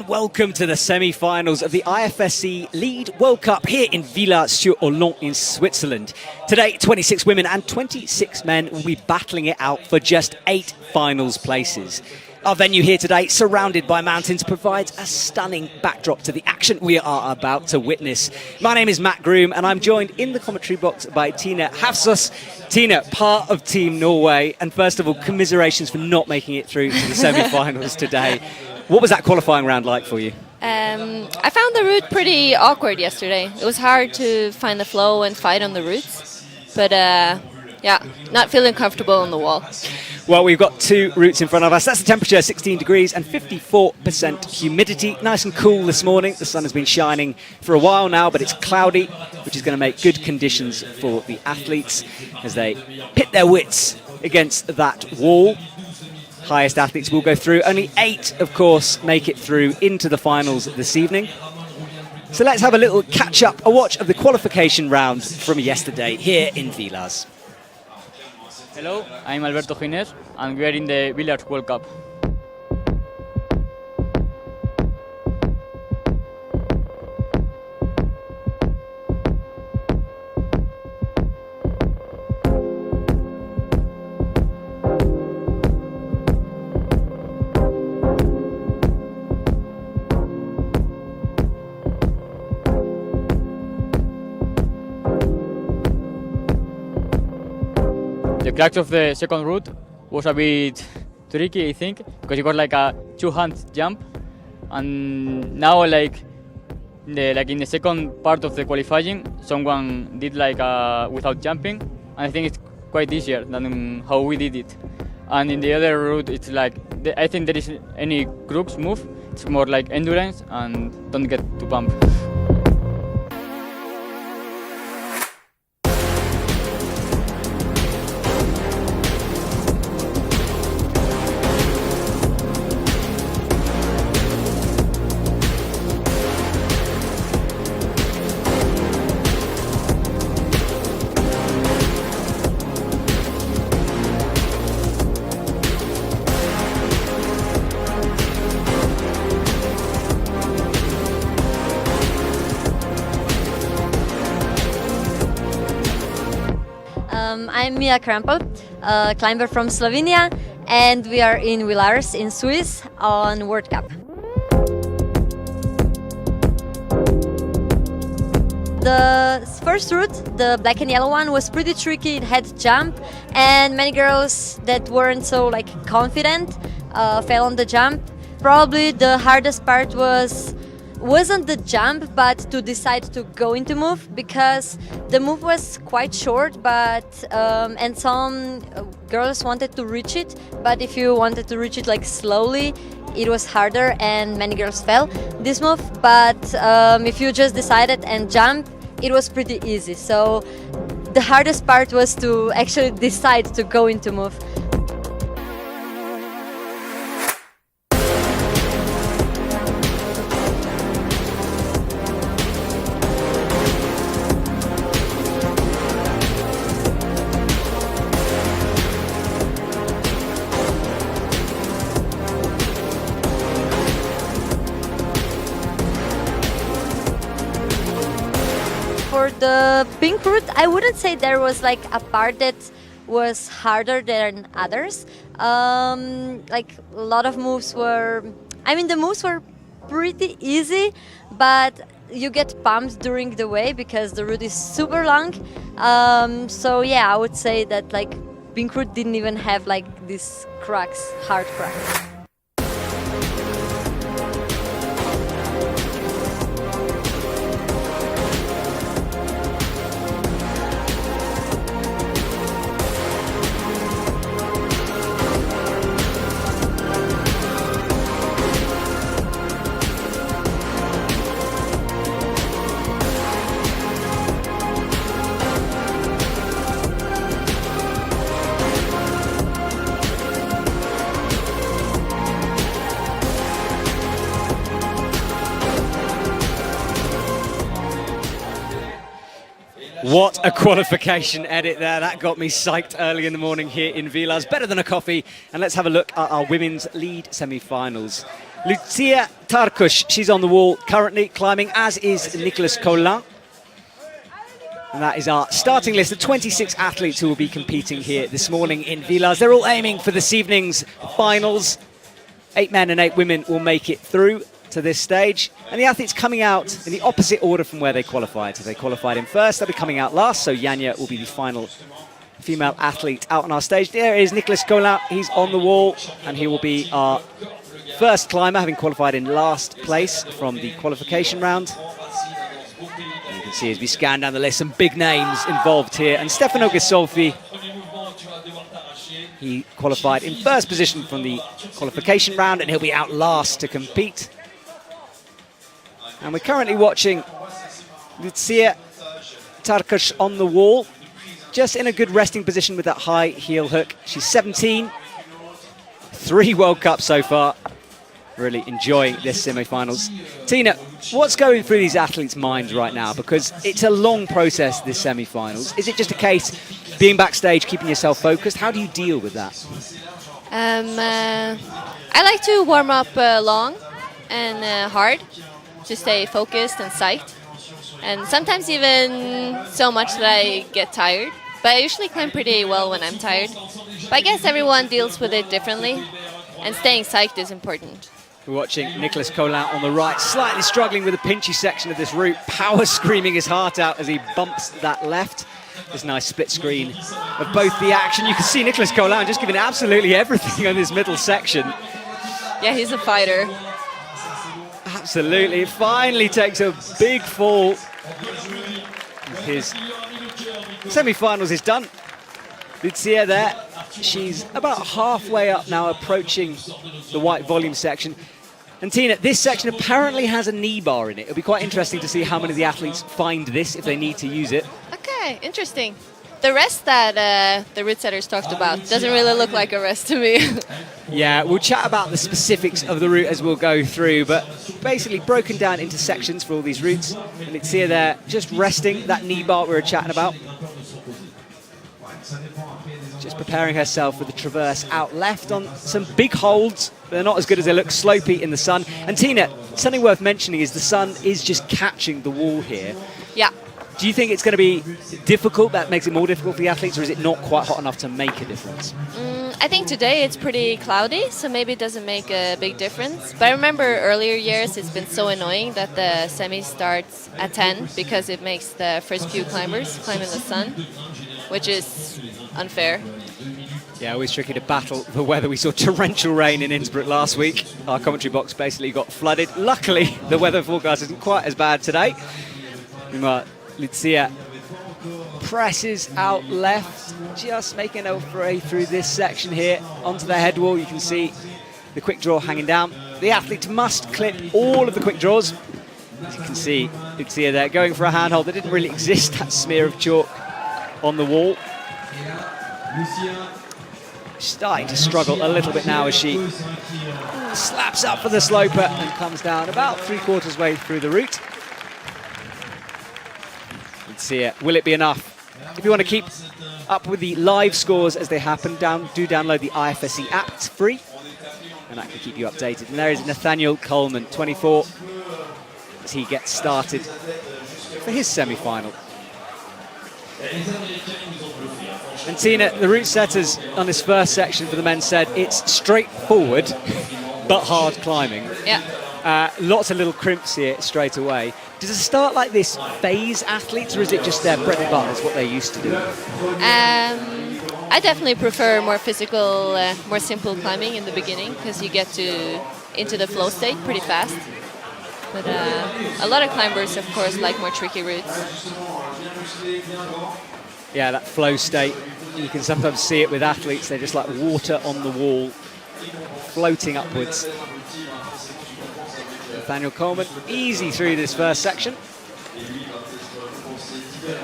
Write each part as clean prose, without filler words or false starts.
and welcome to the semi-finals of the IFSC Lead World Cup here in Villars in Switzerland. Today, 26 women and 26 men will be battling it out for just 8 finals places. Our venue here today, surrounded by mountains, provides a stunning backdrop to the action we are about to witness. My name is Matt Groom, and I'm joined in the commentary box by Tina Hafsos. Tina, part of Team Norway, and first of all, commiserations for not making it through to the semi-finals today. What was that qualifying round like for you? I found the route pretty awkward yesterday. It was hard to find the flow and fight on the routes, but yeah, not feeling comfortable on the wall. Well, we've got 2 routes in front of us. That's the temperature, 16 degrees and 54% humidity. Nice and cool this morning. The sun has been shining for a while now, but it's cloudy, which is going to make good conditions for the athletes as they pit their wits against that wall. Highest athletes will go through. Only 8, of course, make it through into the finals this evening. So let's have a little catch-up, a watch of the qualification round from yesterday here in Villars. Hello, I'm Alberto Gines, and we are in the Villars World Cup. The crux of the second route was a bit tricky, I think, because it was like a 2-hand jump, and now like in the second part of the qualifying, someone did like without jumping, and I think it's quite easier than how we did it. And in the other route, it's like I think there isn't any crux move. It's more like endurance and don't get too pumped. I'm Mia Krampel, a climber from Slovenia, and we are in Villars in Swiss on World Cup. The first route, the black and yellow one, was pretty tricky. It had jump, and many girls that weren't so confident fell on the jump. Probably the hardest part wasn't the jump, but to decide to go into move, because the move was quite short, but and some girls wanted to reach it, but if you wanted to reach it slowly, it was harder and many girls fell this move. But if you just decided and jump, it was pretty easy. So the hardest part was to actually decide to go into move. For the pink route, I wouldn't say there was a part that was harder than others. A lot of moves were, the moves were pretty easy, but you get pumped during the way because the route is super long. So yeah, I would say that pink route didn't even have these cracks, hard cracks. What a qualification edit there. That got me psyched early in the morning here in Villars. Better than a coffee. And let's have a look at our women's lead semi-finals. Lucia Tarkush, she's on the wall currently climbing, as is Nicolas Collin. And that is our starting list of 26 athletes who will be competing here this morning in Villars. They're all aiming for this evening's finals. 8 men and 8 women will make it through to this stage. And the athletes coming out in the opposite order from where they qualified. So they qualified in first, they'll be coming out last. So Yanya will be the final female athlete out on our stage. There is Nicolas Collin, he's on the wall, and he will be our first climber, having qualified in last place from the qualification round. And you can see as we scan down the list, some big names involved here. And Stefano Ghisolfi, he qualified in first position from the qualification round, and he'll be out last to compete. And we're currently watching Lucia Tarkush on the wall, just in a good resting position with that high heel hook. She's 17, 3 World Cups so far. Really enjoying this semi-finals. Tina, what's going through these athletes' minds right now? Because it's a long process, this semi-finals. Is it just a case being backstage, keeping yourself focused? How do you deal with that? I like to warm up long and hard to stay focused and psyched. And sometimes even so much that I get tired. But I usually climb pretty well when I'm tired. But I guess everyone deals with it differently. And staying psyched is important. We're watching Nicolas Collin on the right, slightly struggling with the pinchy section of this route, power screaming his heart out as he bumps that left. This nice split screen of both the action. You can see Nicolas Collin just giving absolutely everything on this middle section. Yeah, he's a fighter. Absolutely. Finally takes a big fall. His semi-finals is done. Lucia there. She's about halfway up now, approaching the white volume section. And Tina, this section apparently has a knee bar in it. It'll be quite interesting to see how many of the athletes find this if they need to use it. Okay, interesting. The rest that the route setters talked about doesn't really look like a rest to me. Yeah, we'll chat about the specifics of the route as we'll go through, but basically broken down into sections for all these routes. And it's here there, just resting that knee bar we were chatting about. Just preparing herself for the traverse out left on some big holds. They're not as good as they look, slopey in the sun. And Tina, something worth mentioning is the sun is just catching the wall here. Yeah. Do you think it's going to be difficult, that makes it more difficult for the athletes, or is it not quite hot enough to make a difference? I think today it's pretty cloudy, so maybe it doesn't make a big difference. But I remember earlier years it's been so annoying that the semi starts at 10 because it makes the first few climbers climb in the sun, which is unfair. Yeah, always tricky to battle the weather. We saw torrential rain in Innsbruck last week. Our commentary box basically got flooded. Luckily, the weather forecast isn't quite as bad today. Lucia presses out left, just making her way through this section here onto the head wall. You can see the quick draw hanging down. The athlete must clip all of the quick draws. As you can see, Lucia there going for a handhold. There didn't really exist that smear of chalk on the wall. Starting to struggle a little bit now as she slaps up for the sloper and comes down about 3/4 way through the route. Let's see it. Will it be enough? If you want to keep up with the live scores as they happen, do download the IFSC app. It's free, and that can keep you updated. And there is Nathaniel Coleman, 24, as he gets started for his semi-final. And Tina, the route setters on this first section for the men said it's straightforward but hard climbing. Yeah. Lots of little crimps here straight away. Does it start like this phase athletes, or is it just their bread and butter, is what they're used to doing? I definitely prefer more physical, more simple climbing in the beginning because you get into the flow state pretty fast. But a lot of climbers, of course, like more tricky routes. Yeah, that flow state, you can sometimes see it with athletes. They're just like water on the wall, floating upwards. Nathaniel Coleman, easy through this first section.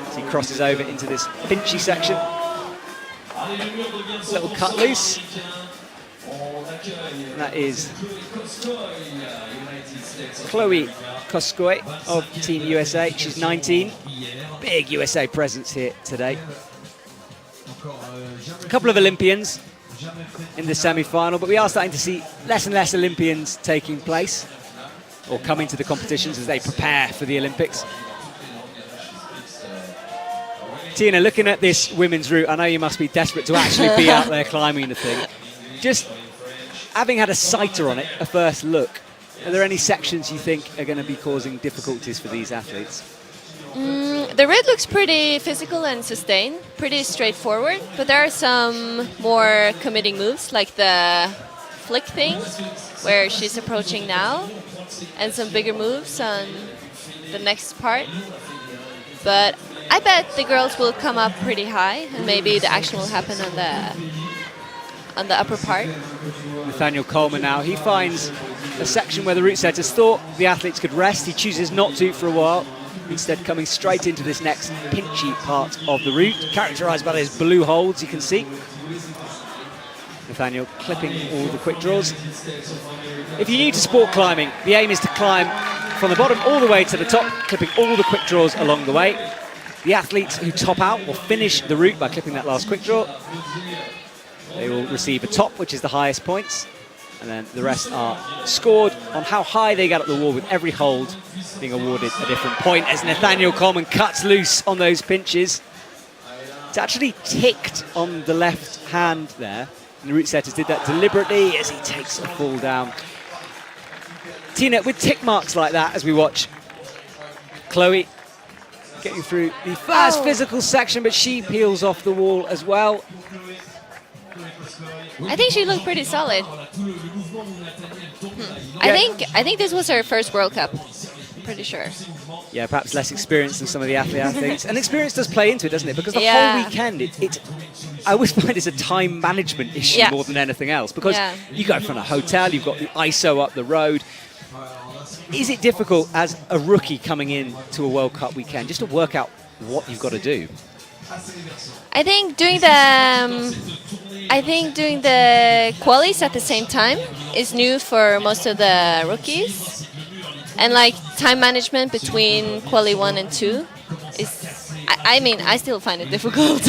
As he crosses over into this pinchy section. Little cut loose. And that is Chloe Koskoy of Team USA. She's 19. Big USA presence here today. A couple of Olympians in the semi-final, but we are starting to see less and less Olympians taking place or coming to the competitions as they prepare for the Olympics. Tina, looking at this women's route, I know you must be desperate to actually be out there climbing the thing. Just having had a sighter on it, a first look, are there any sections you think are going to be causing difficulties for these athletes? The route looks pretty physical and sustained, pretty straightforward, but there are some more committing moves, like the flick thing, where she's approaching now, and some bigger moves on the next part. But I bet the girls will come up pretty high, and maybe the action will happen on the upper part. Nathaniel Coleman now, he finds a section where the route setters thought the athletes could rest. He chooses not to for a while, instead coming straight into this next pinchy part of the route, characterised by those blue holds you can see. Nathaniel clipping all the quick draws. If you're new to sport climbing, the aim is to climb from the bottom all the way to the top, clipping all the quick draws along the way. The athletes who top out will finish the route by clipping that last quick draw. They will receive a top, which is the highest points, and then the rest are scored on how high they get up the wall, with every hold being awarded a different point, as Nathaniel Coleman cuts loose on those pinches. It's actually ticked on the left hand there, and the route setters did that deliberately as he takes a fall down. Tina, with tick marks like that as we watch Chloe getting through the first physical section, but she peels off the wall as well. I think she looked pretty solid. I think this was her first World Cup. I'm pretty sure. Yeah, perhaps less experience than some of the athletes. And experience does play into it, doesn't it? Because the whole weekend, I always find it's a time management issue more than anything else. Because you go from a hotel, you've got the ISO up the road. Is it difficult as a rookie coming in to a World Cup weekend just to work out what you've got to do? I think doing the qualies at the same time is new for most of the rookies, and like time management between quali 1 and 2 is. I mean, I still find it difficult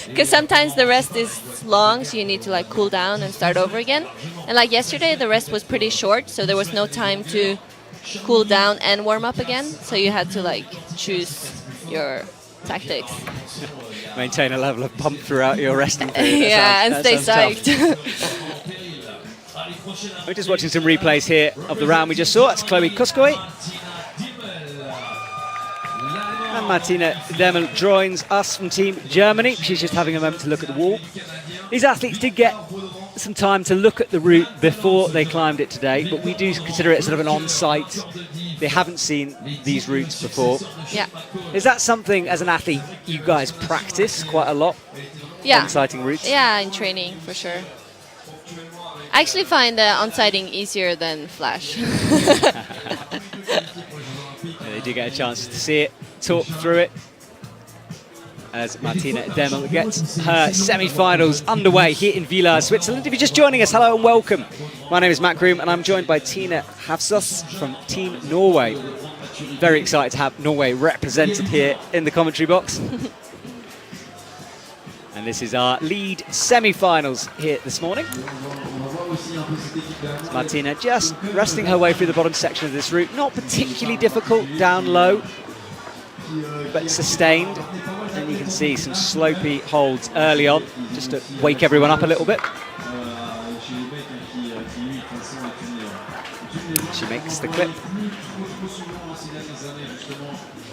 because sometimes the rest is long, so you need to like cool down and start over again. And like yesterday, the rest was pretty short, so there was no time to cool down and warm up again. So you had to like choose your tactics. Maintain a level of pump throughout your resting period. And stay psyched. We're just watching some replays here of the round we just saw. That's Chloe Koskoy. And Martina Demel joins us from Team Germany. She's just having a moment to look at the wall. These athletes did get some time to look at the route before they climbed it today, but we do consider it sort of an on-site. They haven't seen these routes before. Yeah. Is that something, as an athlete, you guys practice quite a lot? Yeah. On-sighting routes? Yeah, in training, for sure. I actually find on-sighting easier than flash. They do get a chance to see it, talk through it, as Martina Demel gets her semi-finals underway here in Villars, Switzerland. If you're just joining us, hello and welcome. My name is Matt Groom, and I'm joined by Tina Hafsås from Team Norway. Very excited to have Norway represented here in the commentary box. And this is our lead semi-finals here this morning. Martina just wresting her way through the bottom section of this route. Not particularly difficult down low, but sustained. And you can see some slopey holds early on, just to wake everyone up a little bit. She makes the clip.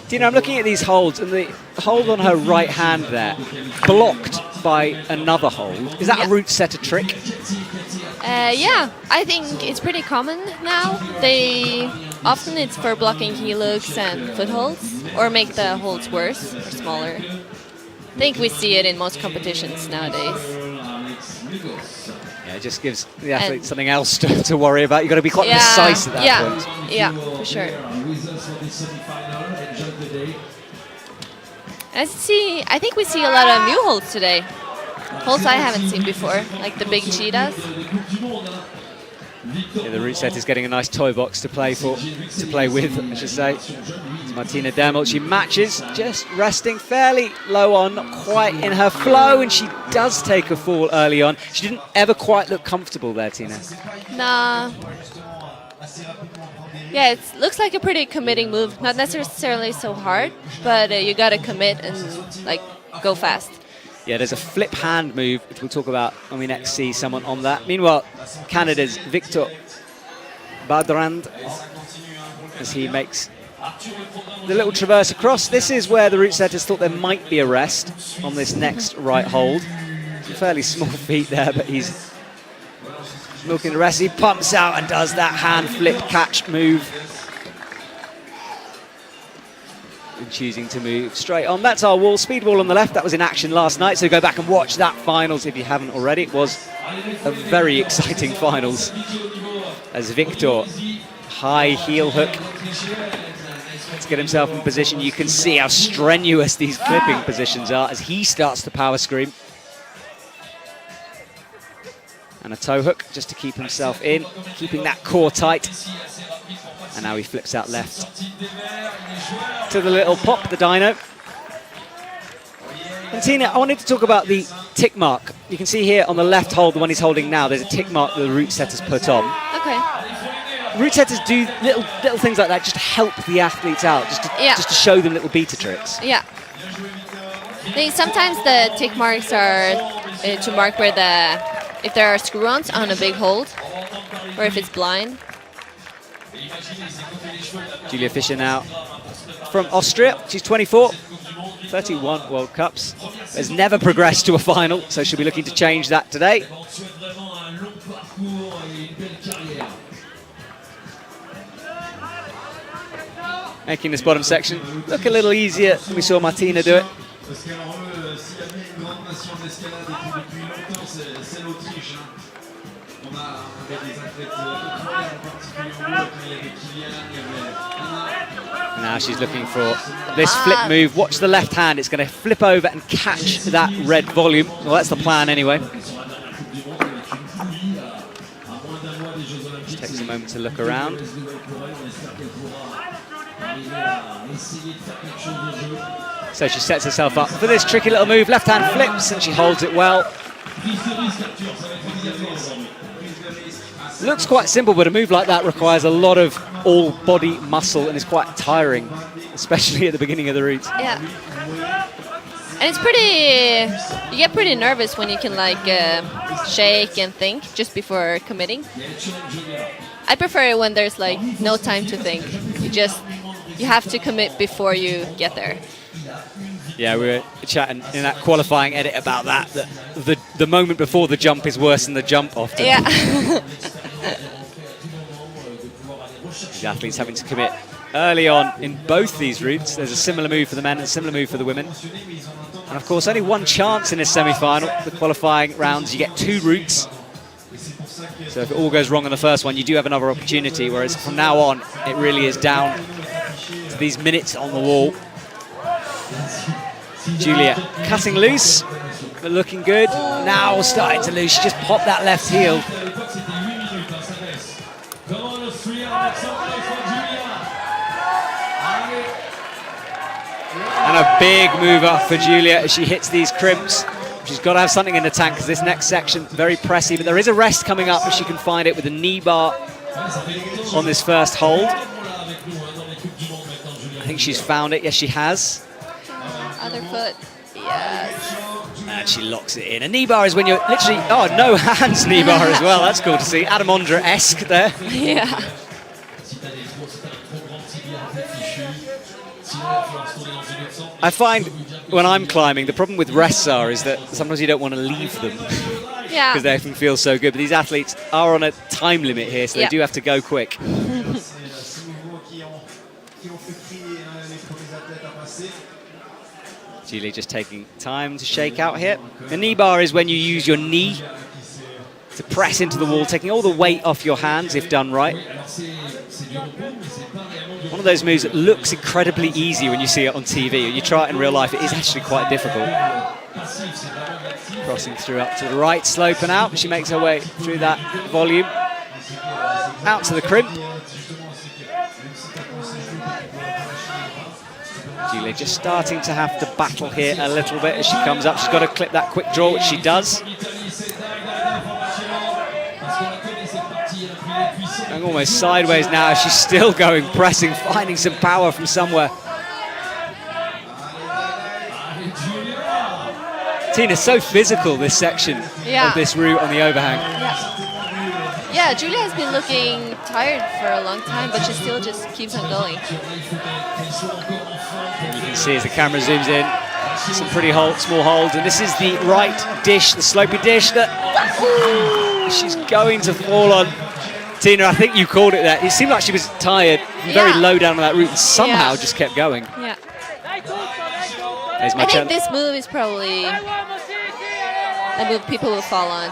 Tina, I'm looking at these holds, and the hold on her right hand there, blocked by another hold. Is that a route setter trick? Yeah, I think it's pretty common now. Often it's for blocking heel hooks and footholds, or make the holds worse or smaller. I think we see it in most competitions nowadays. Yeah, it just gives the athlete something else to worry about. You've got to be quite precise at that point. Yeah, for sure. I think we see a lot of new holds today. Holds I haven't seen before, like the big cheetahs. Yeah, the root set is getting a nice toy box to play with, I should say. It's Martina Dermelt. She matches, just resting fairly low on, not quite in her flow, and she does take a fall early on. She didn't ever quite look comfortable there, Tina. Nah. Yeah, it looks like a pretty committing move. Not necessarily so hard, but you gotta commit and like go fast. Yeah, there's a flip hand move, which we'll talk about when we next see someone on that. Meanwhile, Canada's Victor Badrand, as he makes the little traverse across. This is where the root setters thought there might be a rest on this next right hold. Fairly small feet there, but he's milking the rest. He pumps out and does that hand flip catch move. And choosing to move straight on. That's our wall, speed wall on the left. That was in action last night, so go back and watch that finals if you haven't already. It was a very exciting finals as Victor, high heel hook. Let's get himself in position. You can see how strenuous these clipping positions are as he starts to power scream. And a toe hook just to keep himself in, keeping that core tight. And now he flips out left to the little pop, the dyno. And Tina, I wanted to talk about the tick mark. You can see here on the left hold, the one he's holding now, there's a tick mark that the root setters put on. Okay. Root setters do little things like that just to help the athletes out, just to show them little beta tricks. Yeah. I think sometimes the tick marks are to mark where if there are screw-ons on a big hold, or if it's blind. Julia Fischer now from Austria. She's 24, 31 World Cups. Has never progressed to a final, so she'll be looking to change that today. Making this bottom section look a little easier than we saw Martina do it. Now she's looking for this flip move. Watch the left hand. It's going to flip over and catch that red volume. Well, that's the plan anyway. Just takes a moment to look around. So she sets herself up for this tricky little move. Left hand flips and she holds it well. Looks quite simple, but a move like that requires a lot of all-body muscle and is quite tiring, especially at the beginning of the route. Yeah. And it's pretty... You get pretty nervous when you can, like, shake and think just before committing. I prefer it when there's, like, no time to think. You have to commit before you get there. Yeah, we were chatting in that qualifying edit about that the moment before the jump is worse than the jump often. Yeah. These athletes having to commit early on in both these routes. There's a similar move for the men and a similar move for the women. And of course, only one chance in this semi-final. The qualifying rounds, you get 2 routes. So if it all goes wrong on the first one, you do have another opportunity, whereas from now on, it really is down to these minutes on the wall. Julia cutting loose, but looking good. Now starting to lose. She just popped that left heel. And a big move up for Julia as she hits these crimps. She's got to have something in the tank because this next section, very pressy. But there is a rest coming up if she can find it with a knee bar on this first hold. I think she's found it. Yes, she has. Other foot. Yes. And she locks it in. A knee bar is when you're literally... Oh, no hands knee bar as well. That's cool to see. Adam Ondra-esque there. Yeah. I find when I'm climbing, the problem with rests is that sometimes you don't want to leave them. Yeah. Because they often feel so good. But these athletes are on a time limit here, so they do have to go quick. Julie just taking time to shake out here. The knee bar is when you use your knee to press into the wall, taking all the weight off your hands if done right. One of those moves that looks incredibly easy when you see it on TV. You try it in real life, it is actually quite difficult. Crossing through up to the right, slope and out. She makes her way through that volume. out to the crimp. Julia just starting to have to battle here a little bit as she comes up. She's got to clip that quick draw, which she does. And almost sideways now, she's still going, pressing, finding some power from somewhere. Tina's so physical, this section of this route on the overhang. Yeah, Julia has been looking tired for a long time, but she still just keeps on going. You can see as the camera zooms in, some pretty small holds, and this is the right dish, the slopey dish that she's going to fall on. Tina, I think you called it that. It seemed like she was tired, very low down on that route, and somehow just kept going. Yeah. I think this move is probably a move people will fall on.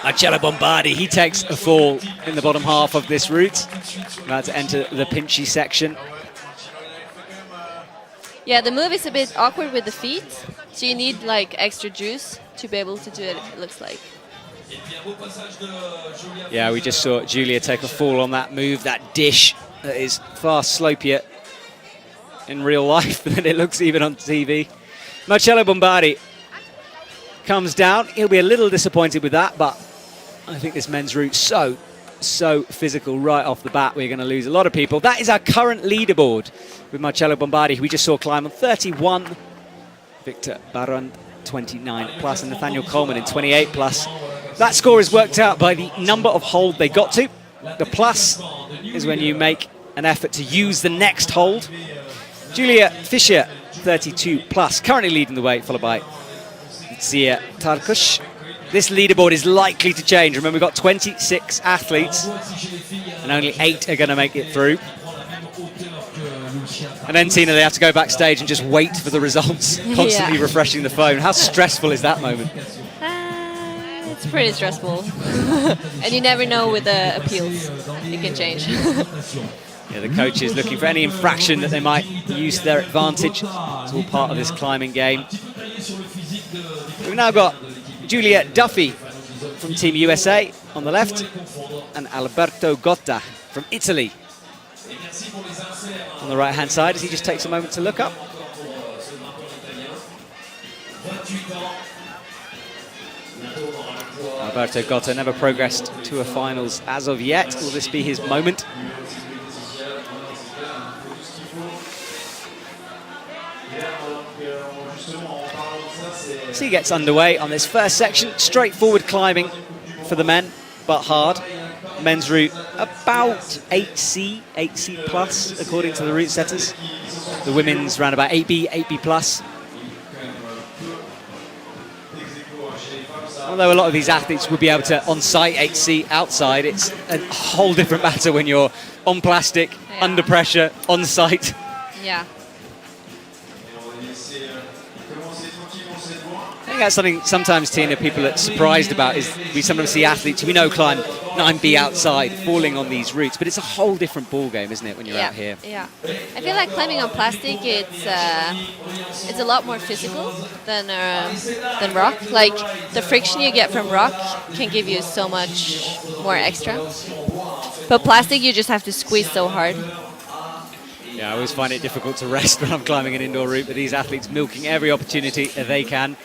Marcello Bombardi, he takes a fall in the bottom half of this route. About to enter the pinchy section. Yeah, the move is a bit awkward with the feet, so you need like extra juice to be able to do it, it looks like. Yeah, we just saw Julia take a fall on that move, that dish that is far slopier in real life than it looks even on TV. Marcello Bombardi comes down. He'll be a little disappointed with that, but I think this men's route so physical right off the bat. We're going to lose a lot of people. That is our current leaderboard with Marcello Bombardi, who we just saw climb on 31, Victor Barand 29 plus, and Nathaniel Coleman in 28 plus. That score is worked out by the number of hold they got to. The plus is when you make an effort to use the next hold. Julia Fischer, 32 plus, currently leading the way, followed by Zia Tarkush. This leaderboard is likely to change. Remember, we've got 26 athletes, and only 8 are going to make it through. And then, Tina, they have to go backstage and just wait for the results, constantly refreshing the phone. How stressful is that moment? It's pretty stressful. And you never know with the appeals. It can change. Yeah, the coach is looking for any infraction that they might use to their advantage. It's all part of this climbing game. We've now got Julia Duffy from Team USA on the left and Alberto Gotta from Italy on the right-hand side as he just takes a moment to look up. Alberto Gotta never progressed to a finals as of yet. Will this be his moment? So he gets underway on this first section. Straightforward climbing for the men, but hard. Men's route about 8C plus, according to the route setters. The women's round about 8B plus. Although a lot of these athletes would be able to on-site 8C outside, it's a whole different matter when you're on plastic, under pressure, on-site. Yeah. I think that's something sometimes, Tina, people are surprised about, is we sometimes see athletes who we know climb 9B outside, falling on these routes, but it's a whole different ball game, isn't it, when you're out here? Yeah, I feel like climbing on plastic, it's a lot more physical than rock. Like, the friction you get from rock can give you so much more extra. But plastic, you just have to squeeze so hard. Yeah, I always find it difficult to rest when I'm climbing an indoor route, but these athletes milking every opportunity they can.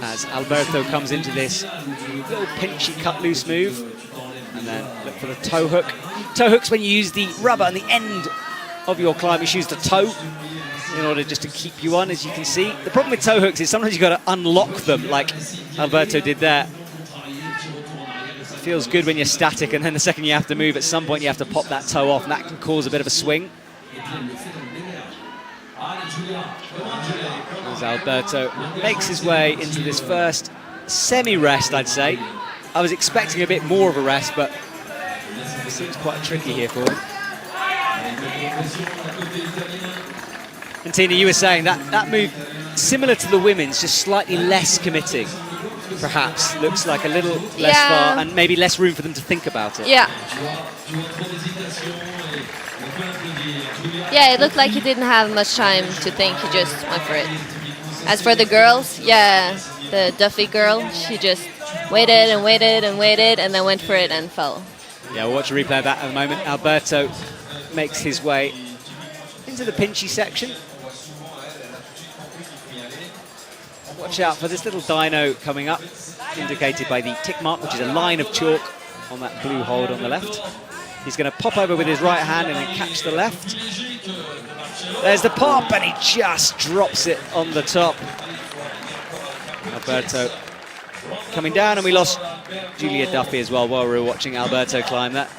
As Alberto comes into this little pinchy cut loose move, and then look for the toe hook. Toe hook's when you use the rubber on the end of your climb. You use the toe in order just to keep you on, as you can see. The problem with toe hooks is sometimes you've got to unlock them, like Alberto did there. It feels good when you're static, and then the second you have to move, at some point you have to pop that toe off, and that can cause a bit of a swing. As Alberto makes his way into this first semi-rest, I'd say. I was expecting a bit more of a rest, but it seems quite tricky here for him. And Tina, you were saying that move, similar to the women's, just slightly less committing, perhaps. Looks like a little less far, and maybe less room for them to think about it. Yeah. Yeah, it looked like he didn't have much time to think. He just went for it. As for the girls, the Duffy girl, she just waited and waited and waited and then went for it and fell. Yeah, we'll watch a replay of that at the moment. Alberto makes his way into the pinchy section. Watch out for this little dyno coming up, indicated by the tick mark, which is a line of chalk on that blue hold on the left. He's going to pop over with his right hand and then catch the left. There's the pop, and he just drops it on the top. Alberto coming down, and we lost Julia Duffy as well while we were watching Alberto climb that.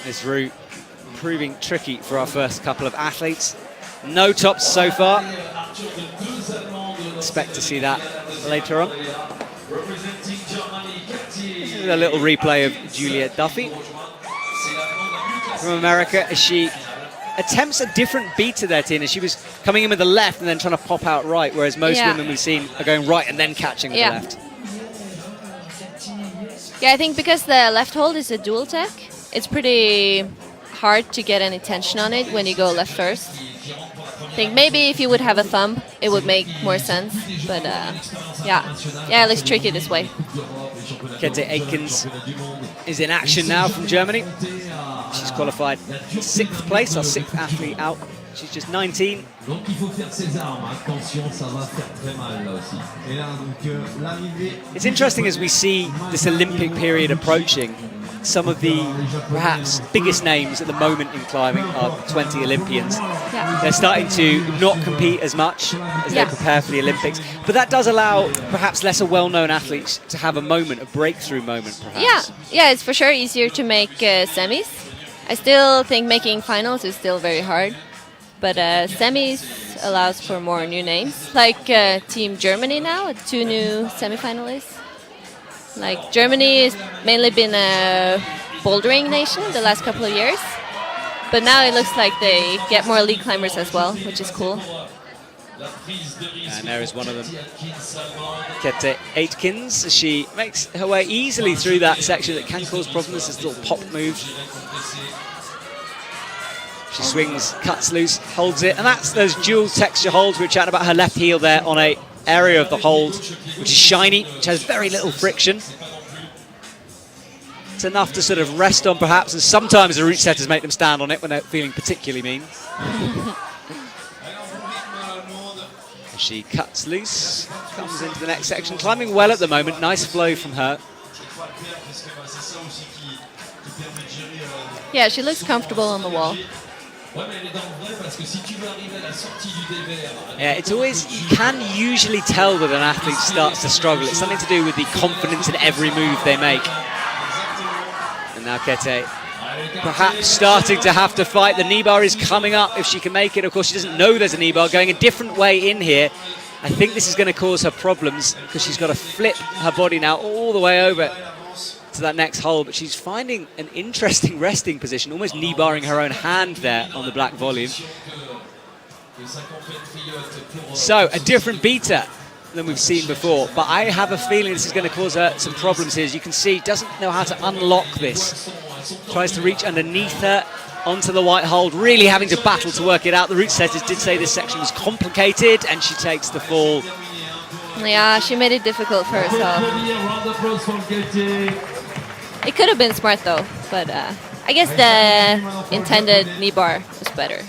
This route proving tricky for our first couple of athletes. No tops so far. Expect to see that later on. This is a little replay of Juliet Duffy from America as she attempts a different beater there, Tina. She was coming in with the left and then trying to pop out right, whereas most women we've seen are going right and then catching with the left. Yeah, I think because the left hold is a dual tech, it's pretty hard to get any tension on it when you go left first. I think maybe if you would have a thumb, it would make more sense. But yeah, it looks tricky this way. Kete Aikens is in action now from Germany. She's qualified 6th place, our 6th athlete out. She's just 19. It's interesting as we see this Olympic period approaching. Some of the perhaps biggest names at the moment in climbing are 20 Olympians. They're starting to not compete as much as they prepare for the Olympics. But that does allow perhaps lesser well-known athletes to have a moment, a breakthrough moment perhaps. Yeah, it's for sure easier to make semis. I still think making finals is still very hard. But semis allows for more new names. Like Team Germany now, 2 new semifinalists. Like Germany has mainly been a bouldering nation the last couple of years, but now it looks like they get more lead climbers as well, which is cool. And there is one of them, Kete Aikens. She makes her way easily through that section that can cause problems, this little pop move. She swings, cuts loose, holds it, and that's those dual texture holds we were chatting about. Her left heel there on a area of the hold which is shiny, which has very little friction. It's enough to sort of rest on perhaps, and sometimes the route setters make them stand on it when they're feeling particularly mean. She cuts loose, comes into the next section, climbing well at the moment, nice flow from her. Yeah, she looks comfortable on the wall. Yeah, it's always, you can usually tell that an athlete starts to struggle. It's something to do with the confidence in every move they make. And now Kete perhaps starting to have to fight. The knee bar is coming up if she can make it. Of course, she doesn't know there's a knee bar going a different way in here. I think this is going to cause her problems because she's got to flip her body now all the way over to that next hole, but she's finding an interesting resting position, almost knee barring her own hand there on the black volume. So a different beater than we've seen before, but I have a feeling this is going to cause her some problems here. As you can see, doesn't know how to unlock this. Tries to reach underneath her onto the white hold, really having to battle to work it out. The route setters did say this section was complicated, and she takes the fall. Yeah, she made it difficult for herself. It could have been smart though, but I guess the intended knee bar was better.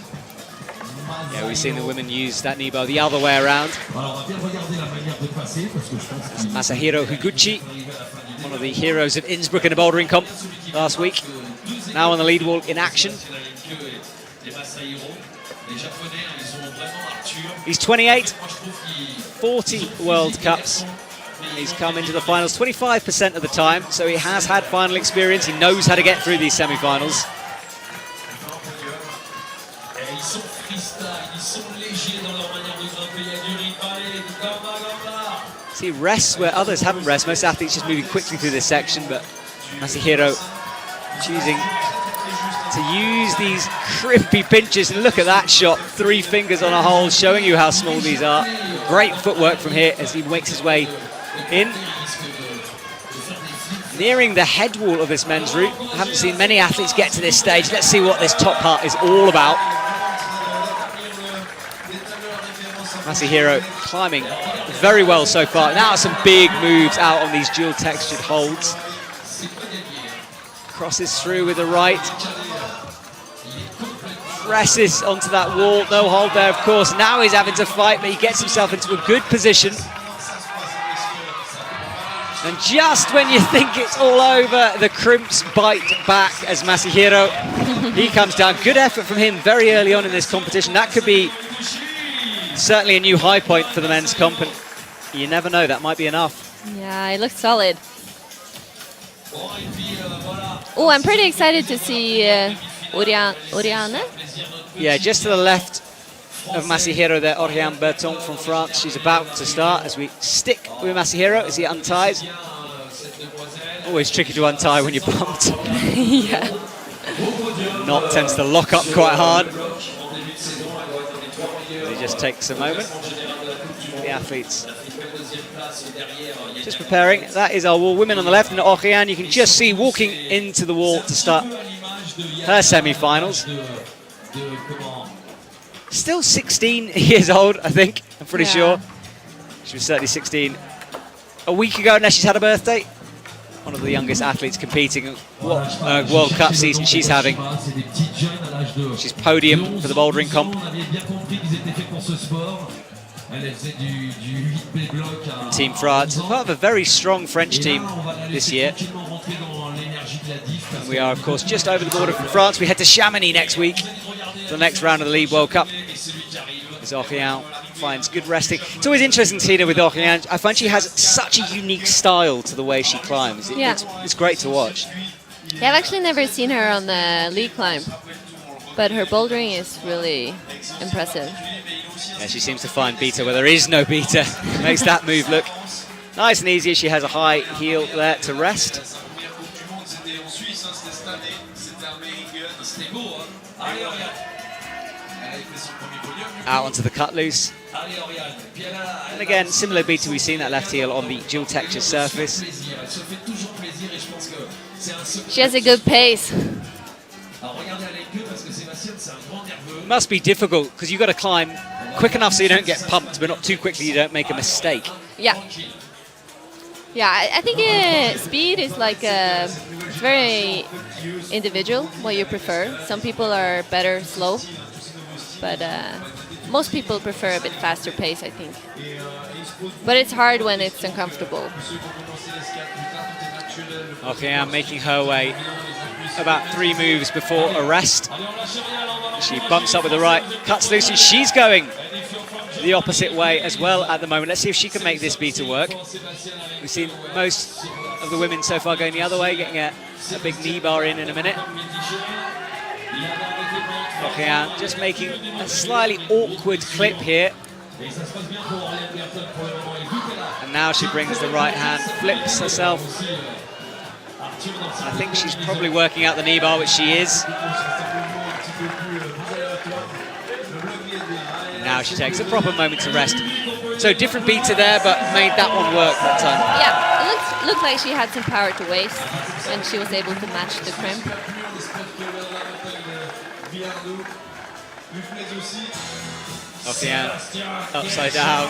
Yeah, we've seen the women use that knee bar the other way around. Masahiro Higuchi, one of the heroes of Innsbruck in the bouldering comp last week, now on the lead wall in action. He's 28, 40 World Cups. He's come into the finals 25% of the time, so he has had final experience. He knows how to get through these semi-finals. He rests where others haven't rested. Most athletes just moving quickly through this section, but Masahiro choosing to use these crimpy pinches. And look at that shot, 3 fingers on a hole, showing you how small these are. Great footwork from here as he makes his way in. Nearing the head wall of this men's route. I haven't seen many athletes get to this stage. Let's see what this top part is all about. Masahiro climbing very well so far. Now some big moves out on these dual textured holds. Crosses through with the right. Presses onto that wall. No hold there, of course. Now he's having to fight, but he gets himself into a good position. And just when you think it's all over, the crimps bite back as Masahiro, he comes down. Good effort from him very early on in this competition. That could be certainly a new high point for the men's comp, and you never know, that might be enough. Yeah, it looks solid. Oh, I'm pretty excited to see Oriane. Yeah, just to the left of Masahiro there, Oriane Berton from France. She's about to start as we stick with Masahiro as he unties. Always tricky to untie when you're bumped. Yeah. Knot tends to lock up quite hard. It just takes a moment. The athletes just preparing. That is our wall. Women on the left, and Oriane, you can just see walking into the wall to start her semi-finals. Still 16 years old, I think. I'm pretty sure. She was certainly 16 a week ago, unless she's had a birthday. One of the youngest athletes competing. What a World Cup season she's having. She's podium for the bouldering comp. And Team France, part of a very strong French team this year. And we are, of course, just over the border from France. We head to Chamonix next week for the next round of the Lead World Cup. As Oriane finds good resting. It's always interesting to see her with Oriane. I find she has such a unique style to the way she climbs. It's great to watch. Yeah, I've actually never seen her on the lead climb, but her bouldering is really impressive. Yeah, she seems to find beta where there is no beta. Makes that move look nice and easy. She has a high heel there to rest. Out onto the cut loose. And again, similar beat to we've seen that left heel on the dual texture surface. She has a good pace. Must be difficult because you've got to climb quick enough so you don't get pumped, but not too quickly you don't make a mistake. Yeah. Yeah, I think speed is like it's very individual what you prefer. Some people are better slow, but most people prefer a bit faster pace, I think. But it's hard when it's uncomfortable. Okay, I'm making her way about 3 moves before a rest. She bumps up with the right, cuts loose, and she's going the opposite way as well at the moment. Let's see if she can make this beater work. We've seen most of the women so far going the other way, getting a big knee bar in a minute. Okay, just making a slightly awkward clip here. And now she brings the right hand, flips herself. I think she's probably working out the knee bar, which she is. Now she takes a proper moment to rest. So different beater there, but made that one work that time. Yeah, it looked like she had some power to waist, and she was able to match the crimp. Oriane upside down,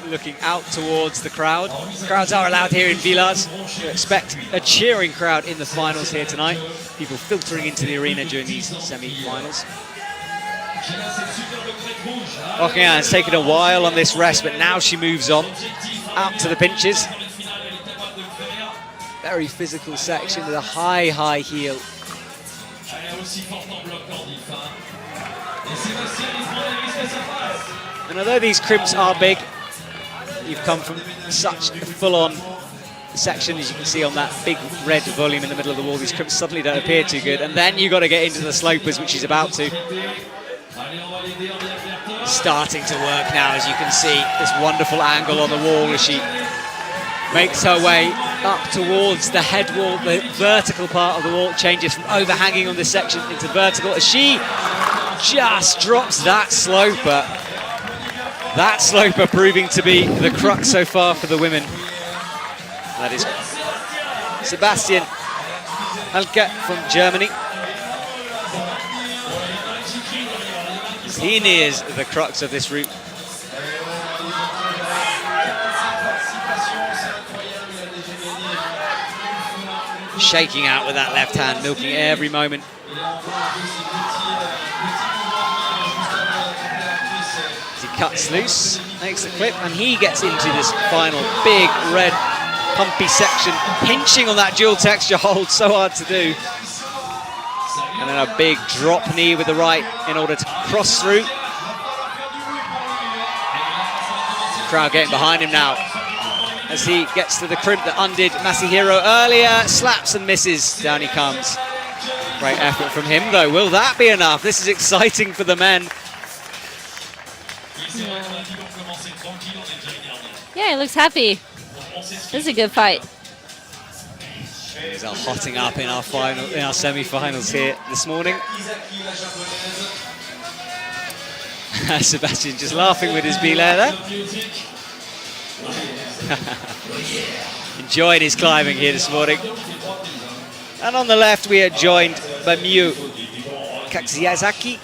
looking out towards the crowd. Crowds are allowed here in Villars. You expect a cheering crowd in the finals here tonight. People filtering into the arena during these semi-finals. Oriane has taken a while on this rest, but now she moves on out to the pinches. Very physical section with a high, high heel. And although these crimps are big, you've come from such a full-on section, as you can see on that big red volume in the middle of the wall. These crimps suddenly don't appear too good, and then you've got to get into the slopers, which she's about to. Starting to work now, as you can see, this wonderful angle on the wall as she makes her way up towards the head wall. The vertical part of the wall changes from overhanging on this section into vertical as she just drops that sloper. That sloper proving to be the crux so far for the women. That is Sebastian Halke from Germany. He nears the crux of this route. shaking out with that left hand, milking every moment. As he cuts loose, makes the clip, and he gets into this final big red pumpy section, pinching on that dual texture hold, so hard to do. And then a big drop knee with the right in order to cross through. Crowd getting behind him now as he gets to the crimp that undid Masahiro earlier. Slaps and misses. Down he comes. Great effort from him, though. Will that be enough? This is exciting for the men. Yeah, he looks happy. This is a good fight. These are hotting up in our semi-finals here this morning. Sebastian just laughing with his Villars there. Enjoying his climbing here this morning. And on the left we are joined by Miyu Kakizaki.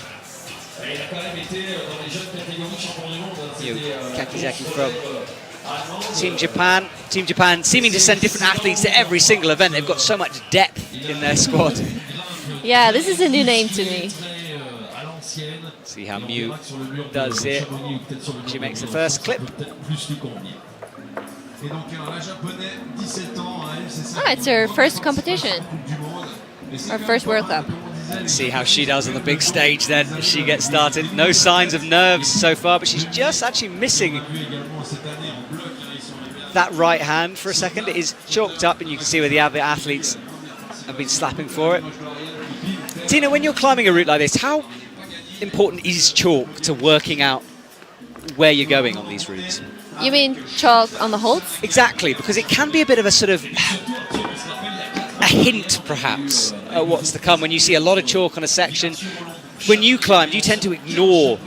Miyu Kakizaki from Team Japan. Team Japan seeming to send different athletes to every single event. They've got so much depth in their squad. Yeah, this is a new name to me. See how Miyu does it. She makes the first clip. Oh, it's her first competition. Her first World Cup. Let's see how she does on the big stage then as she gets started. No signs of nerves so far, but she's just actually missing that right hand for a second. It is chalked up, and you can see where the other athletes have been slapping for it. Tina, when you're climbing a route like this, how important is chalk to working out where you're going on these routes? You mean chalk on the holds? Exactly, because it can be a bit of a sort of a hint, perhaps, at what's to come when you see a lot of chalk on a section. When you climb, do you tend to ignore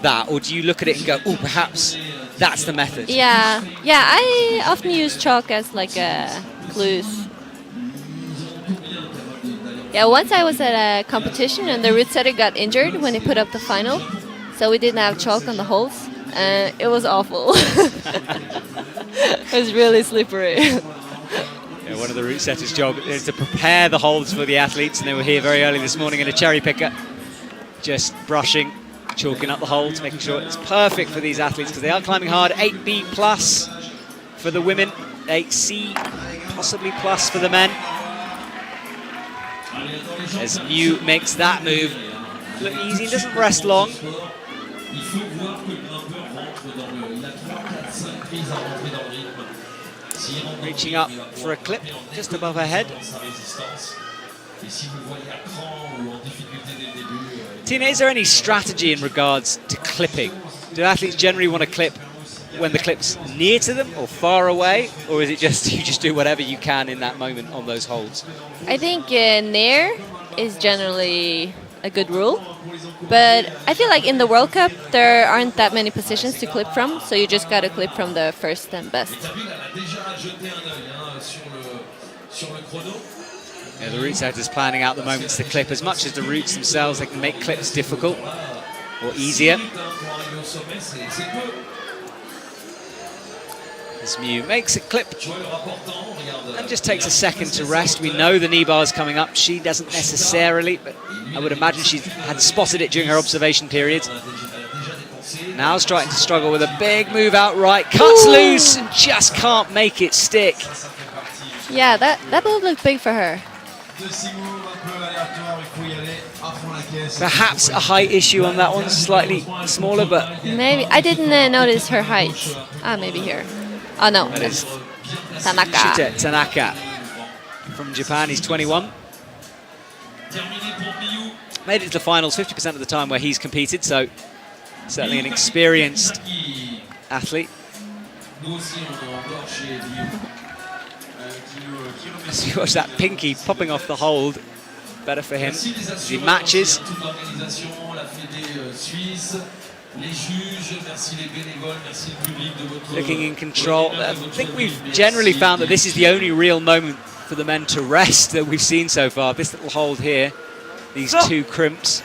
that, or do you look at it and go, oh, perhaps that's the method? Yeah, I often use chalk as like a clues. Yeah, once I was at a competition and the route setter got injured when he put up the final, so we didn't have chalk on the holes, and it was awful. It was really slippery. Yeah, one of the route setters' job is to prepare the holds for the athletes, and they were here very early this morning in a cherry picker, just brushing, chalking up the holds, making sure it's perfect for these athletes because they are climbing hard. 8B plus for the women, 8C possibly plus for the men. As Miyu makes that move look easy, doesn't rest long. Reaching up for a clip just above her head. Tina, is there any strategy in regards to clipping? Do athletes generally want to clip when the clip's near to them or far away, or is it just you just do whatever you can in that moment on those holds? I think near is generally a good rule, but I feel like in the World Cup there aren't that many positions to clip from, so you just gotta clip from the first and best. Yeah, the route setter's planning out the moments to clip. As much as the routes themselves, they can make clips difficult or easier. As Miyu makes a clip and just takes a second to rest. We know the knee bar's coming up. She doesn't necessarily, but I would imagine she had spotted it during her observation period. Now starting to struggle with a big move out right. Cuts loose and just can't make it stick. Yeah, that move looked big for her. Perhaps a height issue on that one, slightly smaller, but... Maybe. I didn't notice her height. Ah, maybe here. Oh, no. That is Tanaka. Shita Tanaka from Japan. He's 21. Made it to the finals 50% of the time where he's competed, so certainly an experienced athlete. As you watch that pinky popping off the hold, better for him. As he matches. Looking in control. I think we've generally found that this is the only real moment for the men to rest that we've seen so far. This little hold here, these two crimps.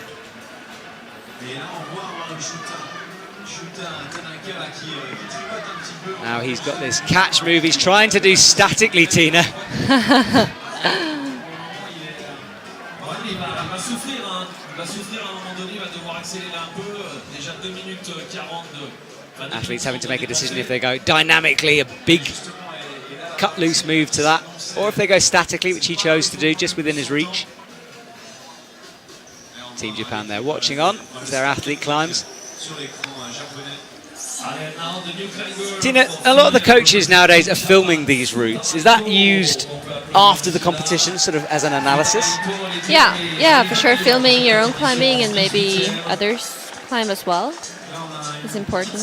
Now he's got this catch move he's trying to do statically, Tina. souffrir, hein. Il va souffrir à un moment donné, il va devoir accélérer un peu. Déjà 2 minutes 42. Athletes having to make a decision if they go dynamically, a big cut loose move to that, or if they go statically, which he chose to do just within his reach. Team Japan there watching on as their athlete climbs. Tina, a lot of the coaches nowadays are filming these routes. Is that used after the competition, sort of as an analysis? Yeah, for sure. Filming your own climbing and maybe others climb as well is important.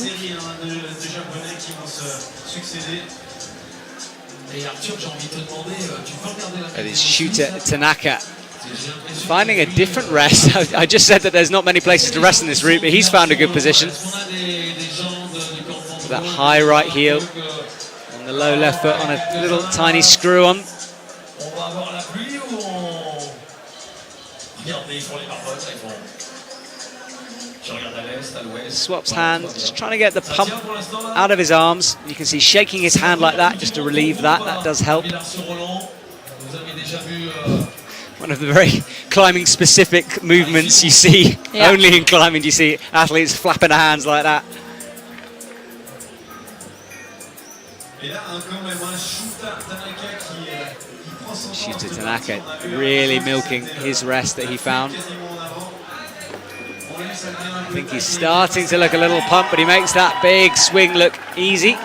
That is Shooter Tanaka finding a different rest. I just said that there's not many places to rest in this route, but he's found a good position. So that high right heel and the low left foot on a little tiny screw on. Swaps hands, just trying to get the pump out of his arms. You can see shaking his hand like that just to relieve that. That does help. One of the very climbing specific movements you see. Yeah. Only in climbing do you see athletes flapping their hands like that. Shooter Tanaka really milking his rest that he found. I think he's starting to look a little pumped, but he makes that big swing look easy.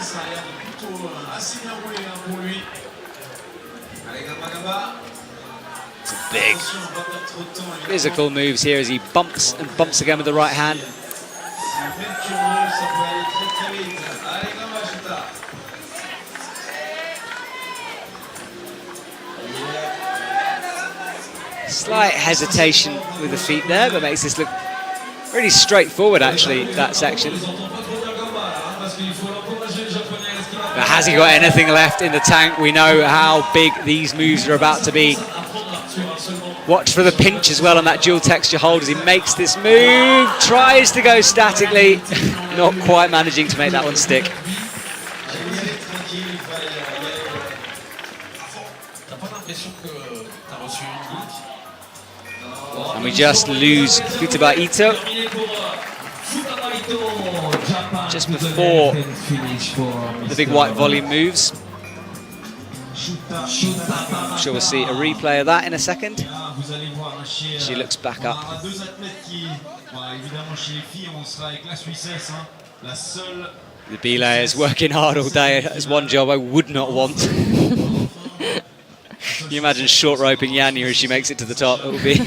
Big physical moves here as he bumps and bumps again with the right hand. Slight hesitation with the feet there, but makes this look really straightforward actually, that section. But has he got anything left in the tank? We know how big these moves are about to be. Watch for the pinch as well on that dual texture hold as he makes this move. Tries to go statically, not quite managing to make that one stick. And we just lose Futaba Ito just before the big white volume moves. I'm sure we'll see a replay of that in a second. She looks back up. The belay is working hard all day. That's one job I would not want. Can you imagine short roping Yanya as she makes it to the top? It will be.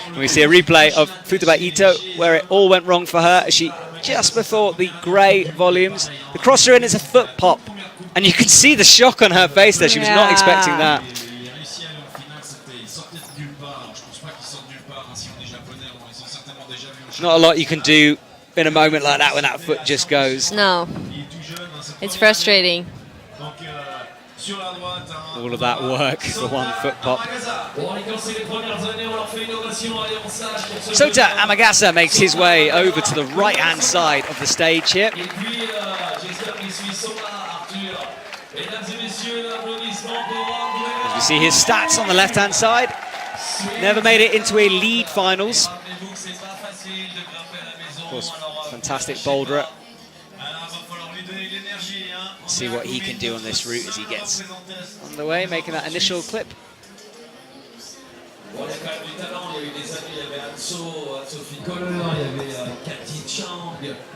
And we see a replay of Futaba Ito where it all went wrong for her as she just before the grey volumes. The crosser in is a foot pop. And you can see the shock on her face there. She was not expecting that. Not a lot you can do in a moment like that when that foot just goes. No, it's frustrating. All of that work for one foot pop. Sota Amagasa makes his way over to the right-hand side of the stage here. As we see his stats on the left-hand side, never made it into a lead finals. Of course, fantastic boulderer. See what he can do on this route as he gets on the way, making that initial clip.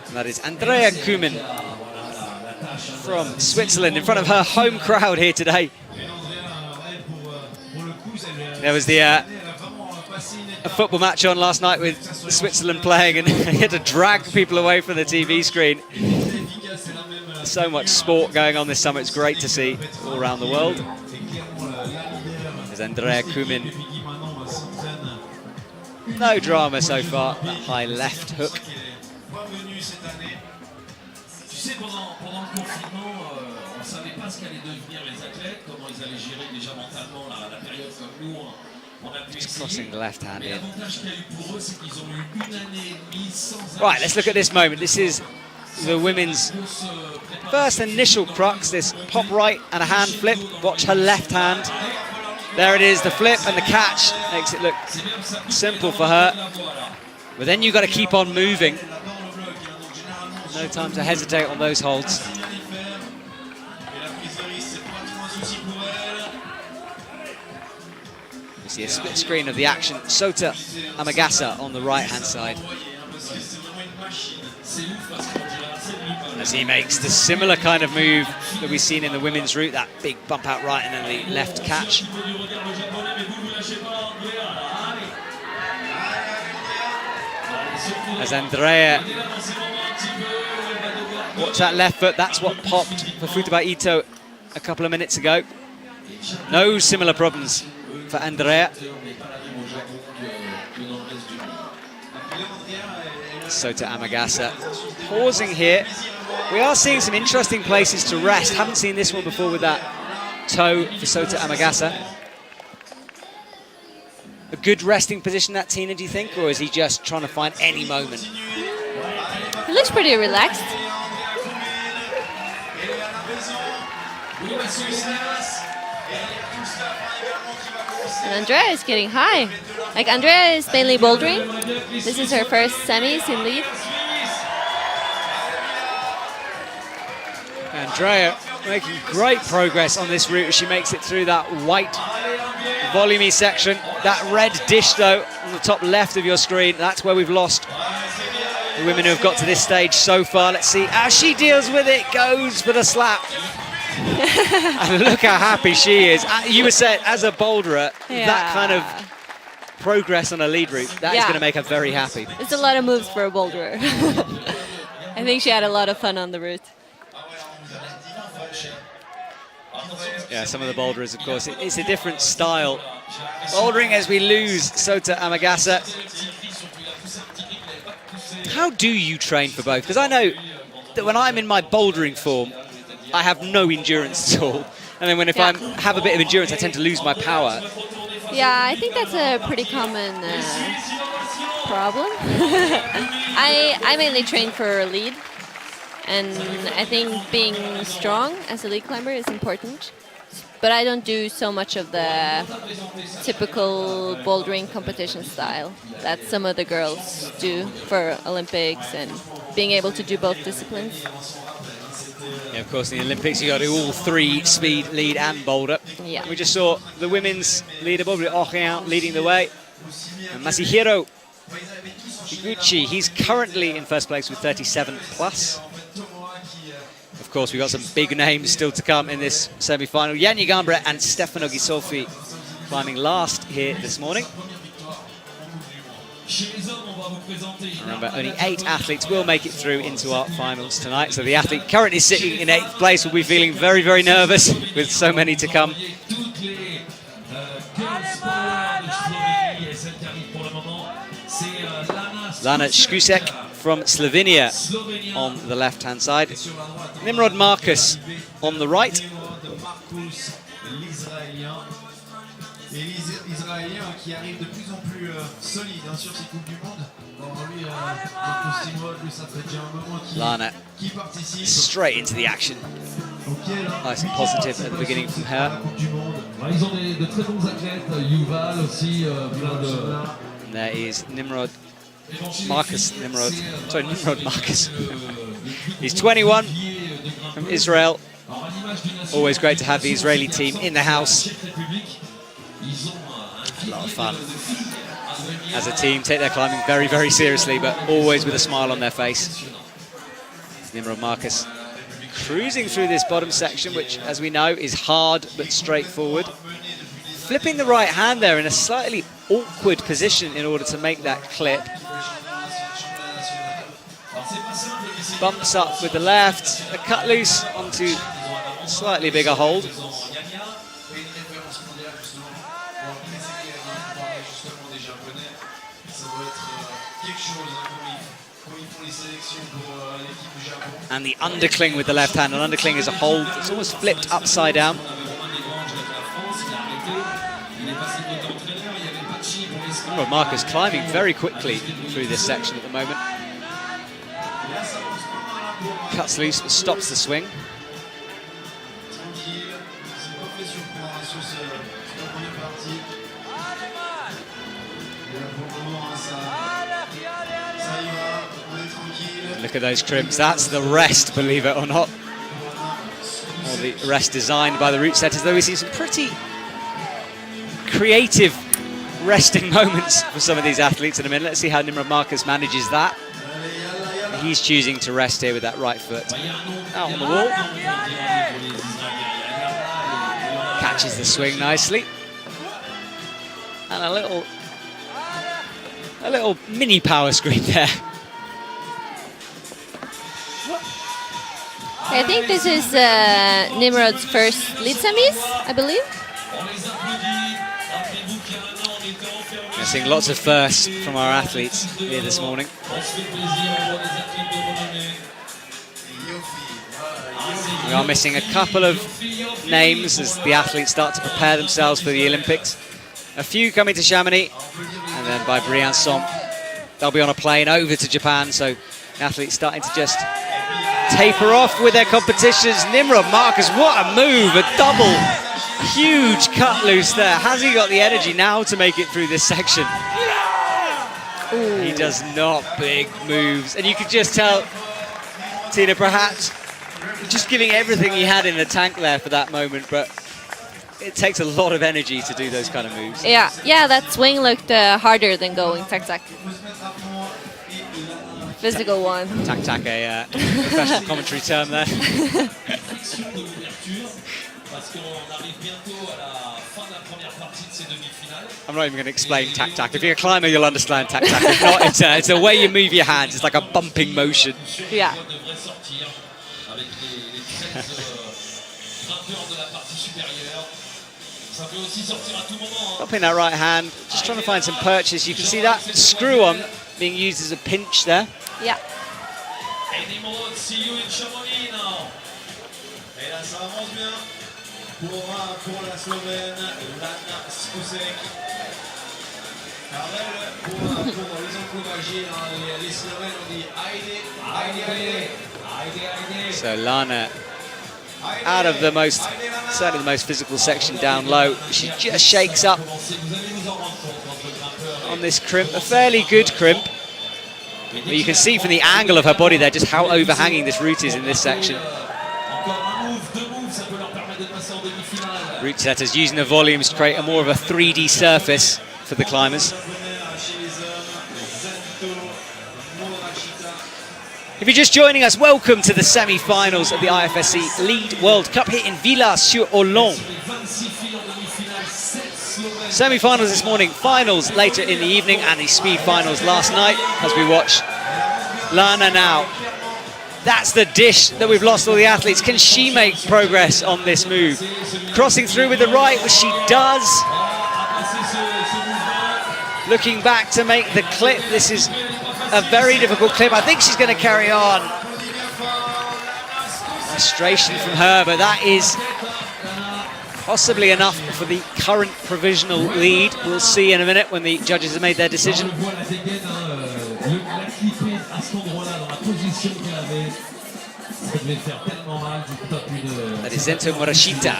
And that is Andrea Kumin from Switzerland in front of her home crowd here today. There was a football match on last night with Switzerland playing and he had to drag people away from the TV screen. So much sport going on this summer, it's great to see all around the world. There's Andrea Kumin. No drama so far, that high left hook. Just crossing the left hand in. Right, let's look at this moment. This is the women's first initial crux, this pop right and a hand flip. Watch her left hand. There it is, the flip and the catch. Makes it look simple for her. But then you've got to keep on moving. No time to hesitate on those holds. You see a split screen of the action. Sota Amagasa on the right-hand side. As he makes the similar kind of move that we've seen in the women's route, that big bump out right and then the left catch. As Andrea, watch that left foot, that's what popped for Futaba Ito a couple of minutes ago. No similar problems for Andrea. Sota Amagasa pausing here. We are seeing some interesting places to rest. Haven't seen this one before with that toe for Sota Amagasa. A good resting position, that Tina, do you think? Or is he just trying to find any moment? He looks pretty relaxed. And Andrea is getting high. Like, Andrea is mainly bouldering. This is her first semis in lead. Andrea making great progress on this route as she makes it through that white volumey section. That red dish, though, on the top left of your screen, that's where we've lost the women who have got to this stage so far. Let's see how she deals with it. Goes for the slap. And look how happy she is. You were said, as a boulderer, that kind of progress on a lead route, that is going to make her very happy. It's a lot of moves for a boulderer. I think she had a lot of fun on the route. Yeah, some of the boulderers, of course, it's a different style. Bouldering as we lose Sota Amagasa. How do you train for both? Because I know that when I'm in my bouldering form, I have no endurance at all. And then when if I have a bit of endurance, I tend to lose my power. Yeah, I think that's a pretty common problem. I mainly train for lead. And I think being strong as a lead climber is important. But I don't do so much of the typical bouldering competition style that some of the girls do for Olympics and being able to do both disciplines. Yeah, of course, in the Olympics, you got to do all three: speed, lead, and boulder. Yeah. We just saw the women's leader, Orient, leading the way. And Masahiro Higuchi, he's currently in first place with 37 plus. Of course, we've got some big names still to come in this semi-final. Yanni Gambre and Stefano Ghisolfi climbing last here this morning. Remember, only 8 athletes will make it through into our finals tonight. So the athlete currently sitting in 8th place will be feeling very, very nervous with so many to come. Lana Škusek from Slovenia on the left-hand side. Nimrod Marcus on the right. Lana straight into the action. Nice and positive at the beginning from her. And there is Nimrod Marcus. He's 21 from Israel. Always great to have the Israeli team in the house. A lot of fun. As a team, take their climbing very, very seriously, but always with a smile on their face. Nimrod Marcus cruising through this bottom section, which, as we know, is hard but straightforward. Flipping the right hand there in a slightly awkward position in order to make that clip. Bumps up with the left, a cut loose onto a slightly bigger hold. And the undercling with the left hand. An undercling is a hold that's almost flipped upside down. Nimrod Marcus climbing very quickly through this section at the moment. Cuts loose, but stops the swing. Look at those crimps. That's the rest, believe it or not. Or the rest designed by the route setters, though we see some pretty creative resting moments for some of these athletes in a minute. Let's see how Nimrod Marcus manages that. He's choosing to rest here with that right foot out on the wall. Catches the swing nicely. And a little mini power screen there. I think this is Nimrod's first lead semis, I believe. We're seeing lots of firsts from our athletes here this morning. We are missing a couple of names as the athletes start to prepare themselves for the Olympics. A few coming to Chamonix, and then by Briançon, they'll be on a plane over to Japan, so the athletes starting to just taper off with their competitions. Nimrod Marcus, what a move, a double, huge cut loose there. Has he got the energy now to make it through this section? Ooh. He does not, big moves. And you could just tell, Tina, perhaps just giving everything he had in the tank there for that moment, but it takes a lot of energy to do those kind of moves. Yeah, that swing looked harder than going tac-tac. Physical one. Tac-tac, a professional commentary term there. I'm not even going to explain tac-tac. If you're a climber, you'll understand tac-tac. If not, it's the way you move your hands. It's like a bumping motion. Yeah. Dropping that right hand, just trying to find some purchase. You can see that screw on being used as a pinch there. Yeah. So Lana, out of the most, certainly the most physical section down low, she just shakes up on this crimp, a fairly good crimp. But you can see from the angle of her body there just how overhanging this route is in this section. Route setters using the volumes to create a more of a 3D surface for the climbers. If you're just joining us, welcome to the semi-finals of the IFSC Lead World Cup here in Villars-sur-Olon. Semi-finals this morning, finals later in the evening, and the speed finals last night as we watch Lana now. That's the dish that we've lost all the athletes. Can she make progress on this move? Crossing through with the right, which she does. Looking back to make the clip. This is a very difficult clip. I think she's going to carry on. Frustration from her, but that is possibly enough for the current provisional lead. We'll see in a minute when the judges have made their decision. That is Zento Morishita.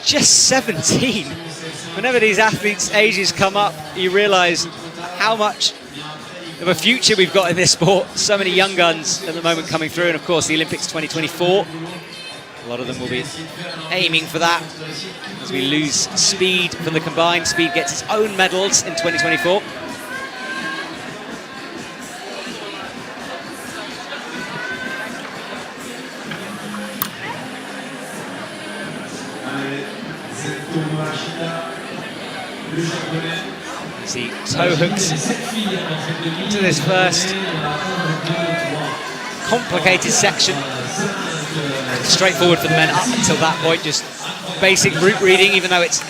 Just 17. Whenever these athletes' ages come up, you realise how much of a future we've got in this sport. So many young guns at the moment coming through, and of course the Olympics 2024. A lot of them will be aiming for that as we lose speed from the combined. Speed gets its own medals in 2024. See toe hooks into this first complicated section. Straightforward for the men up until that point, just basic route reading, even though it's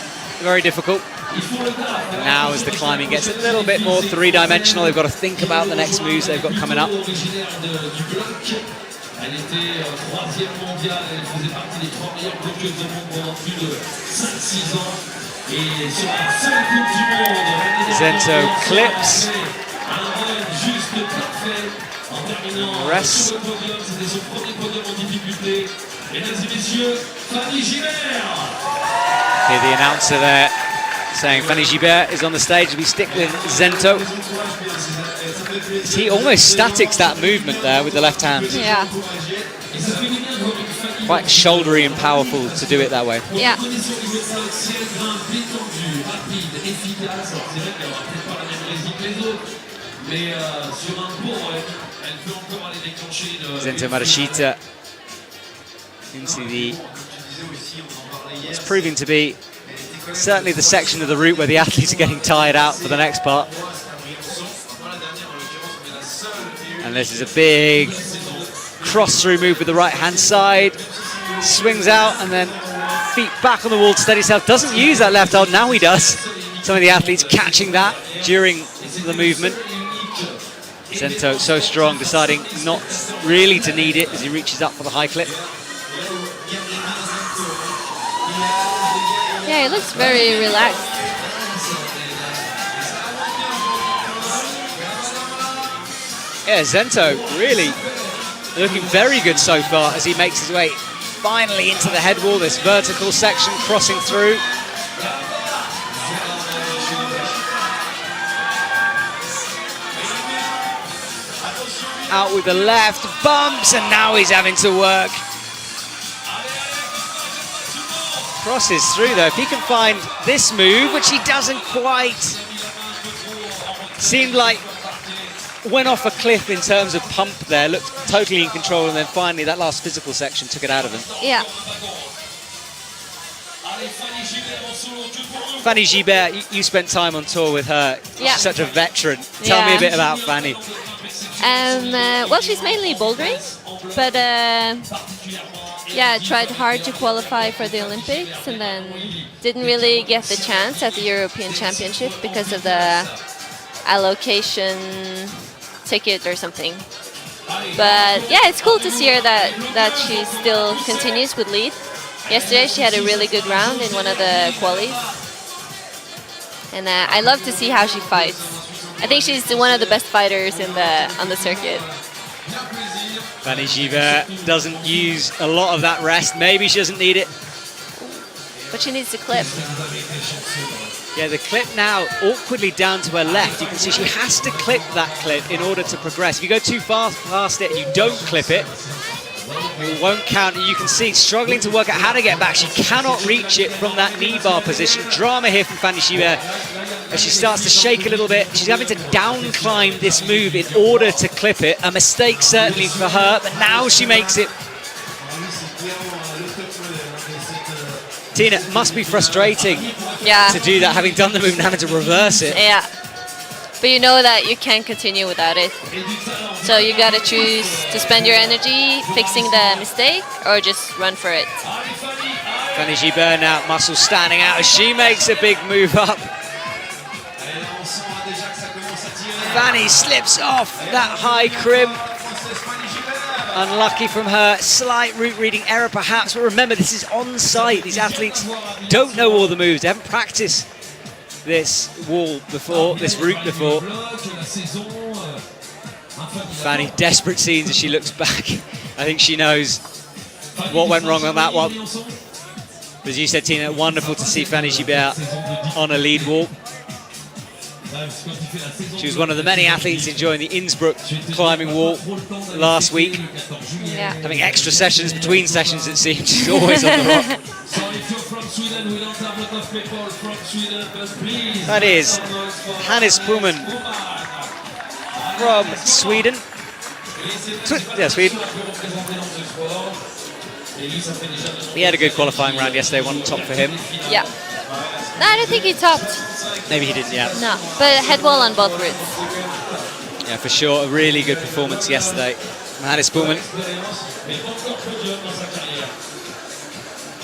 very difficult. And now as the climbing gets a little bit more three-dimensional, they've got to think about the next moves they've got coming up. Zento clips. Rests. Mesdames et messieurs, Fanny Gilbert. Hear the announcer there saying Fanny Gilbert is on the stage. We stick with Zento. He almost statics that movement there with the left hand. Yeah. Quite shouldery and powerful to do it that way. Yeah. Zento Marashita into the... It's proving to be certainly the section of the route where the athletes are getting tired out for the next part. And this is a big cross-through move with the right-hand side. Swings out and then feet back on the wall to steady himself. Doesn't use that left hold, now he does. Some of the athletes catching that during the movement. Zento so strong, deciding not really to need it as he reaches up for the high clip. Yeah, he looks very relaxed. Yeah, Zento really looking very good so far as he makes his way finally into the head wall, this vertical section crossing through. Out with the left, bumps, and now he's having to work. Crosses through though. If he can find this move, which he doesn't quite, seemed like went off a cliff in terms of pump there, looked totally in control, and then finally that last physical section took it out of him. Yeah. Fanny Gilbert, you spent time on tour with her. Yeah. She's such a veteran. Tell me a bit about Fanny. Well, she's mainly bouldering, but yeah, tried hard to qualify for the Olympics and then didn't really get the chance at the European Championship because of the allocation ticket or something. But yeah, it's cool to see her that she still continues with lead. Yesterday she had a really good round in one of the qualies. And I love to see how she fights. I think she's one of the best fighters on the circuit. Fanny Gilbert doesn't use a lot of that rest. Maybe she doesn't need it. But she needs to clip. Yeah, the clip now awkwardly down to her left. You can see she has to clip that clip in order to progress. If you go too far past it and you don't clip it, it won't count. You can see struggling to work out how to get back. She cannot reach it from that knee bar position. Drama here from Fanny Gilbert as she starts to shake a little bit. She's having to down climb this move in order to clip it. A mistake certainly for her, but now she makes it. Tina, it must be frustrating to do that, having done the move and having to reverse it. Yeah. But you know that you can't continue without it. So you gotta choose to spend your energy fixing the mistake or just run for it. Fanny Gilbert now, muscles standing out as she makes a big move up. Fanny slips off that high crib. Unlucky from her, slight route reading error perhaps, but remember this is on site. These athletes don't know all the moves, they haven't practiced this wall before, this route before. Fanny, desperate scenes as she looks back. I think she knows what went wrong on that one. But as you said, Tina, wonderful to see Fanny Gilbert on a lead wall. She was one of the many athletes enjoying the Innsbruck climbing wall last week. Yeah. Having extra sessions between sessions, it seems. She's always on the rock. That is Hannes Pullman from Sweden. Yeah, Sweden. He had a good qualifying round yesterday, one top for him. Yeah. No, I don't think he topped. Maybe he didn't, yeah. No, but head wall on both routes. Yeah, for sure. A really good performance yesterday from Hannes Pullman.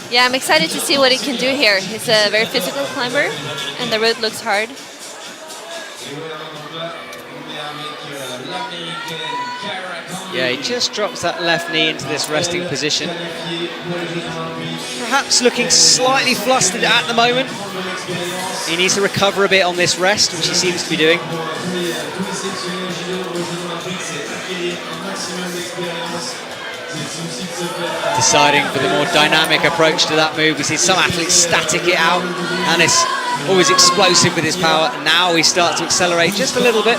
Yeah, I'm excited to see what he can do here. He's a very physical climber, and the route looks hard. Yeah, he just drops that left knee into this resting position. Perhaps looking slightly flustered at the moment. He needs to recover a bit on this rest, which he seems to be doing. Deciding for the more dynamic approach to that move. We see some athletes static it out. Hannes always explosive with his power. Now he starts to accelerate just a little bit.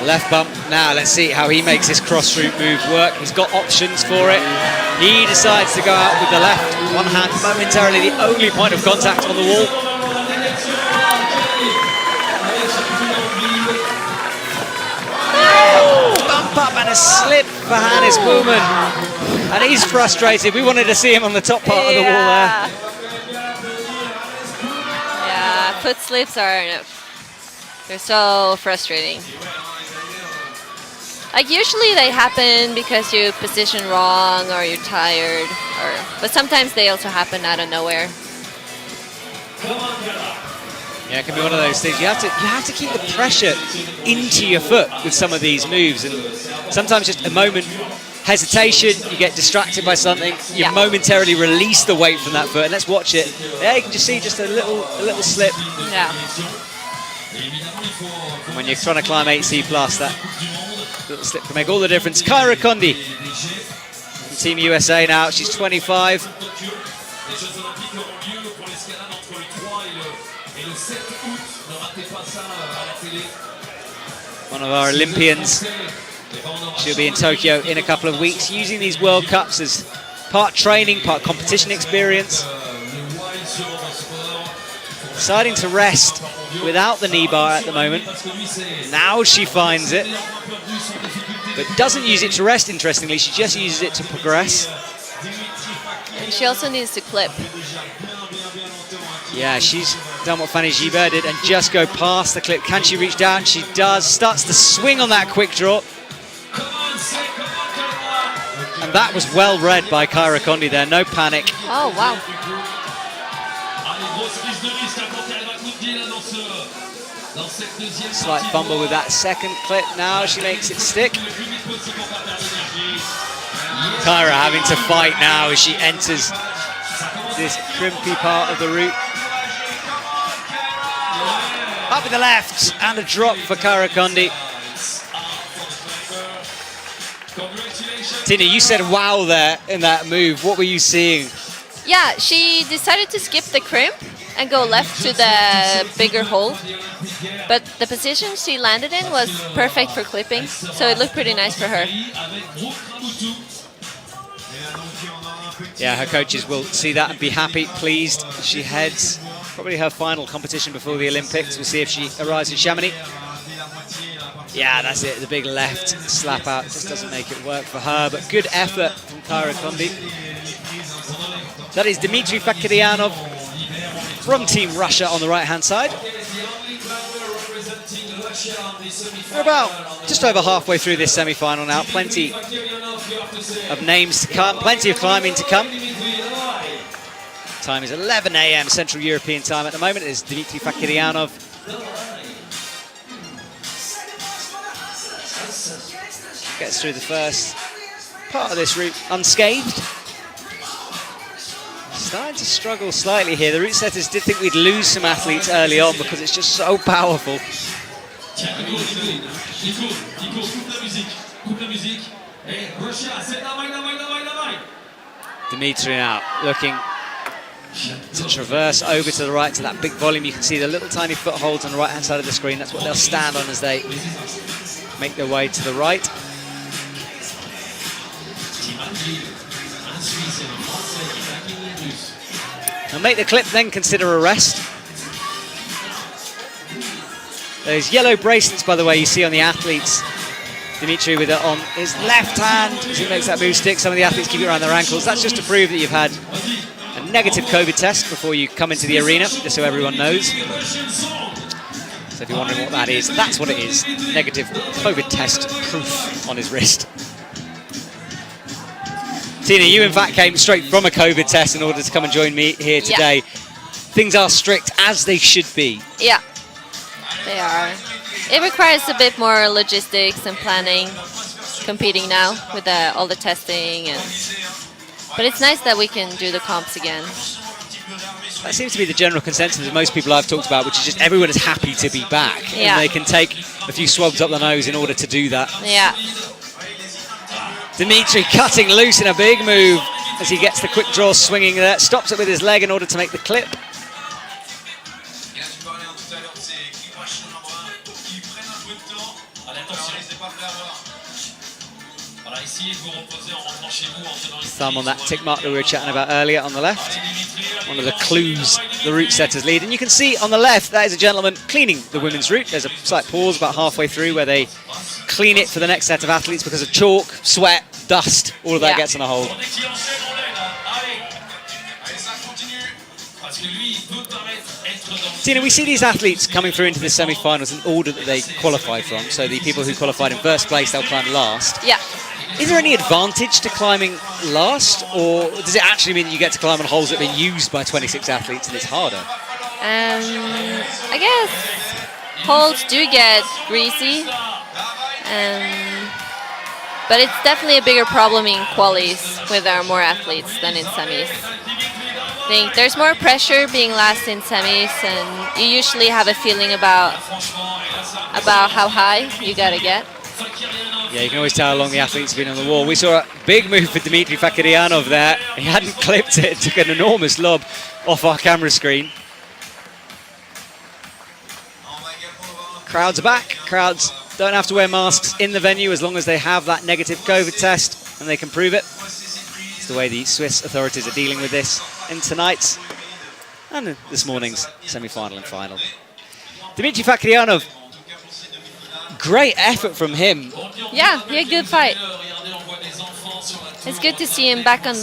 Left bump. Now let's see how he makes his cross route move work. He's got options for it. He decides to go out with the left. One hand momentarily the only point of contact on the wall. Bump up and a slip for Hannes Bouwman. And he's frustrated. We wanted to see him on the top part of the wall there. Yeah, foot slips they're so frustrating. Like usually they happen because you position wrong or you're tired, but sometimes they also happen out of nowhere. Yeah, it can be one of those things. You have to keep the pressure into your foot with some of these moves, and sometimes just a moment hesitation, you get distracted by something, you momentarily release the weight from that foot, and let's watch it. Yeah, you can just see just a little slip. Yeah. When you're trying to climb 8C plus, that little slip can make all the difference. Kyra Kondi from Team USA now. She's 25. One of our Olympians. She'll be in Tokyo in a couple of weeks, using these World Cups as part training, part competition experience. Deciding to rest without the knee bar at the moment. Now she finds it, but doesn't use it to rest, interestingly. She just uses it to progress. And she also needs to clip. Yeah, she's done what Fanny Gibert did and just go past the clip. Can she reach down? She does. Starts to swing on that quick draw. And that was well read by Kyra Kondi there. No panic. Oh, wow. Slight fumble with that second clip. Now she makes it stick. Kyra having to fight now as she enters this crimpy part of the route. Up with the left and a drop for Kyra Kondi. Tina, you said wow there in that move. What were you seeing? Yeah, she decided to skip the crimp and go left to the bigger hole. But the position she landed in was perfect for clipping, so it looked pretty nice for her. Yeah, her coaches will see that and be happy, pleased. She heads probably her final competition before the Olympics. We'll see if she arrives in Chamonix. Yeah, that's it. The big left slap out just doesn't make it work for her, but good effort from Kyra Kondi. That is Dmitry Fakiryanov from Team Russia on the right-hand side. We're about just over halfway through this semi-final now. Plenty of names to come, plenty of climbing to come. Time is 11 AM Central European time at the moment. It is Dmitry Fakiryanov. Gets through the first part of this route unscathed. Starting to struggle slightly here. The route setters did think we'd lose some athletes early on because it's just so powerful. Dmitry now looking to traverse over to the right to that big volume. You can see the little tiny footholds on the right-hand side of the screen. That's what they'll stand on as they make their way to the right. And make the clip, then consider a rest. Those yellow bracelets, by the way, you see on the athletes. Dmitry with it on his left hand as he makes that move stick. Some of the athletes keep it around their ankles. That's just to prove that you've had a negative COVID test before you come into the arena, just so everyone knows. So if you're wondering what that is, that's what it is. Negative COVID test proof on his wrist. Tina, you in fact came straight from a COVID test in order to come and join me here today. Yeah. Things are strict, as they should be. Yeah, they are. It requires a bit more logistics and planning, competing now with all the testing. But it's nice that we can do the comps again. That seems to be the general consensus of most people I've talked about, which is just everyone is happy to be back. Yeah. And they can take a few swabs up the nose in order to do that. Yeah. Dimitri cutting loose in a big move as he gets the quick draw swinging there. Stops it with his leg in order to make the clip. Thumb on that tick mark that we were chatting about earlier on the left. One of the clues the route setters lead. And you can see on the left, that is a gentleman cleaning the women's route. There's a slight pause about halfway through where they clean it for the next set of athletes because of chalk, sweat, dust, all of that gets on a hold. Tina, we see these athletes coming through into the semi-finals in order that they qualified from. So the people who qualified in first place, they'll climb last. Yeah. Is there any advantage to climbing last, or does it actually mean you get to climb on holes that have been used by 26 athletes and it's harder? I guess holes do get greasy, but it's definitely a bigger problem in qualies with our more athletes than in semis. I think there's more pressure being last in semis, and you usually have a feeling about how high you gotta get. Yeah, you can always tell how long the athletes have been on the wall. We saw a big move for Dimitri Fakiryanov there. He hadn't clipped it, took an enormous lob off our camera screen. Crowds are back. Crowds don't have to wear masks in the venue as long as they have that negative COVID test and they can prove it. It's the way the Swiss authorities are dealing with this in tonight's and this morning's semi-final and final. Dimitri Fakiryanov, great effort from him. Yeah, he had a good fight. It's good to see him back in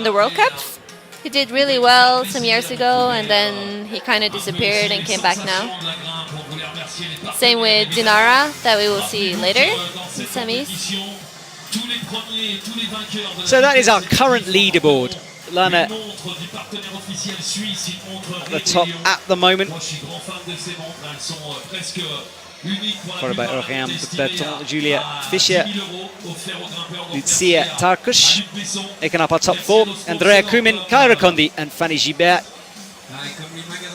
the World Cups. He did really well some years ago, and then he kind of disappeared and came back now. Same with Dinara, that we will see later in semis. So that is our current leaderboard. Lana at the top at the moment. Followed by Oriane Berton, Julia Fischer, Lucia Tarkush. Making up our top four. Andrea Kumin, Kyra Kondi and Fanny Gibert.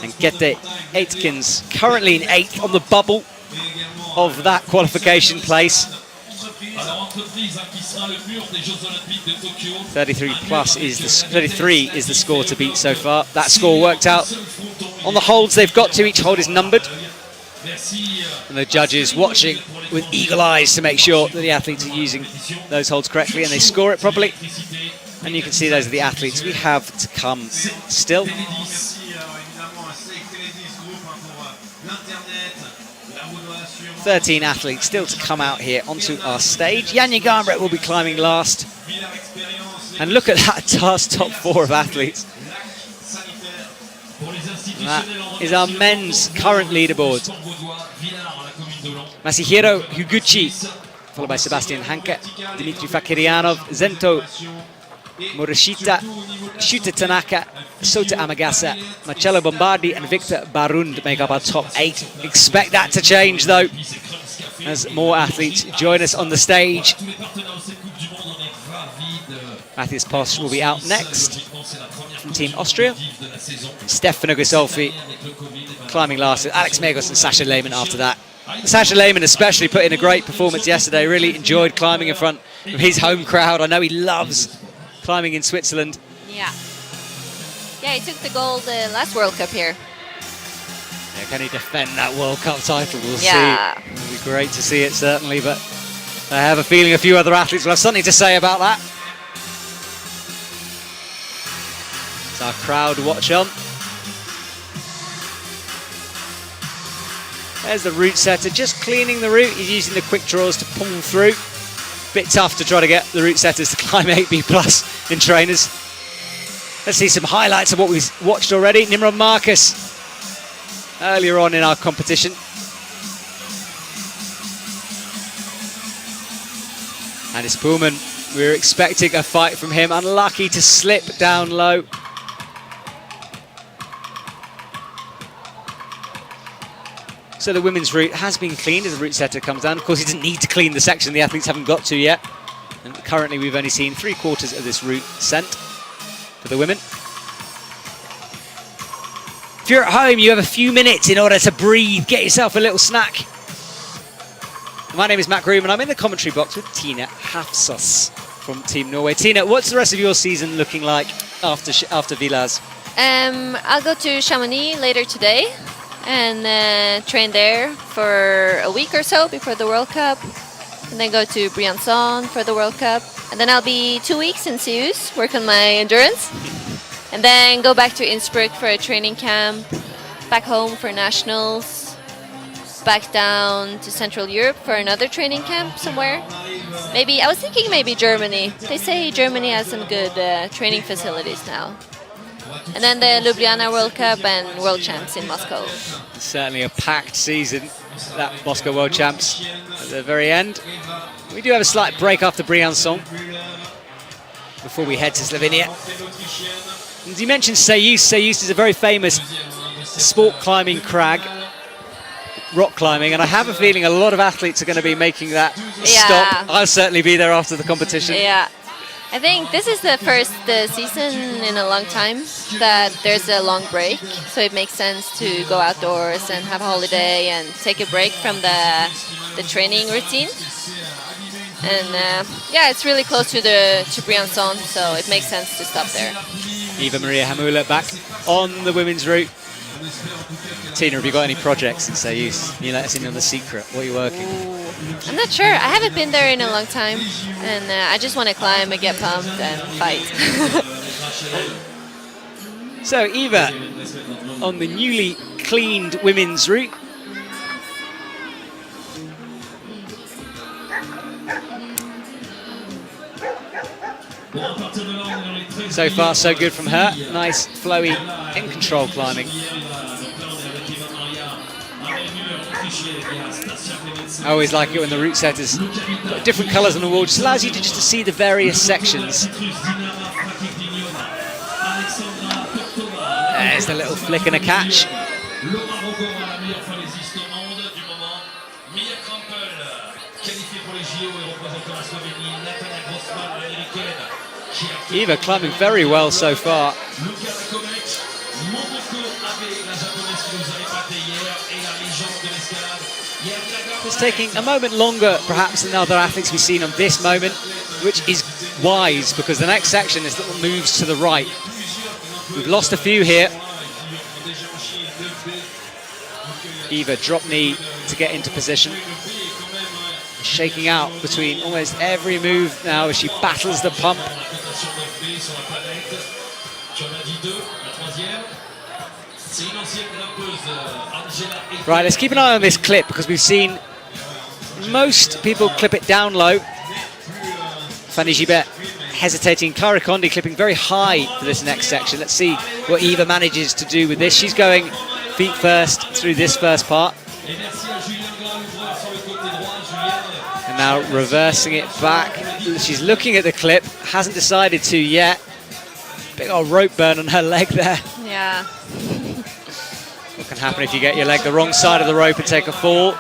And Kete Aitkins currently in 8th on the bubble of that qualification place. 33 is the score to beat so far. That score worked out on the holds they've got to. Each hold is numbered. And the judges watching with eagle eyes to make sure that the athletes are using those holds correctly and they score it properly. And you can see those are the athletes we have to come still. 13 athletes still to come out here onto our stage. Janja Garnbret will be climbing last. And look at that top 4 of athletes. And that is our men's current leaderboard. Masahiro Higuchi, followed by Sebastian Hanke, Dimitri Fakiryanov, Zento Morishita, Shuta Tanaka, Sota Amagasa, Marcello Bombardi and Victor Barund make up our top 8. Expect that to change though, as more athletes join us on the stage. Matthias Posch will be out next from Team Austria. Stefano Gisolfi climbing last, Alex Megos and Sasha Lehmann after that. Sasha Lehmann especially put in a great performance yesterday, really enjoyed climbing in front of his home crowd. I know he loves climbing in Switzerland. Yeah. Yeah, he took the gold last World Cup here. Yeah, can he defend that World Cup title? We'll see. It'll be great to see it, certainly, but I have a feeling a few other athletes will have something to say about that. It's our crowd watch on. There's the route setter, just cleaning the route. He's using the quick draws to pull through. Bit tough to try to get the route setters to climb 8B plus in trainers. Let's see some highlights of what we've watched already. Nimrod Marcus earlier on in our competition. Hannes Pullman, we were expecting a fight from him. Unlucky to slip down low. So the women's route has been cleaned as the route setter comes down. Of course, he doesn't need to clean the section the athletes haven't got to yet. And currently, we've only seen 3/4 of this route sent for the women. If you're at home, you have a few minutes in order to breathe, get yourself a little snack. My name is Matt Groom, and I'm in the commentary box with Tina Hafsos from Team Norway. Tina, what's the rest of your season looking like after Villars? I'll go to Chamonix later today and train there for a week or so before the World Cup, and then go to Briançon for the World Cup, and then I'll be 2 weeks in Seus, work on my endurance, and then go back to Innsbruck for a training camp, back home for nationals, back down to Central Europe for another training camp somewhere. I was thinking maybe Germany. They say Germany has some good training facilities now. And then the Ljubljana World Cup and World Champs in Moscow. Certainly a packed season, that Moscow World Champs at the very end. We do have a slight break after Briançon before we head to Slovenia. And you mentioned Seus. Seus is a very famous sport climbing crag, rock climbing, and I have a feeling a lot of athletes are going to be making that stop. I'll certainly be there after the competition. Yeah. I think this is the first season in a long time that there's a long break, so it makes sense to go outdoors and have a holiday and take a break from the training routine. And it's really close to Briançon, so it makes sense to stop there. Eva Maria Hamula back on the women's route. Tina, have you got any projects in Seus? Can you let us in on the secret? What are you working on? I'm not sure. I haven't been there in a long time, and I just want to climb and get pumped and fight. So Eva on the newly cleaned women's route. So far, so good from her. Nice, flowy, in control climbing. I always like it when the route setters got different colours on the wall. Just allows you to see the various sections. There's the little flick and a catch. Eva climbing very well so far. It's taking a moment longer perhaps than other athletes we've seen on this moment, which is wise because the next section is little moves to the right. We've lost a few here. Eva drop knee to get into position. Shaking out between almost every move now as she battles the pump. Right, let's keep an eye on this clip because we've seen most people clip it down low. Fanny Gibet hesitating, Clara Condi clipping very high for this next section. Let's see what Eva manages to do with this. She's going feet first through this first part. And now reversing it back. She's looking at the clip, hasn't decided to yet. Big old rope burn on her leg there. Yeah. What can happen if you get your leg the wrong side of the rope and take a fall?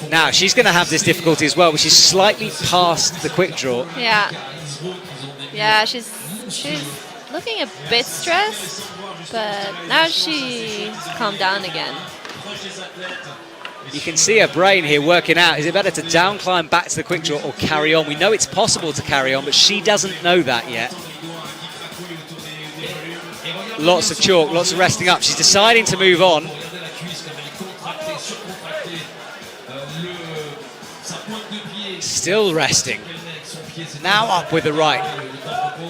Now she's going to have this difficulty as well, which is slightly past the quick draw. Yeah. Yeah, she's looking a bit stressed, but now she's calmed down again. You can see her brain here working out. Is it better to down climb back to the quick draw or carry on? We know it's possible to carry on, but she doesn't know that yet. Lots of chalk, lots of resting up. She's deciding to move on. Still resting. Now up with the right.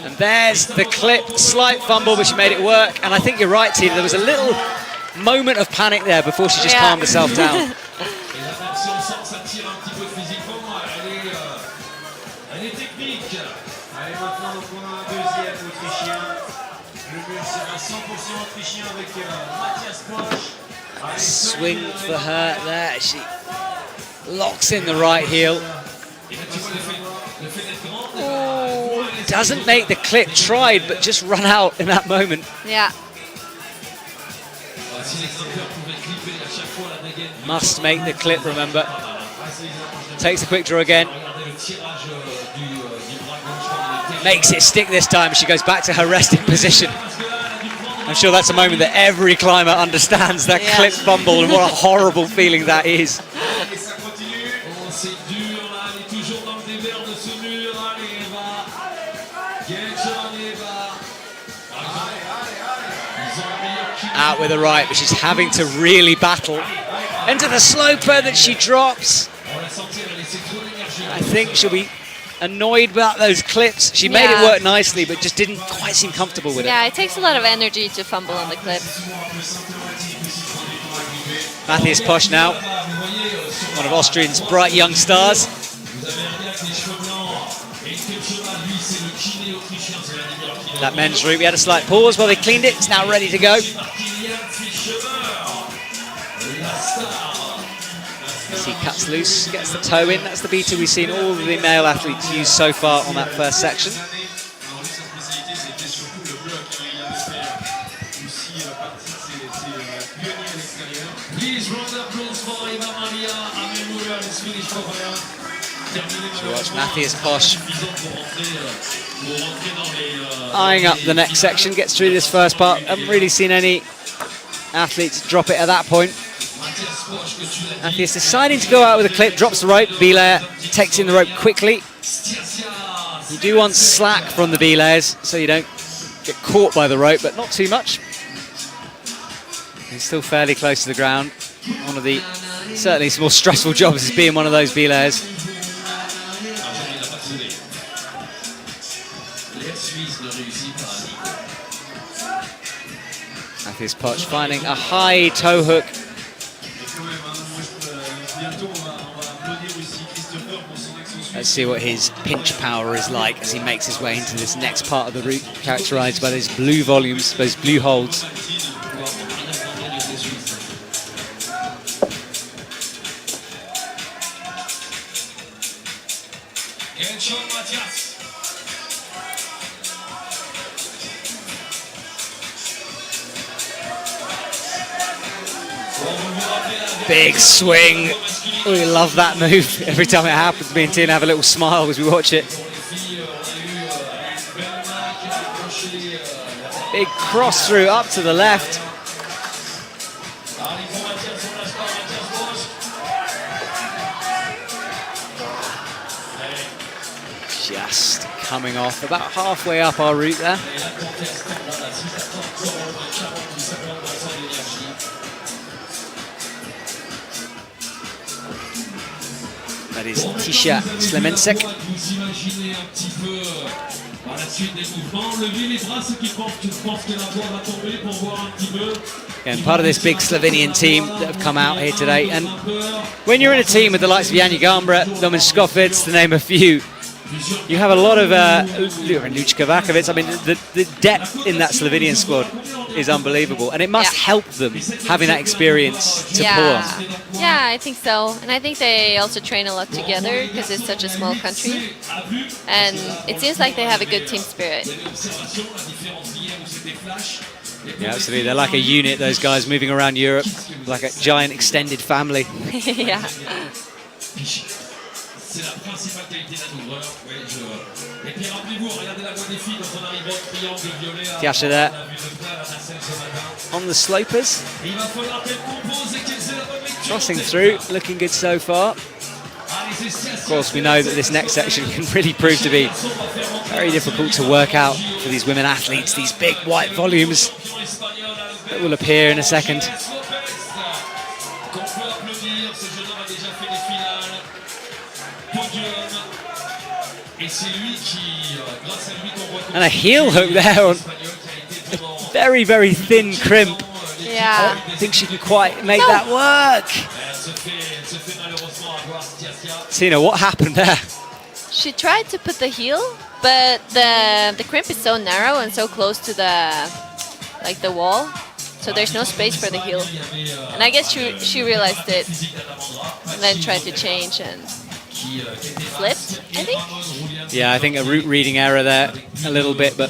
And there's the clip. Slight fumble, but she made it work. And I think you're right, Tina. There was a little moment of panic there before she just calmed herself down. Swing for her there. She locks in the right heel. Ooh. Doesn't make the clip, tried, but just run out in that moment. Yeah. Must make the clip, remember. Takes the quick draw again. makes it stick this time. She goes back to her resting position. I'm sure that's a moment that every climber understands, that clip fumble, and what a horrible feeling that is. Out with the right, but she's having to really battle. Into the sloper that she drops. I think she'll be annoyed about those clips. She made it work nicely, but just didn't quite seem comfortable with it. Yeah, it takes a lot of energy to fumble on the clip. Matthias Posch now, one of Austrian's bright young stars. That men's route, we had a slight pause while they cleaned it. It's now ready to go. As he cuts loose, gets the toe in. That's the beater we've seen all of the male athletes use so far on that first section. So watch Matthias Posch eyeing up the next section, gets through this first part. Haven't really seen any athletes drop it at that point. Matthias deciding to go out with a clip, drops the rope. Villars takes in the rope quickly. You do want slack from the Villars so you don't get caught by the rope, but not too much. He's still fairly close to the ground. One of the certainly more stressful jobs is being one of those Villars. Matthias Posch finding a high toe hook. Let's see what his pinch power is like as he makes his way into this next part of the route, characterized by those blue volumes, those blue holds. Big swing. We love that move. Every time it happens, me and Tina have a little smile as we watch it. Big cross through up to the left. Just coming off about halfway up our route there. That is Tisha Slemensek. And part of this big Slovenian team that have come out here today. And when you're in a team with the likes of Janja Gambra, Domin Skofec, to name a few, you have a lot of Lučka Vakovic. I mean, the depth in that Slovenian squad is unbelievable, and it must help them having that experience to pull on. Yeah, I think so, and I think they also train a lot together because it's such a small country, and it seems like they have a good team spirit. Yeah, absolutely. They're like a unit, those guys moving around Europe, like a giant extended family. Yeah. Tiasha there on the slopers, crossing through, looking good so far. Of course, we know that this next section can really prove to be very difficult to work out for these women athletes, these big white volumes that will appear in a second. And a heel hook there on a very, very thin crimp. Yeah. I don't think she can quite make that work. Tina, what happened there? She tried to put the heel, but the crimp is so narrow and so close to the wall, so there's no space for the heel. And I guess she realized it and then tried to change and flipped, I think. Yeah, I think a route reading error there a little bit, but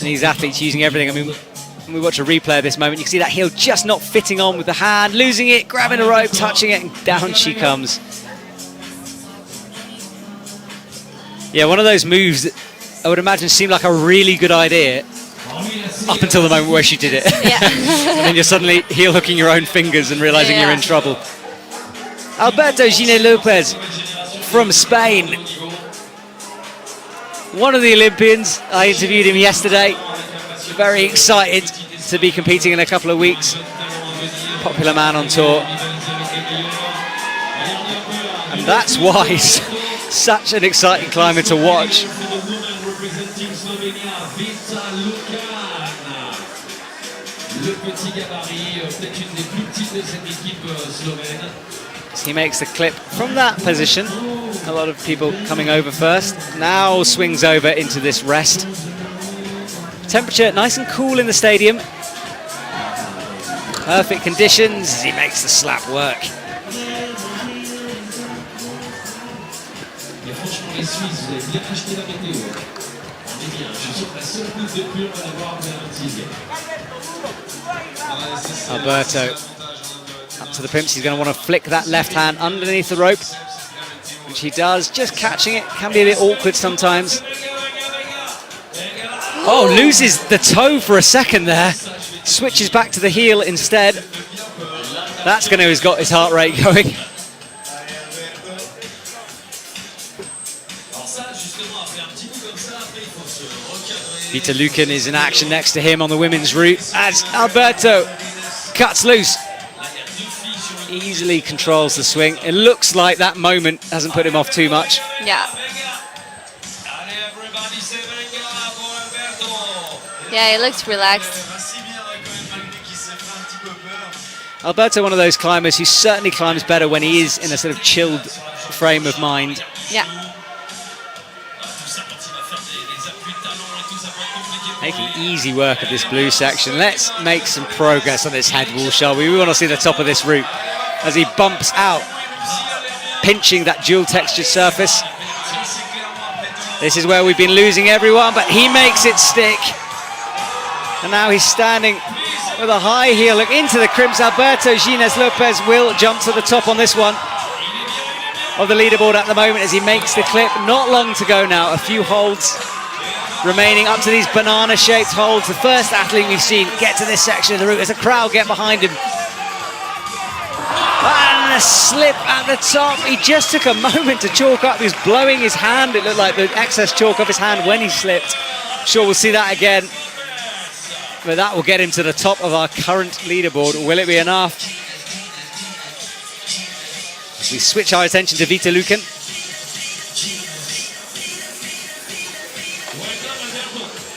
these athletes using everything. I mean, when we watch a replay of this moment, you can see that heel just not fitting on with the hand, losing it, grabbing a rope, touching it, and down she comes. Yeah, one of those moves that I would imagine seemed like a really good idea up until the moment where she did it. Yeah. And then you're suddenly heel hooking your own fingers and realizing you're in trouble. Alberto Gine Lopez from Spain. One of the Olympians. I interviewed him yesterday. Very excited to be competing in a couple of weeks. Popular man on tour. And that's why he's such an exciting climber to watch. As he makes the clip from that position. A lot of people coming over first. Now swings over into this rest. Temperature nice and cool in the stadium. Perfect conditions as he makes the slap work. Alberto up to the pimps. He's going to want to flick that left hand underneath the rope, which he does. Just catching it can be a bit awkward sometimes. Oh, loses the toe for a second there. Switches back to the heel instead. That's going to have got his heart rate going. Vita Lucan is in action next to him on the women's route as Alberto cuts loose. Easily controls the swing. It looks like that moment hasn't put him off too much. Yeah. Yeah, he looks relaxed. Alberto, one of those climbers who certainly climbs better when he is in a sort of chilled frame of mind. Yeah. Making easy work of this blue section. Let's make some progress on this head wall, shall we? We want to see the top of this route as he bumps out, pinching that dual textured surface. This is where we've been losing everyone, but he makes it stick. And now he's standing with a high heel look into the crimps. Alberto Gines Lopez will jump to the top on this one of the leaderboard at the moment as he makes the clip. Not long to go now, a few holds remaining up to these banana-shaped holds. The first athlete we've seen get to this section of the route as a crowd get behind him. And a slip at the top. He just took a moment to chalk up. He was blowing his hand. It looked like the excess chalk off his hand when he slipped. I'm sure we'll see that again. But that will get him to the top of our current leaderboard. Will it be enough? As we switch our attention to Vita Lucan.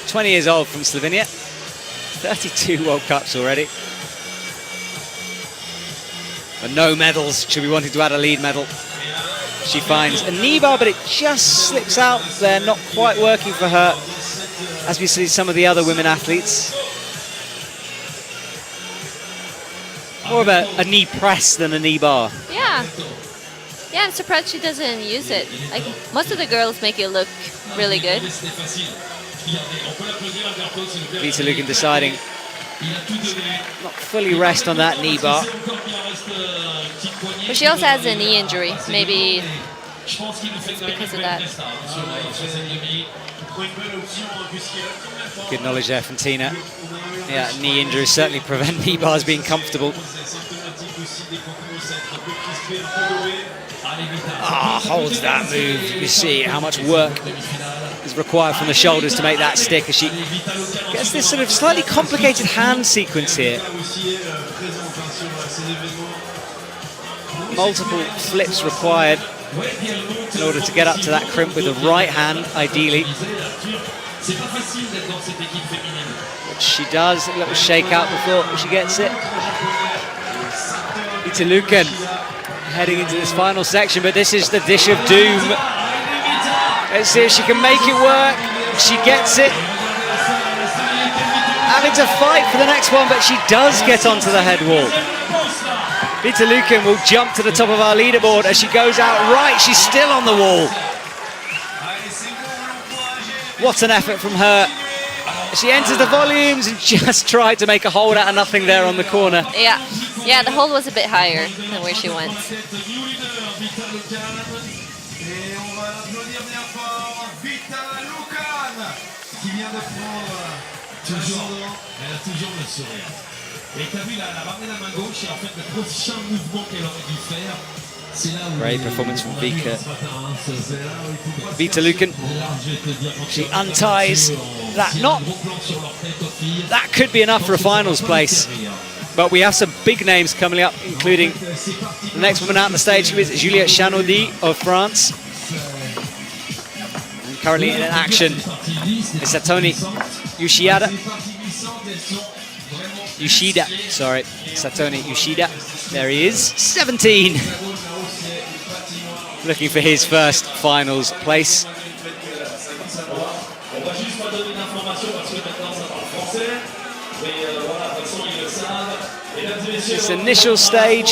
20 years old from Slovenia. 32 World Cups already. But no medals. She'll be wanting to add a lead medal. She finds a knee bar, but it just slips out there, not quite working for her, as we see some of the other women athletes. More of a knee press than a knee bar. Yeah. Yeah, I'm surprised she doesn't use it. Like, most of the girls make it look really good. Vita Lucan deciding not fully rest on that knee bar. But she also has a knee injury. Maybe it's because of that. Good knowledge there from Tina. Yeah, knee injuries certainly prevent knee bars being comfortable. Holds that move. You see how much work is required from the shoulders to make that stick as she gets this sort of slightly complicated hand sequence here. Multiple flips required in order to get up to that crimp with the right hand, ideally. Which she does. A little shake out before she gets it. Vita Lucan heading into this final section, but this is the dish of doom. Let's see if she can make it work. She gets it. Having to fight for the next one, but she does get onto the head wall. Vita Lucan will jump to the top of our leaderboard as she goes out right. She's still on the wall. What an effort from her. She enters the volumes and just tried to make a hold out of nothing there on the corner. Yeah, yeah, the hold was a bit higher than where she went. Toujours, elle a toujours le sourire. Et t'as vu, là, elle a ramené la main gauche et en fait, le prochain mouvement qu'elle aurait dû faire, c'est là où... Great performance from Vika. C'est là où il faut... Vita Lucan. She unties that knot. That could be enough for a finals place. But we have some big names coming up, including the next woman out on the stage, who is Juliette Chanaudy of France. And currently in action is Satomi Yoshida. Satomi Yoshida. There he is, 17. Looking for his first finals place. This initial stage,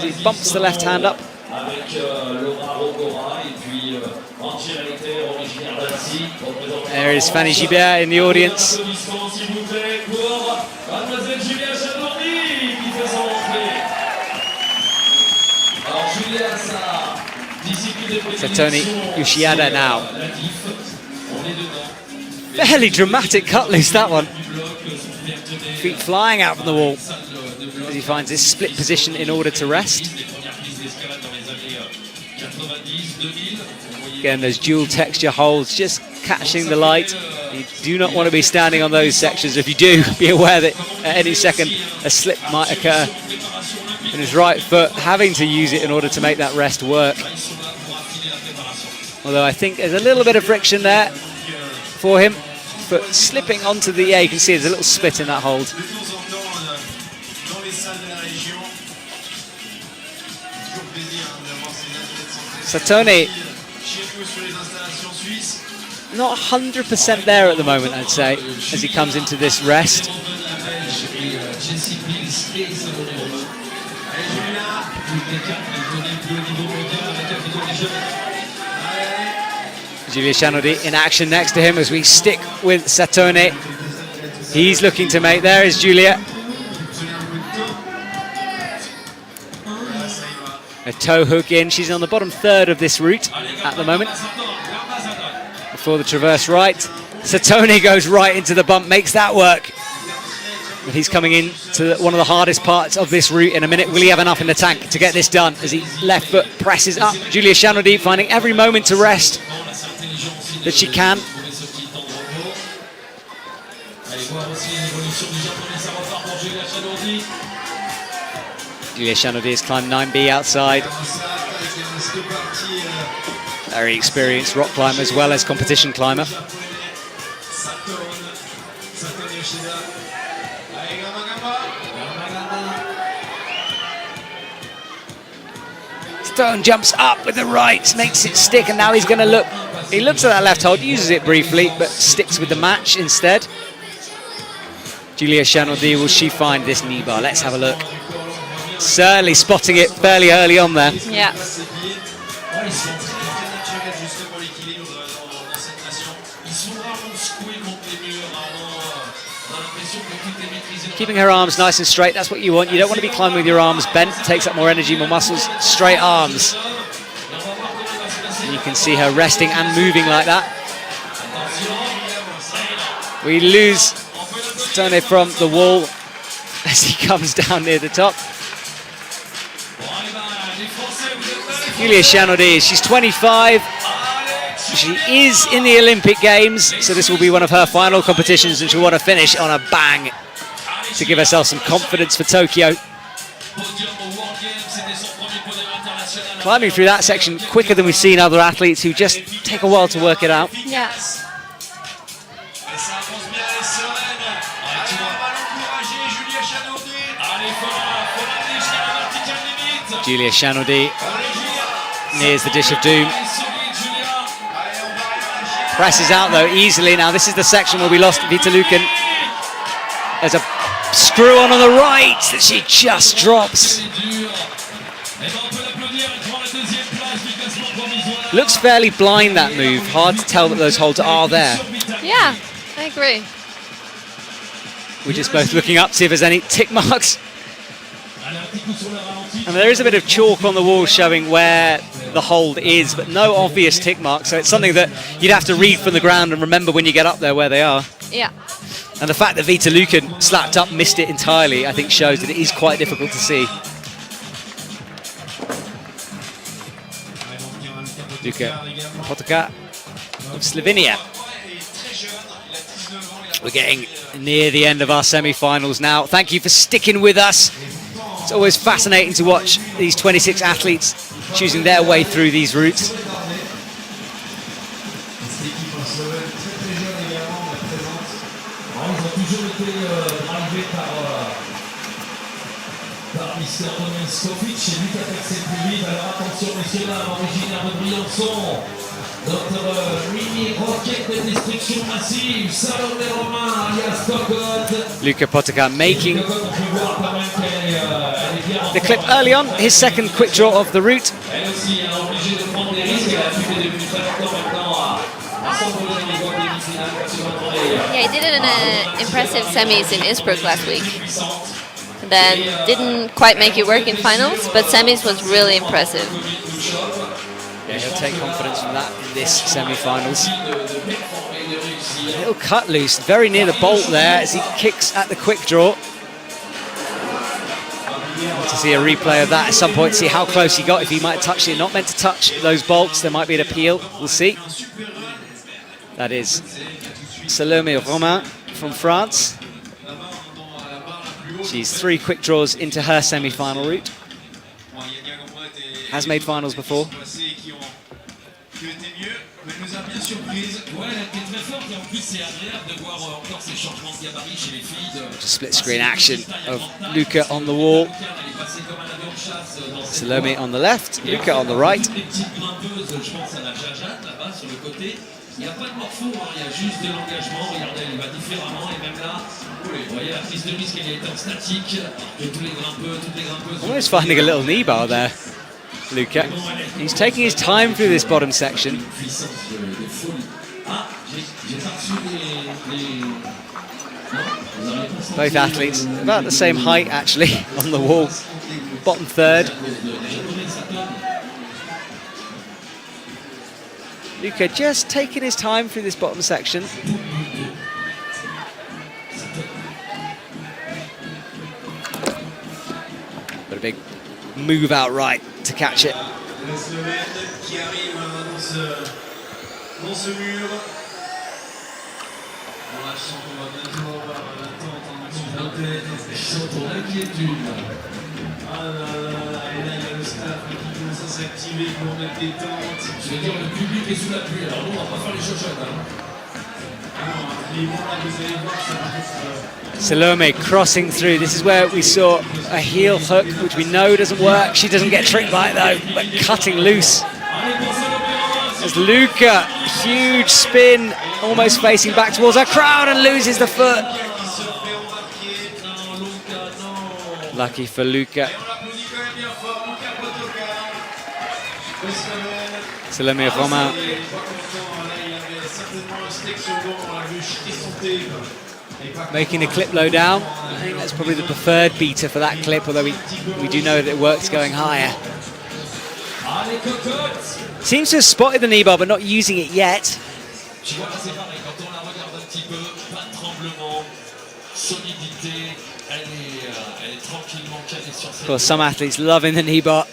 he bumps the left hand up. There is Fanny Gibert in the audience. Satomi Yoshida now. Fairly dramatic cut loose, that one. Feet flying out from the wall as he finds his split position in order to rest. Again, those dual texture holds just catching the light. You do not want to be standing on those sections. If you do, be aware that at any second a slip might occur. And his right foot having to use it in order to make that rest work. Although I think there's a little bit of friction there for him. Foot slipping onto the, yeah, you can see there's a little split in that hold. Satomi, not 100% there at the moment, I'd say, as he comes into this rest. Juliette Chanaudy in action next to him as we stick with Satomi. He's looking to make, there is Juliette. A toe hook in, she's on the bottom third of this route at the moment. Before the traverse right, Satomi goes right into the bump, makes that work. But he's coming in to one of the hardest parts of this route in a minute. Will he have enough in the tank to get this done as he left foot presses up? Juliette Chanaudy finding every moment to rest that she can. Juliette Chanaudy has climbed 9B outside. Very experienced rock climber as well as competition climber. Stone jumps up with the right, makes it stick, and now he's going to look. He looks at that left hold, uses it briefly, but sticks with the match instead. Juliette Chanaudy, will she find this knee bar? Let's have a look. Certainly spotting it fairly early on there. Yeah. Keeping her arms nice and straight, that's what you want. You don't want to be climbing with your arms bent. It takes up more energy, more muscles. Straight arms. And you can see her resting and moving like that. We lose Tone from the wall as he comes down near the top. Juliette Chanaudy, she's 25. She is in the Olympic Games, so this will be one of her final competitions, and she'll want to finish on a bang to give herself some confidence for Tokyo. Climbing through that section quicker than we've seen other athletes who just take a while to work it out. Yeah. Juliette Chanaudy nears the dish of doom. Presses out though easily. Now this is the section where we lost Vita Lucan. There's a screw on the right that she just drops. Looks fairly blind, that move. Hard to tell that those holds are there. Yeah, I agree. We're just both looking up to see if there's any tick marks. And there is a bit of chalk on the wall showing where the hold is, but no obvious tick mark. So it's something that you'd have to read from the ground and remember when you get up there where they are. Yeah. And the fact that Vita Lucan slapped up, missed it entirely, I think shows that it is quite difficult to see. Luka Potoka of Slovenia. We're getting near the end of our semi-finals now. Thank you for sticking with us. It's always fascinating to watch these 26 athletes choosing their way through these routes. Luka Potoka making the clip early on, his second quick draw of the route. Yeah, he did it in impressive semis in Innsbruck last week. Then didn't quite make it work in finals, but semis was really impressive. Yeah, he'll take confidence from that in this semi-finals. A little cut loose, very near the bolt there as he kicks at the quick draw. To see a replay of that at some point, see how close he got, if he might have touched it. Not meant to touch those bolts, there might be an appeal, we'll see. That is Salome Romain from France. She's 3 quick draws into her semi-final route. Has made finals before. Just split screen action of Luka on the wall. Salome on the left, Luka on the right. Almost finding a little knee bar there, Luka. He's taking his time through this bottom section. Both athletes about the same height actually on the wall. Bottom third. Luka just taking his time through this bottom section. But a big move out right to catch it. Salome crossing through. This is where we saw a heel hook, which we know doesn't work. She doesn't get tricked by it though, but cutting loose. As Luka, huge spin, almost facing back towards her crowd and loses the foot. Lucky for Luka. Salome Romain. Making a clip low down. I think that's probably the preferred beater for that clip, although we do know that it works going higher. Seems to have spotted the knee bar, but not using it yet. Of course, some athletes loving the knee bar,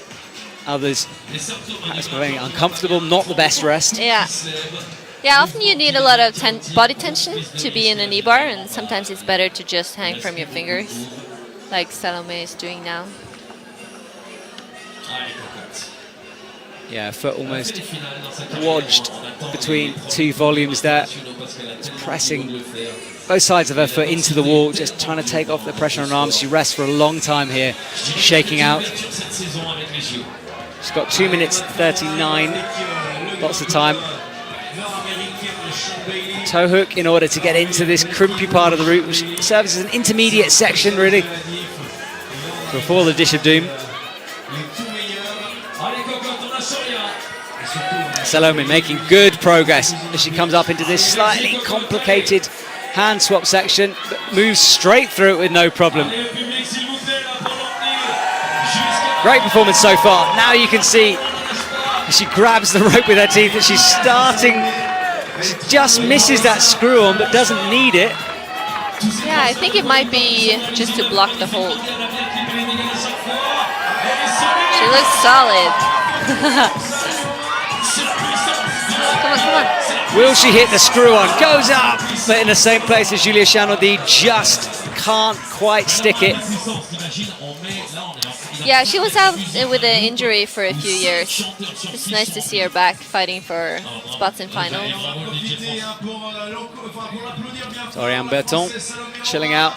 others perhaps finding it uncomfortable, not the best rest. Yeah. Yeah, often you need a lot of body tension to be in a knee bar, and sometimes it's better to just hang from your fingers, like Salome is doing now. Yeah, foot almost lodged between 2 volumes there. It's pressing both sides of her foot into the wall, just trying to take off the pressure on her arms. She rests for a long time here, shaking out. She's got 2 minutes 39, lots of time. Toe hook in order to get into this crimpy part of the route, which serves as an intermediate section really before the Dish of Doom. Salome making good progress as she comes up into this slightly complicated hand swap section, but moves straight through it with no problem. Great performance so far. Now you can see she grabs the rope with her teeth and she's starting. She just misses that screw on but doesn't need it. Yeah, I think it might be just to block the hold. She looks solid. Come on, come on. Will she hit the screw on? Goes up, but in the same place as Julia Chanaudy, just can't quite stick it. Yeah, she was out with an injury for a few years. It's nice to see her back fighting for spots in finals. Doriane Berton chilling out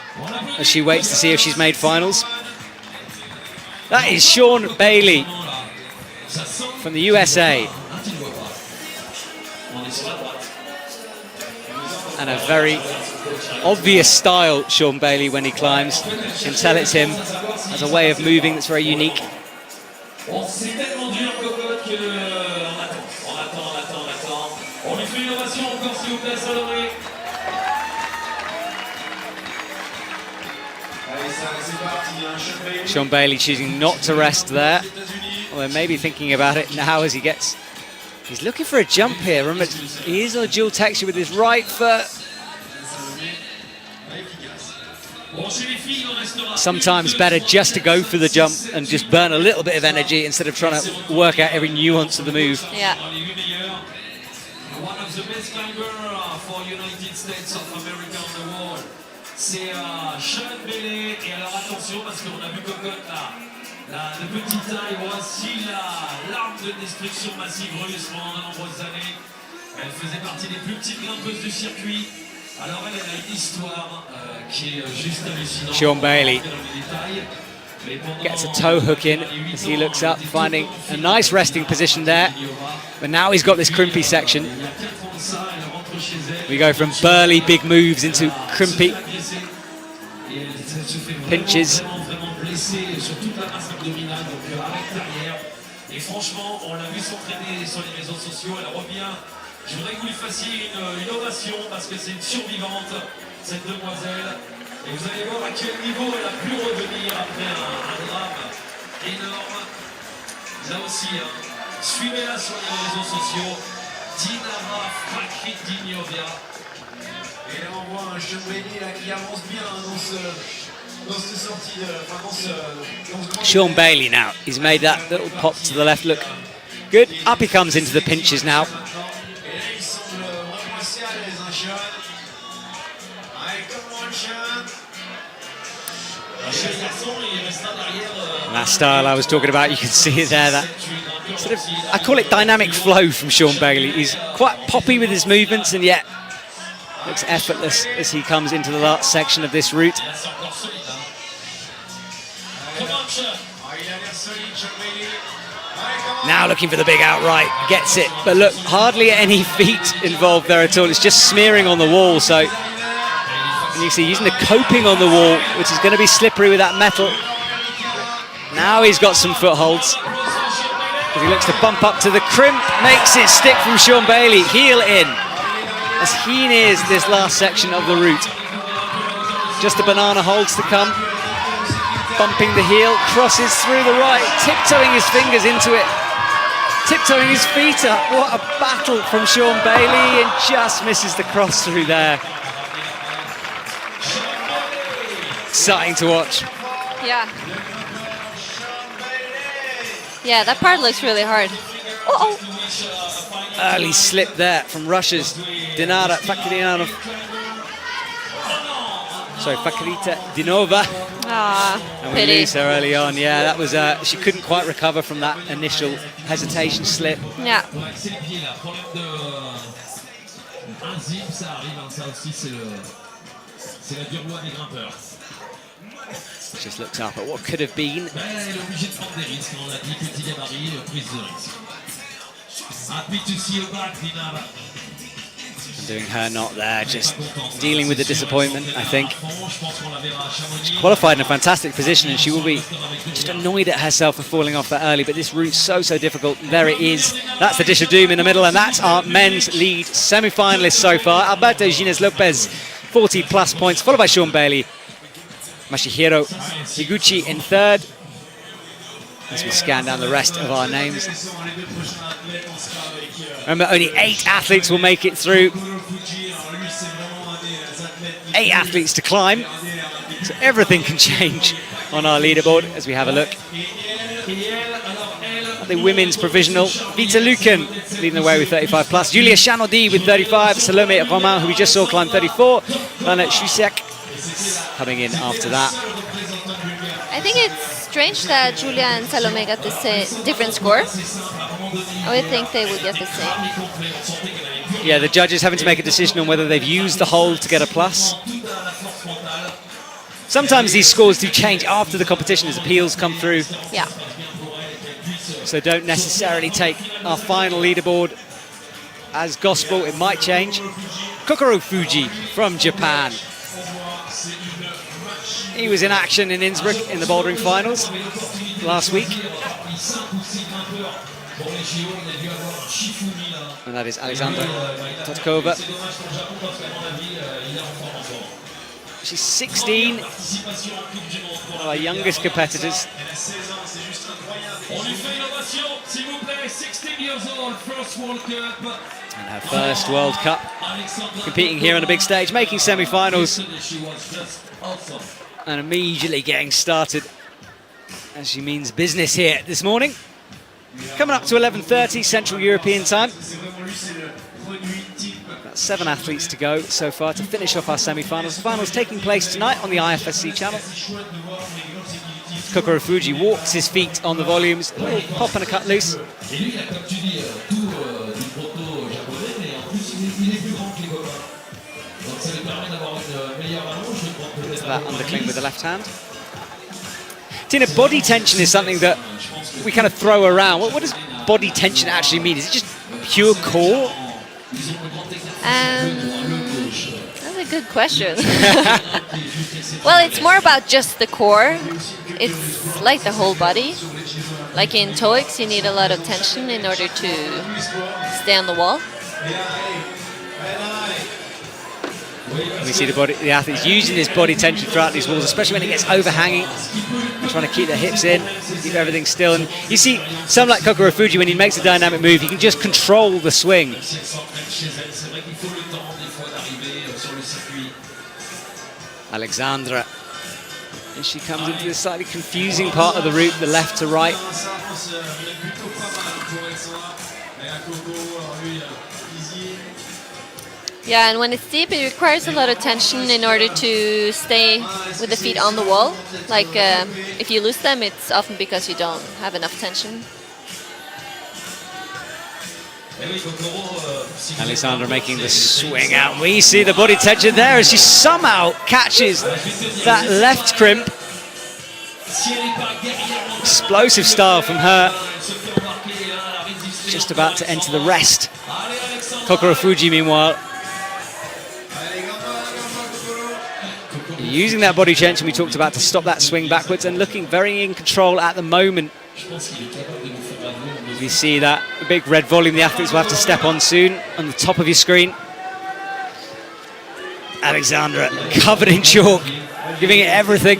as she waits to see if she's made finals. That is Sean Bailey from the USA. And a very obvious style, Sean Bailey, when he climbs. You can tell it's him. Has a way of moving that's very unique. Sean Bailey choosing not to rest there. Although maybe thinking about it now as he gets... He's looking for a jump here. Remember, he is on a dual texture with his right foot. Sometimes better just to go for the jump and just burn a little bit of energy instead of trying to work out every nuance of the move. Yeah. One of the best climbers for United States of America on the world, c'est Sean Bailey. Et alors attention parce qu'on a vu Cocotte là. De petite taille, voici l'arme de destruction massive russe pendant de nombreuses années. Elle faisait partie des plus petites grimpeuses du circuit. Alors elle a une histoire qui est juste hallucinante. Sean Bailey gets a toe hook in as he looks up, finding a nice resting position there. But now he's got this crimpy section. We go from burly big moves into crimpy pinches. Sur toute la masse abdominale, donc avec l'arrière. Et franchement, on l'a vu s'entraîner sur les réseaux sociaux, elle revient. Je voudrais que vous lui fassiez une ovation parce que c'est une survivante, cette demoiselle. Et vous allez voir à quel niveau elle a pu revenir après un drame énorme. Là aussi, suivez-la sur les réseaux sociaux. Dinara Fakhritinovia. Et là, on voit un Sean Bailey qui avance bien dans ce... Sean Bailey now, he's made that little pop to the left look good. Up he comes into the pinches now. And that style I was talking about, you can see it there, that sort of, I call it dynamic flow from Sean Bailey. He's quite poppy with his movements and yet looks effortless as he comes into the last section of this route. Now looking for the big outright, gets it, but look, hardly any feet involved there at all. It's just smearing on the wall, so and you see using the coping on the wall, which is going to be slippery with that metal. Now he's got some footholds as he looks to bump up to the crimp, makes it stick from Sean Bailey, heel in, as he nears this last section of the route. Just the banana holds to come. Bumping the heel, crosses through the right, tiptoeing his fingers into it, tiptoeing his feet up. What a battle from Sean Bailey, and just misses the cross through there. Exciting to watch. Yeah. Yeah, that part looks really hard. Uh-oh. Early slip there from Russia's Dinara Fakhritinovna. Sorry, Fakhrita Dinova. And we Pity. lose her early on. Yeah, that was she couldn't quite recover from that initial hesitation slip. Yeah. Just looks up at what could have been. And doing her not there, just dealing with the disappointment, I think. She qualified in a fantastic position and she will be just annoyed at herself for falling off that early, but this route's so difficult. There it is. That's the Dish of Doom in the middle, and that's our men's lead semi-finalists so far. Alberto Gines Lopez, 40 plus points, followed by Sean Bailey. Masahiro Higuchi in third. As we scan down the rest of our names. Remember, only 8 athletes will make it through. 8 athletes to climb. So everything can change on our leaderboard as we have a look. The women's provisional, Vita Luken leading the way with 35 plus. Julia Chanaudy with 35. Salome Romain, who we just saw, climb 34. Lana Shusek coming in after that. I think it's strange that Julia and Salome got the same different score. I would think they would get the same. Yeah, the judges having to make a decision on whether they've used the hold to get a plus. Sometimes these scores do change after the competition as appeals come through. Yeah. So don't necessarily take our final leaderboard as gospel. It might change. Kokoro Fuji from Japan. He was in action in Innsbruck in the bouldering finals last week. And that is Alexandra Totkova. She's 16, one of our youngest competitors. And her first World Cup, competing here on the big stage, making semi-finals. And immediately getting started as she means business here this morning. Coming up to 11:30 Central European time. About 7 athletes to go so far to finish off our semi-finals. The finals taking place tonight on the IFSC channel. Kokoro Fuji walks his feet on the volumes, a little pop and a cut loose. To that undercling with the left hand. Tina, body tension is something that we kind of throw around. What does body tension actually mean? Is it just pure core? That's a good question. Well, it's more about just the core. It's like the whole body. Like in TOEICs, you need a lot of tension in order to stay on the wall. We see the athletes using this body tension throughout these walls, especially when it gets overhanging. They're trying to keep their hips in, keep everything still. And you see, some like Kokoro Fuji, when he makes a dynamic move, he can just control the swing. Alexandra, and she comes into this slightly confusing part of the route, the left to right. Yeah, and when it's steep, it requires a lot of tension in order to stay with the feet on the wall. Like, if you lose them, it's often because you don't have enough tension. Alexandra making the swing out. We see the body tension there as she somehow catches that left crimp. Explosive style from her. Just about to enter the rest. Kokoro Fuji, meanwhile, using that body tension we talked about to stop that swing backwards and looking very in control at the moment. You see that big red volume the athletes will have to step on soon on the top of your screen. Alexandra covered in chalk, giving it everything.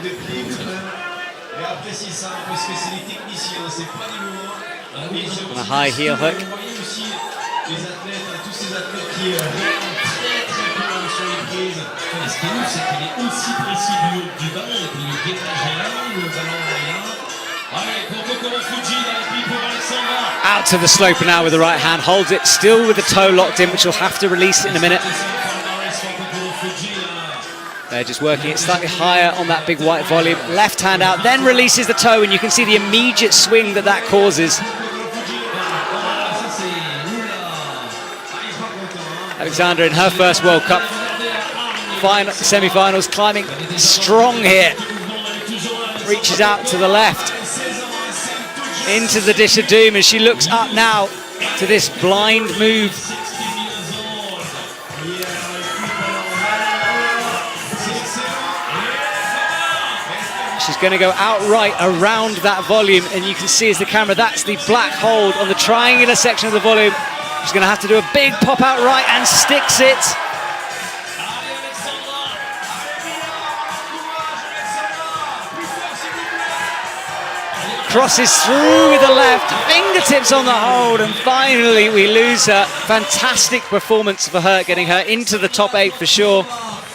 On a high heel hook. Out to the slope now with the right hand, holds it still with the toe locked in, which she'll have to release in a minute. They're just working it slightly higher on that big white volume. Left hand out, then releases the toe, and you can see the immediate swing that that causes. Alexandra in her first World Cup semi-finals, climbing strong here. Reaches out to the left, into the dish of doom as she looks up now to this blind move. She's going to go outright around that volume, and you can see as the camera, that's the black hold on the triangular section of the volume. She's going to have to do a big pop out right and sticks it. crosses through with the left, fingertips on the hold, and finally we lose her. Fantastic performance for her, getting her into the top 8 for sure.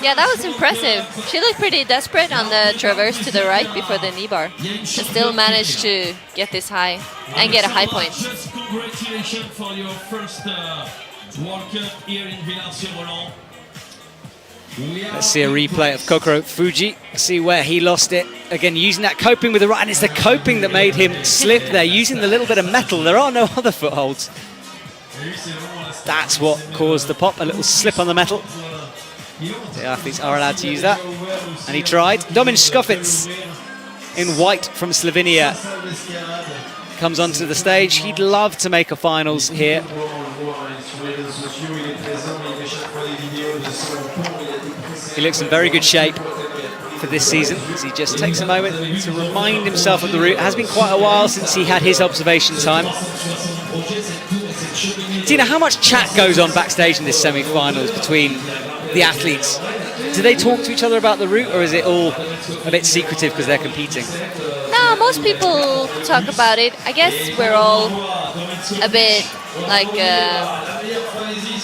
Yeah, that was impressive. She looked pretty desperate on the traverse to the right before the knee bar, and still managed to get this high and get a high point. Just congratulations for your first World Cup here in Villars-sur-Roland. Let's see a replay of Kokoro Fuji, see where he lost it. Again, using that coping with the right, and it's the coping that made him slip there, using the little bit of metal. There are no other footholds. That's what caused the pop, a little slip on the metal. The athletes are allowed to use that, and he tried. Domin Skofits in white from Slovenia comes onto the stage. He'd love to make a finals here. He looks in very good shape for this season, as he just takes a moment to remind himself of the route. It has been quite a while since he had his observation time. Tina, how much chat goes on backstage in this semi-finals between the athletes? Do they talk to each other about the route, or is it all a bit secretive because they're competing? No, most people talk about it. I guess we're all a bit like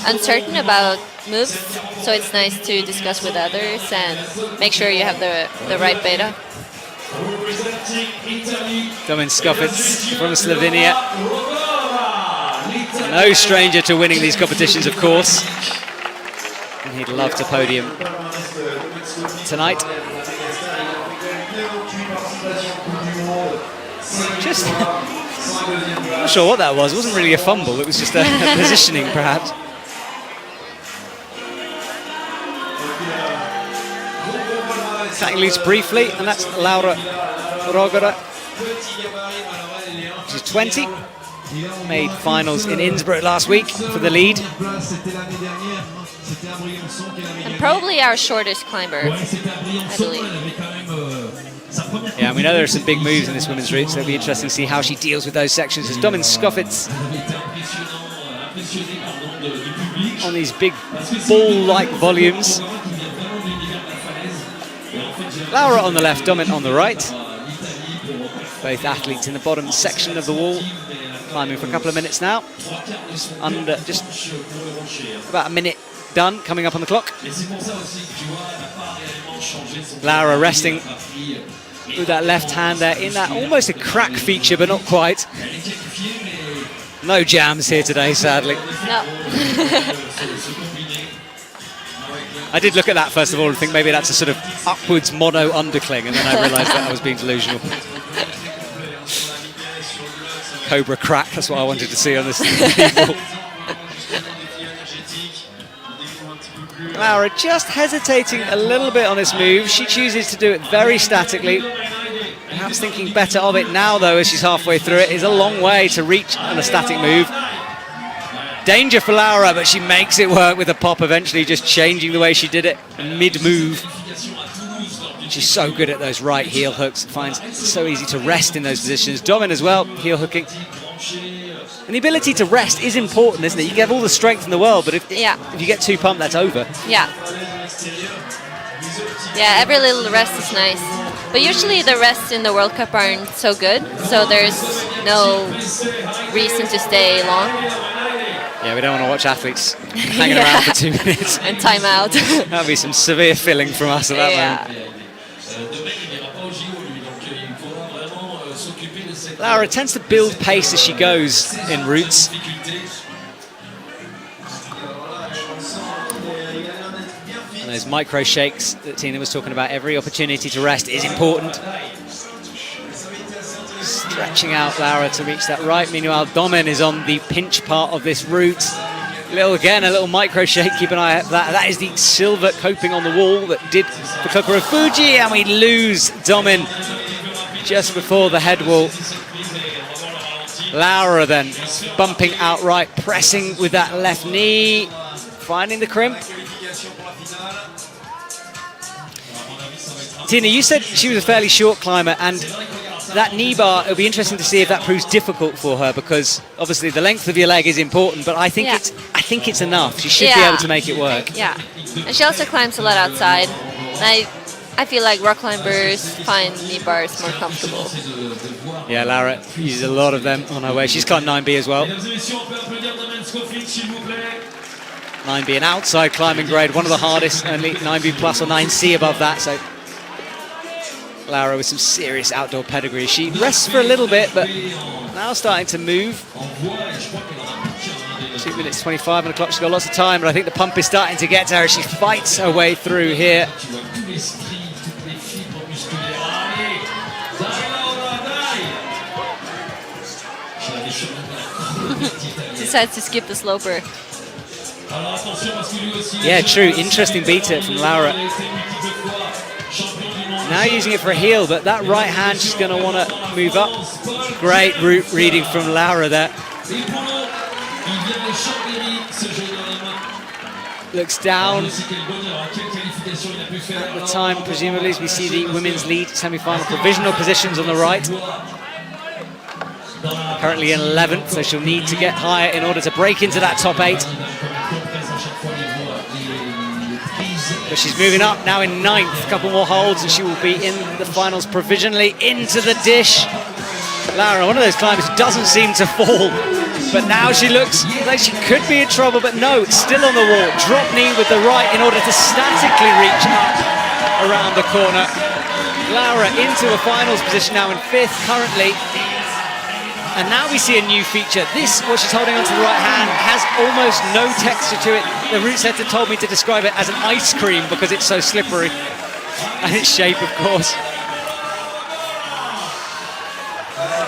uncertain about moves, so it's nice to discuss with others and make sure you have the right beta. Domin Skofits from Slovenia. No stranger to winning these competitions, of course. And he'd love to podium tonight. Just, I'm not sure what that was. It wasn't really a fumble. It was just a positioning, perhaps. Attacking loose briefly, and that's Laura Rogora. She's 20. Made finals in Innsbruck last week for the lead. And probably our shortest climber, I believe. Yeah, and we know there are some big moves in this women's route, so it'll be interesting to see how she deals with those sections. As Domin Skofits on these big ball-like volumes. Laura on the left, Domin on the right. Both athletes in the bottom section of the wall, climbing for a couple of minutes now. Just about a minute done, coming up on the clock. Laura resting with that left hand there in that almost a crack feature, but not quite. No jams here today, sadly. No. I did look at that first of all and think maybe that's a sort of upwards mono undercling, and then I realised that I was being delusional. Cobra crack, that's what I wanted to see on this people. Laura just hesitating a little bit on this move. She chooses to do it very statically. Perhaps thinking better of it now, though, as she's halfway through it. It's a long way to reach on a static move. Danger for Laura, but she makes it work with a pop, eventually just changing the way she did it mid-move. She's so good at those right heel hooks. Finds it so easy to rest in those positions. Domin as well, heel hooking. And the ability to rest is important, isn't it? You can have all the strength in the world, but if you get too pumped, that's over. Yeah. Yeah, every little rest is nice. But usually the rests in the World Cup aren't so good, so there's no reason to stay long. Yeah, we don't want to watch athletes hanging around for 2 minutes. And time out. That would be some severe filling from us at that moment. Laura tends to build pace as she goes in routes. And those micro shakes that Tina was talking about, every opportunity to rest is important. Stretching out Laura to reach that right. Meanwhile, Domin is on the pinch part of this route. A little micro shake, keep an eye at that. That is the silver coping on the wall that did for Kokoro Fuji, and we lose Domin just before the head wall. Laura then bumping outright, pressing with that left knee, finding the crimp. Tina, you said she was a fairly short climber, and that knee bar, it'll be interesting to see if that proves difficult for her, because obviously the length of your leg is important, but I think it's enough. She should be able to make it work. Yeah, and she also climbs a lot outside. And I feel like rock climbers find knee bars more comfortable. Yeah, Lara uses a lot of them on her way. She's got 9B as well. 9B, an outside climbing grade, one of the hardest, only 9B plus or 9C above that. So Lara with some serious outdoor pedigree. She rests for a little bit, but now starting to move. 2 minutes 25 on the clock. She's got lots of time, but I think the pump is starting to get to her. She fights her way through here. Decides to skip the sloper. Yeah, true. Interesting beat it from Laura. Now using it for a heel, but that right hand she's going to want to move up. Great route reading from Laura there. Looks down at the time, presumably, as we see the women's lead semi-final provisional positions on the right. Currently in 11th, so she'll need to get higher in order to break into that top 8. But she's moving up now in 9th, a couple more holds and she will be in the finals provisionally. Into the dish. Lara, one of those climbers who doesn't seem to fall, but now she looks like she could be in trouble, but no, it's still on the wall. Drop knee with the right in order to statically reach up around the corner. Lara into a finals position now in 5th currently. And now we see a new feature. This, what she's holding onto the right hand, has almost no texture to it. The route setter told me to describe it as an ice cream because it's so slippery. And its shape, of course.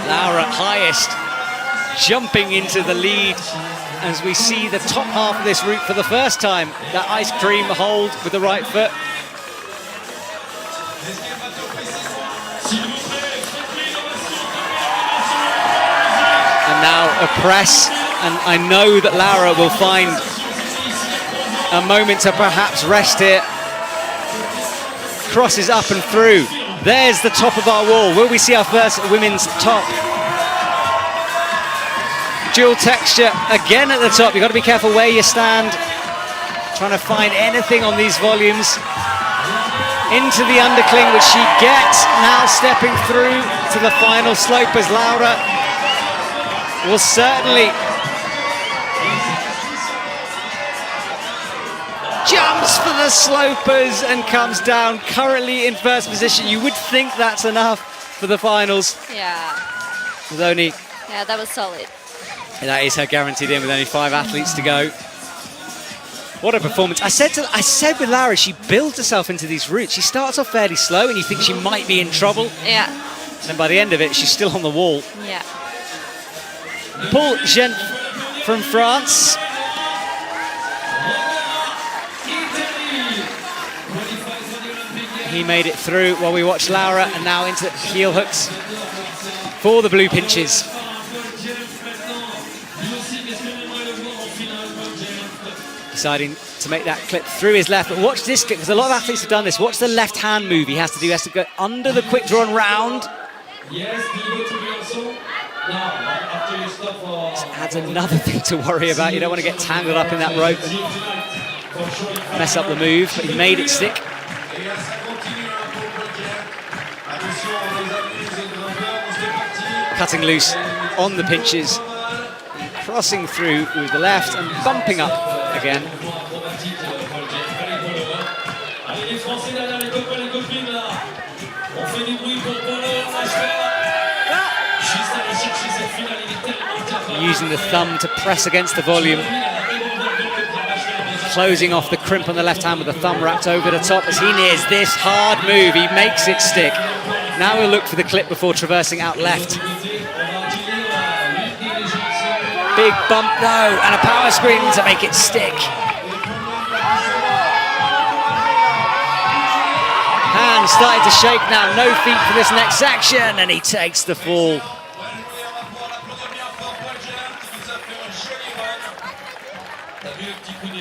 Laura highest, jumping into the lead as we see the top half of this route for the first time. That ice cream hold with the right foot. And now a press, and I know that Lara will find a moment to perhaps rest here. Crosses up and through. There's the top of our wall. Will we see our first women's top? Dual texture again at the top. You've got to be careful where you stand. Trying to find anything on these volumes. Into the undercling, which she gets. Now stepping through to the final slope as Laura will certainly jumps for the slopers and comes down currently in 1st position. You would think that's enough for the finals. Yeah. With only... Yeah, that was solid. That is her guaranteed in with only 5 athletes to go. What a performance. I said with Lara, she builds herself into these routes. She starts off fairly slow and you think she might be in trouble. Yeah. And then by the end of it, she's still on the wall. Yeah. Paul Gent from France. He made it through while we watched Laura, and now into heel hooks for the blue pinches. Deciding to make that clip through his left, but watch this clip, because a lot of athletes have done this. Watch the left hand move he has to do. He has to go under the quick draw and round. This adds another thing to worry about. You don't want to get tangled up in that rope and mess up the move, but he made it stick. Cutting loose on the pinches, crossing through with the left and bumping up again. Using the thumb to press against the volume. Closing off the crimp on the left hand with the thumb wrapped over the top as he nears this hard move. He makes it stick. Now we'll look for the clip before traversing out left. Big bump, no, and a power screen to make it stick. Hands starting to shake now, no feet for this next section, and he takes the fall.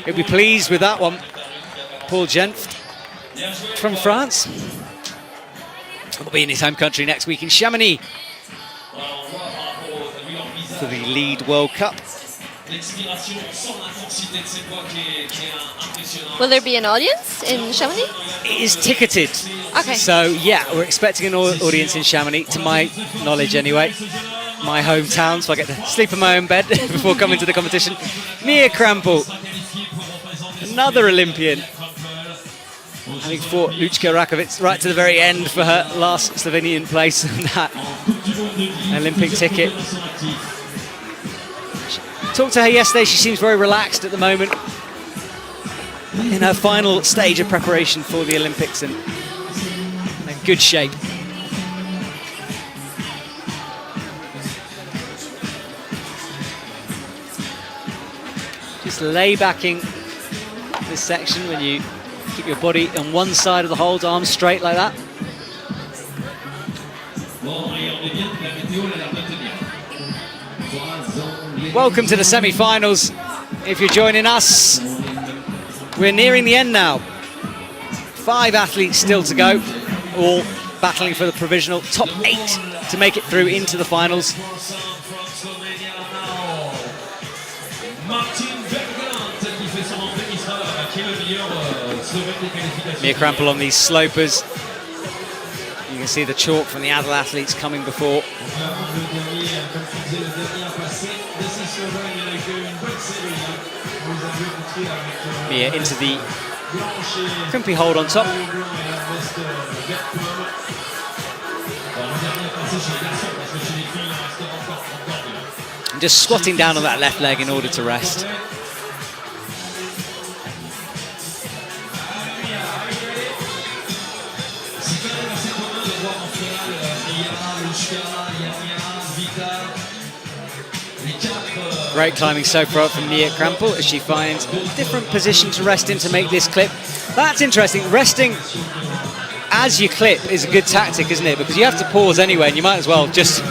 He'll be pleased with that one. Paul Gent from France. He'll be in his home country next week in Chamonix for the Lead World Cup. l'expiration, on sent l'intensité de ses poids qui est impressionnante. Will there be an audience in Chamonix? It is ticketed. Okay. So, yeah, we're expecting an audience in Chamonix, to my knowledge anyway. My hometown, so I get to sleep in my own bed before coming to the competition. Mia Krampel, another Olympian, having fought Lučka Rakovic right to the very end for her last Slovenian place on that Olympic ticket. Talked to her yesterday, she seems very relaxed at the moment in her final stage of preparation for the Olympics and in good shape. Just lay backing this section when you keep your body on one side of the hold, arms straight like that. Welcome to the semi-finals. If you're joining us, we're nearing the end now. 5 athletes still to go, all battling for the provisional. Top 8 to make it through into the finals. Mia Krampel on these slopers. You can see the chalk from the other athletes coming before. Mia into the crimpy hold on top. And just squatting down on that left leg in order to rest. Great climbing so far from Mia Krampel as she finds a different position to rest in to make this clip. That's interesting. Resting as you clip is a good tactic, isn't it? Because you have to pause anyway, and you might as well just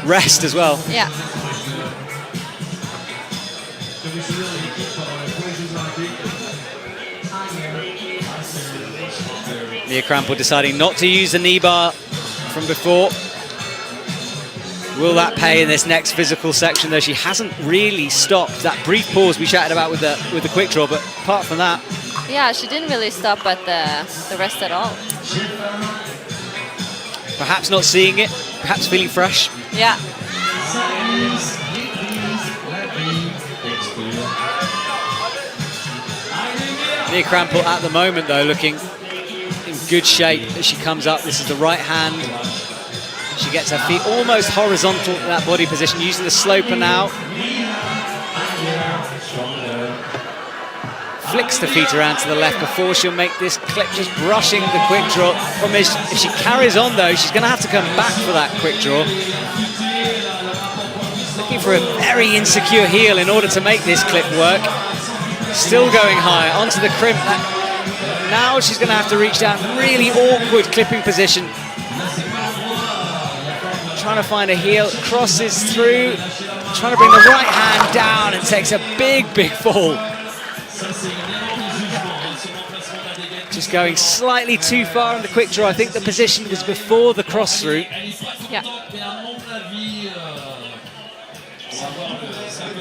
rest as well. Yeah. Mia Krampel deciding not to use the knee bar from before. Will that pay in this next physical section, though? She hasn't really stopped. That brief pause we chatted about with the quick draw, but apart from that, Yeah, she didn't really stop at the rest at all. perhaps not seeing it, perhaps feeling fresh. Yeah. Mia Krampel at the moment, though, looking in good shape as she comes up. This is the right hand. She gets her feet almost horizontal in that body position, using the sloper now. Flicks the feet around to the left before she'll make this clip, just brushing the quick draw. Problem is, if she carries on, though, she's going to have to come back for that quick draw. Looking for a very insecure heel in order to make this clip work. Still going high, onto the crimp. Now she's going to have to reach down, really awkward clipping position. Trying to find a heel, crosses through, trying to bring the right hand down and takes a big, big fall. Just going slightly too far on the quick draw. I think the position was before the cross through. Yeah.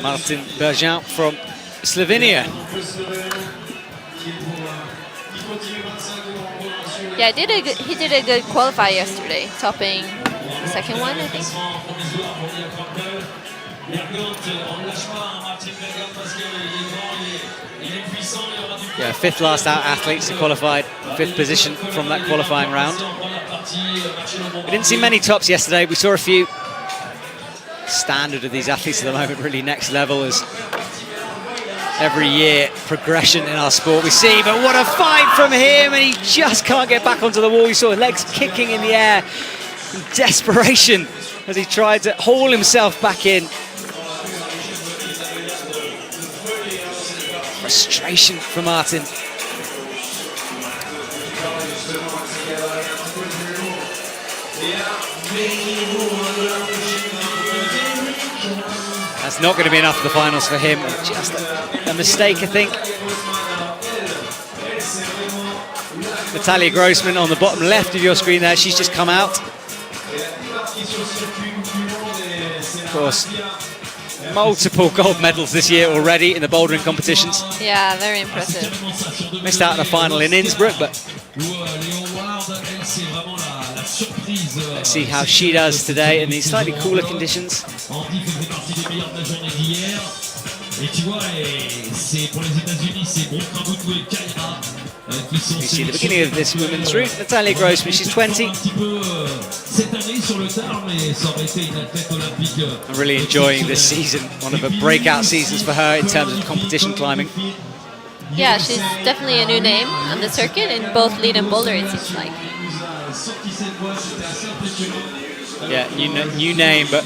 Martin Bergin from Slovenia. Yeah, he did a good qualifier yesterday, topping the second one, I think. Yeah, 5th last out athletes who qualified, 5th position from that qualifying round. We didn't see many tops yesterday. We saw a few. Standard of these athletes at the moment, really next level, as every year progression in our sport we see. But what a fight from him, and he just can't get back onto the wall. You saw his legs kicking in the air in desperation as he tried to haul himself back in. Frustration for Martin. That's not going to be enough for the finals for him. Just a mistake, I think. Natalia Grossman on the bottom left of your screen there. She's just come out. Of course, multiple gold medals this year already in the bouldering competitions. Yeah, very impressive. Missed out in the final in Innsbruck, but let's see how she does today in these slightly cooler conditions. You see the beginning of this women's route. Natalia Grossman, she's 20. I'm really enjoying this season, one of the breakout seasons for her in terms of competition climbing. Yeah, she's definitely a new name on the circuit in both lead and boulder, it seems like. Yeah, new name, but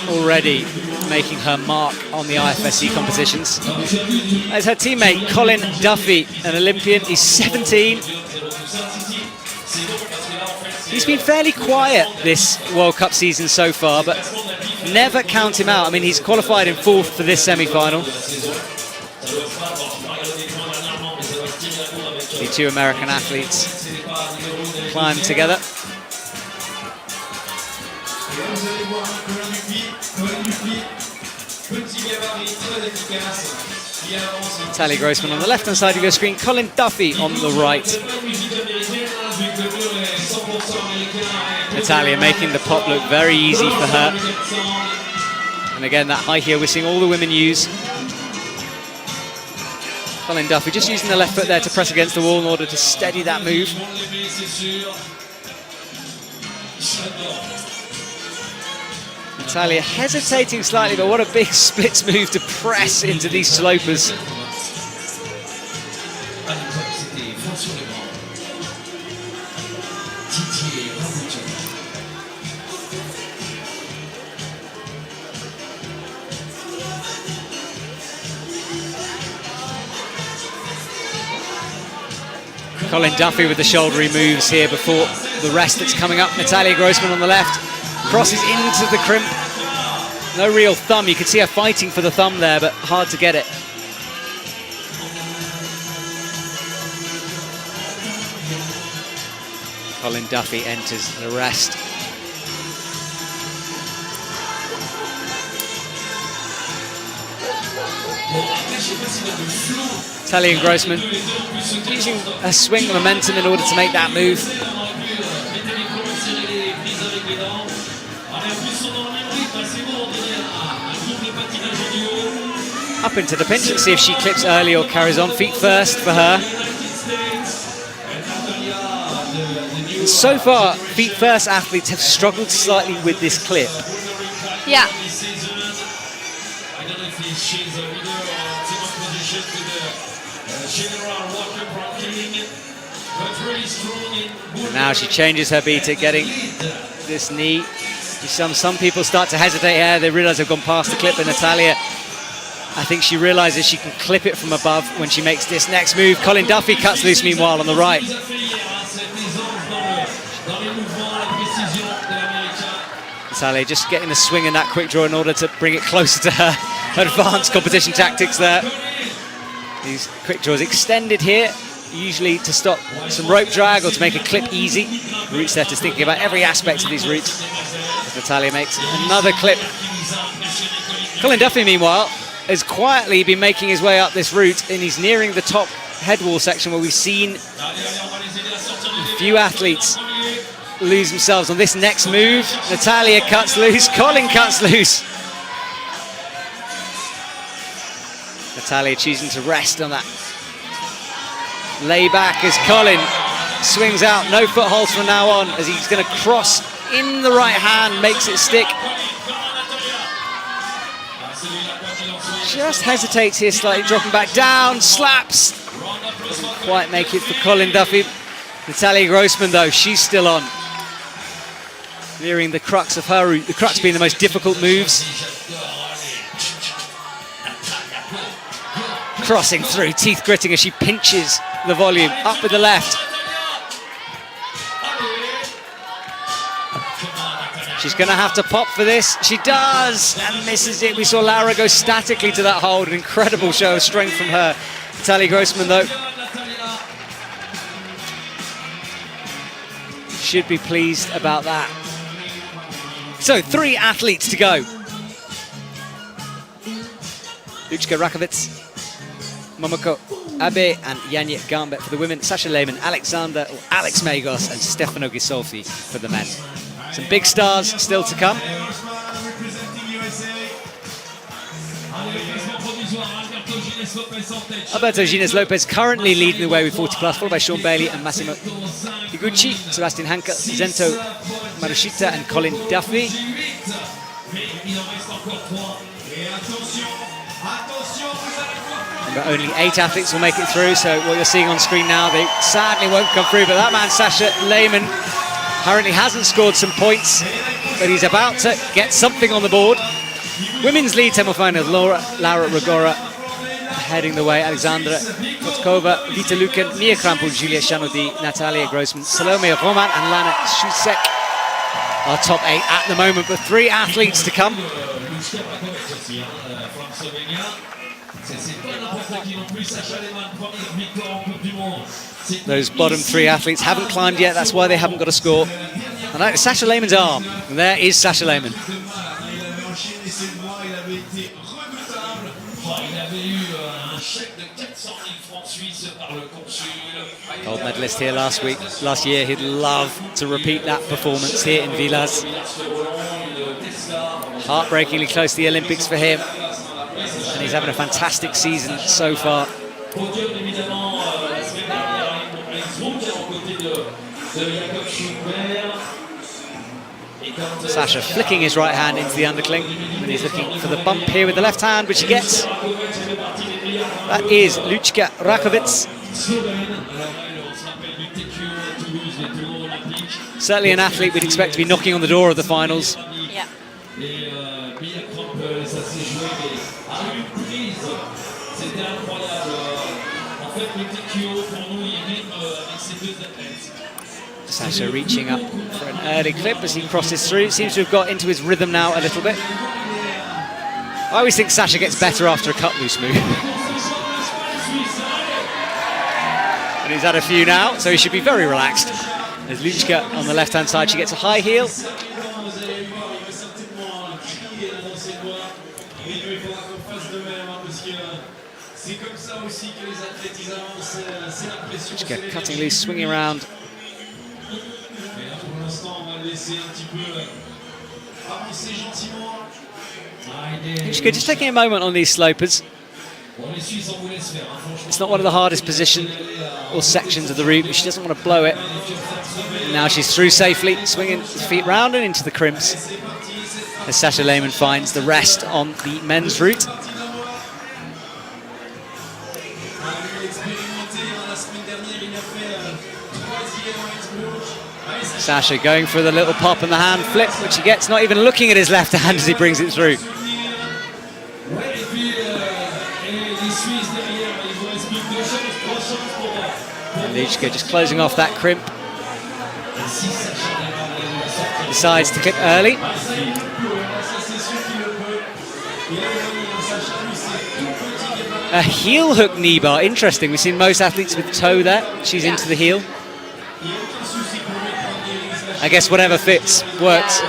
already making her mark on the IFSC competitions. As her teammate Colin Duffy, an Olympian, he's 17. He's been fairly quiet this World Cup season so far, but never count him out. I mean, he's qualified in 4th for this semi-final. The two American athletes climb together. Natalia Grossman on the left-hand side of your screen, Colin Duffy on the right. Natalia making the pop look very easy for her. And again, that high heel we're seeing all the women use. Colin Duffy just using the left foot there to press against the wall in order to steady that move. Natalia hesitating slightly, but what a big splits move to press into these slopers. Colin Duffy with the shouldery moves here before the rest that's coming up. Natalia Grossman on the left, crosses into the crimp. No real thumb. You can see her fighting for the thumb there, but hard to get it. Colin Duffy enters the rest. Natalia Grossman using a swing momentum in order to make that move. Up into the pinch and see if she clips early or carries on. Feet first for her. And so far, feet first athletes have struggled slightly with this clip. Yeah. And now she changes her beat at getting this knee. Some people start to hesitate here. They realize they've gone past the clip, and Natalia, I think she realizes she can clip it from above when she makes this next move. Colin Duffy cuts loose meanwhile on the right. Natalia just getting the swing in that quick draw in order to bring it closer to her advanced competition tactics there. These quick draws extended here, usually to stop some rope drag or to make a clip easy. The route setter is thinking about every aspect of these routes. As Natalia makes another clip. Colin Duffy, meanwhile, has quietly been making his way up this route, and he's nearing the top headwall section where we've seen a few athletes lose themselves on this next move. Natalia cuts loose, Colin cuts loose. Natalia choosing to rest on that layback as Colin swings out. No footholds from now on as he's going to cross in the right hand, makes it stick. Just hesitates here slightly, dropping back down, slaps. Doesn't quite make it for Colin Duffy. Natalia Grossman, though, she's still on. Clearing the crux of her route, the crux being the most difficult moves. Crossing through, teeth gritting as she pinches the volume. Up with the left. She's going to have to pop for this. She does, and misses it. We saw Laura go statically to that hold. An incredible show of strength from her. Natalia Grossman, though, should be pleased about that. So 3 athletes to go. Lučka Rakovic, Momoko Abe and Janje Gambet for the women, Sasha Lehmann, Alex Megos and Stefano Gisolfi for the men. Some big stars still to come. Alberto Gines Lopez currently leading the way with 40 plus, followed by Sean Bailey and Massimo Higuchi, Sebastian Hanke, Zento Marushita and Colin Duffy. But only 8 athletes will make it through, so what you're seeing on screen now, they sadly won't come through, but that man, Sasha Lehmann, currently hasn't scored some points, but he's about to get something on the board. Women's lead semi-final, Laura Rigora heading the way, Alexandra Kotkova, Vita Luken, Mia Krampel, Julia Shanodi, Natalia Grossman, Salome Roman and Lana Shusek are top 8 at the moment, but 3 athletes to come. Those bottom 3 athletes haven't climbed yet, that's why they haven't got a score. And that is Sasha Lehmann's arm, and there is Sasha Lehmann. Gold medalist here last year. He'd love to repeat that performance here in Villars. Heartbreakingly close to the Olympics for him, and he's having a fantastic season so far. Sasha flicking his right hand into the undercling, and he's looking for the bump here with the left hand, which he gets. That is Lučka Rakovic. Certainly an athlete we'd expect to be knocking on the door of the finals. Yeah. Sasha reaching up for an early clip as he crosses through. Seems to have got into his rhythm now a little bit. I always think Sasha gets better after a cut loose move. And he's had a few now, so he should be very relaxed. There's Lučka on the left-hand side. She gets a high heel. Lučka cutting loose, swinging around. Lučka just taking a moment on these slopers. It's not one of the hardest positions or sections of the route, but she doesn't want to blow it. Now she's through safely, swinging the feet round and into the crimps, as Sasha Lehmann finds the rest on the men's route. Sasha going for the little pop and the hand flip, which he gets, not even looking at his left hand as he brings it through. And Lučka just closing off that crimp. Decides to clip early. A heel hook knee bar, interesting. We've seen most athletes with toe there. She's into the heel. I guess whatever fits, works.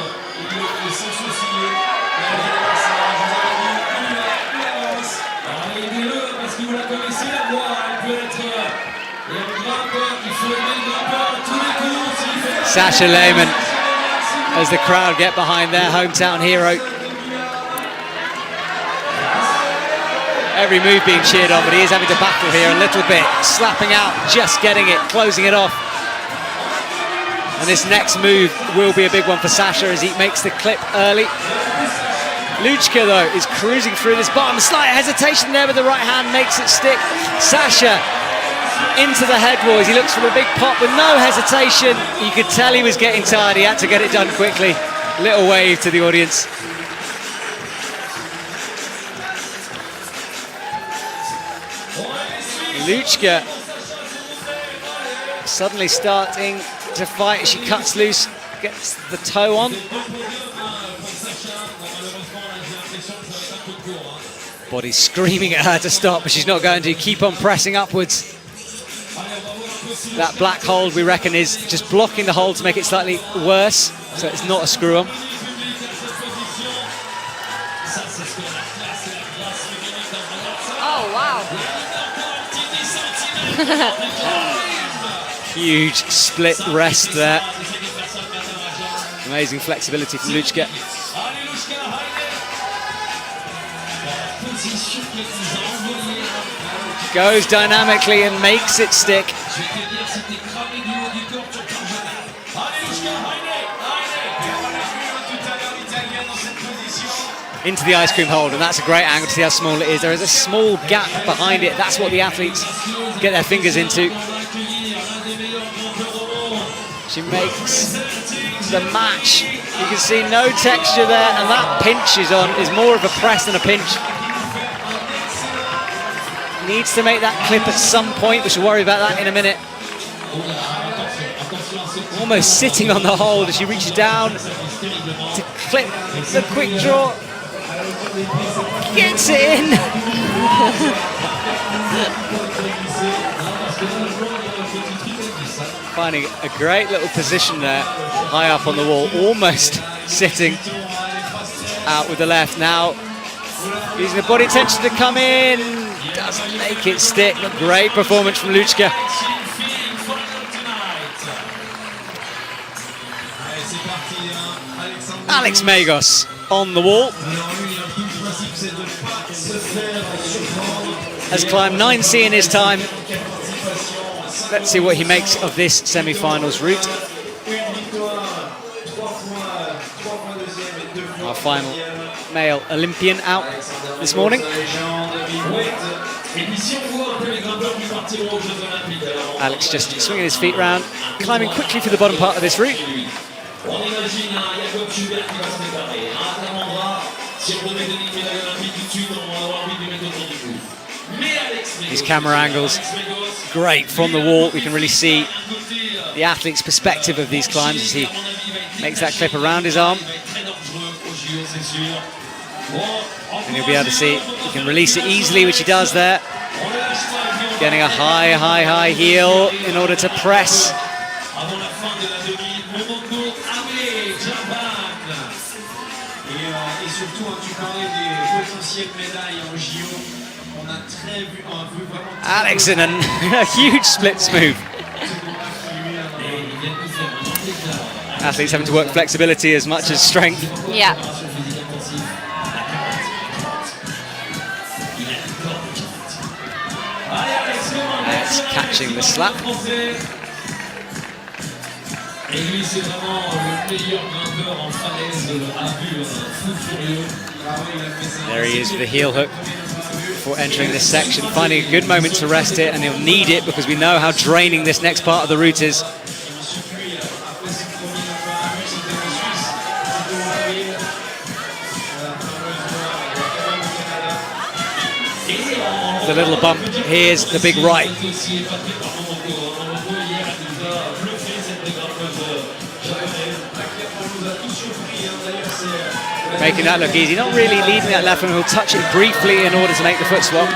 Sasha Lehmann, as the crowd get behind their hometown hero. Every move being cheered on, but he is having to battle here a little bit. Slapping out, just getting it, closing it off. And this next move will be a big one for Sasha as he makes the clip early. Lučka, though, is cruising through this bottom. Slight hesitation there with the right hand, makes it stick. Sasha into the head wall as he looks for the big pop with no hesitation. You could tell he was getting tired. He had to get it done quickly. Little wave to the audience. Lučka suddenly starting to fight as she cuts loose, gets the toe on. Body screaming at her to stop, but she's not going to. Keep on pressing upwards. That black hold, we reckon, is just blocking the hold to make it slightly worse, so it's not a screw on. Huge split rest there. Amazing flexibility from Luchka. Goes dynamically and makes it stick. Into the ice cream hold, and that's a great angle to see how small it is. There is a small gap behind it. That's what the athletes get their fingers into. She makes the match. You can see no texture there, and that pinch is more of a press than a pinch. Needs to make that clip at some point. We should worry about that in a minute. Almost sitting on the hold as she reaches down to clip the quick draw. Gets it in. Finding a great little position there, high up on the wall, almost sitting out with the left. Now using the body tension to come in, doesn't make it stick. Great performance from Luchka. Alex Megos on the wall. Has climbed 9C in his time. Let's see what he makes of this semi-finals route. Our final male Olympian out this morning. Alex just swinging his feet round, climbing quickly through the bottom part of this route. These camera angles, great from the wall. We can really see the athlete's perspective of these climbs as he makes that clip around his arm. And you'll be able to see he can release it easily, which he does there. Getting a high heel in order to press. Alex in a huge splits move. Athletes having to work flexibility as much as strength. Yeah. Alex catching the slap. There he is with the heel hook before entering this section, finding a good moment to rest it, and he'll need it because we know how draining this next part of the route is. The little bump, here's the big right. Making that look easy, not really leading that left, and he'll touch it briefly in order to make the foot swap.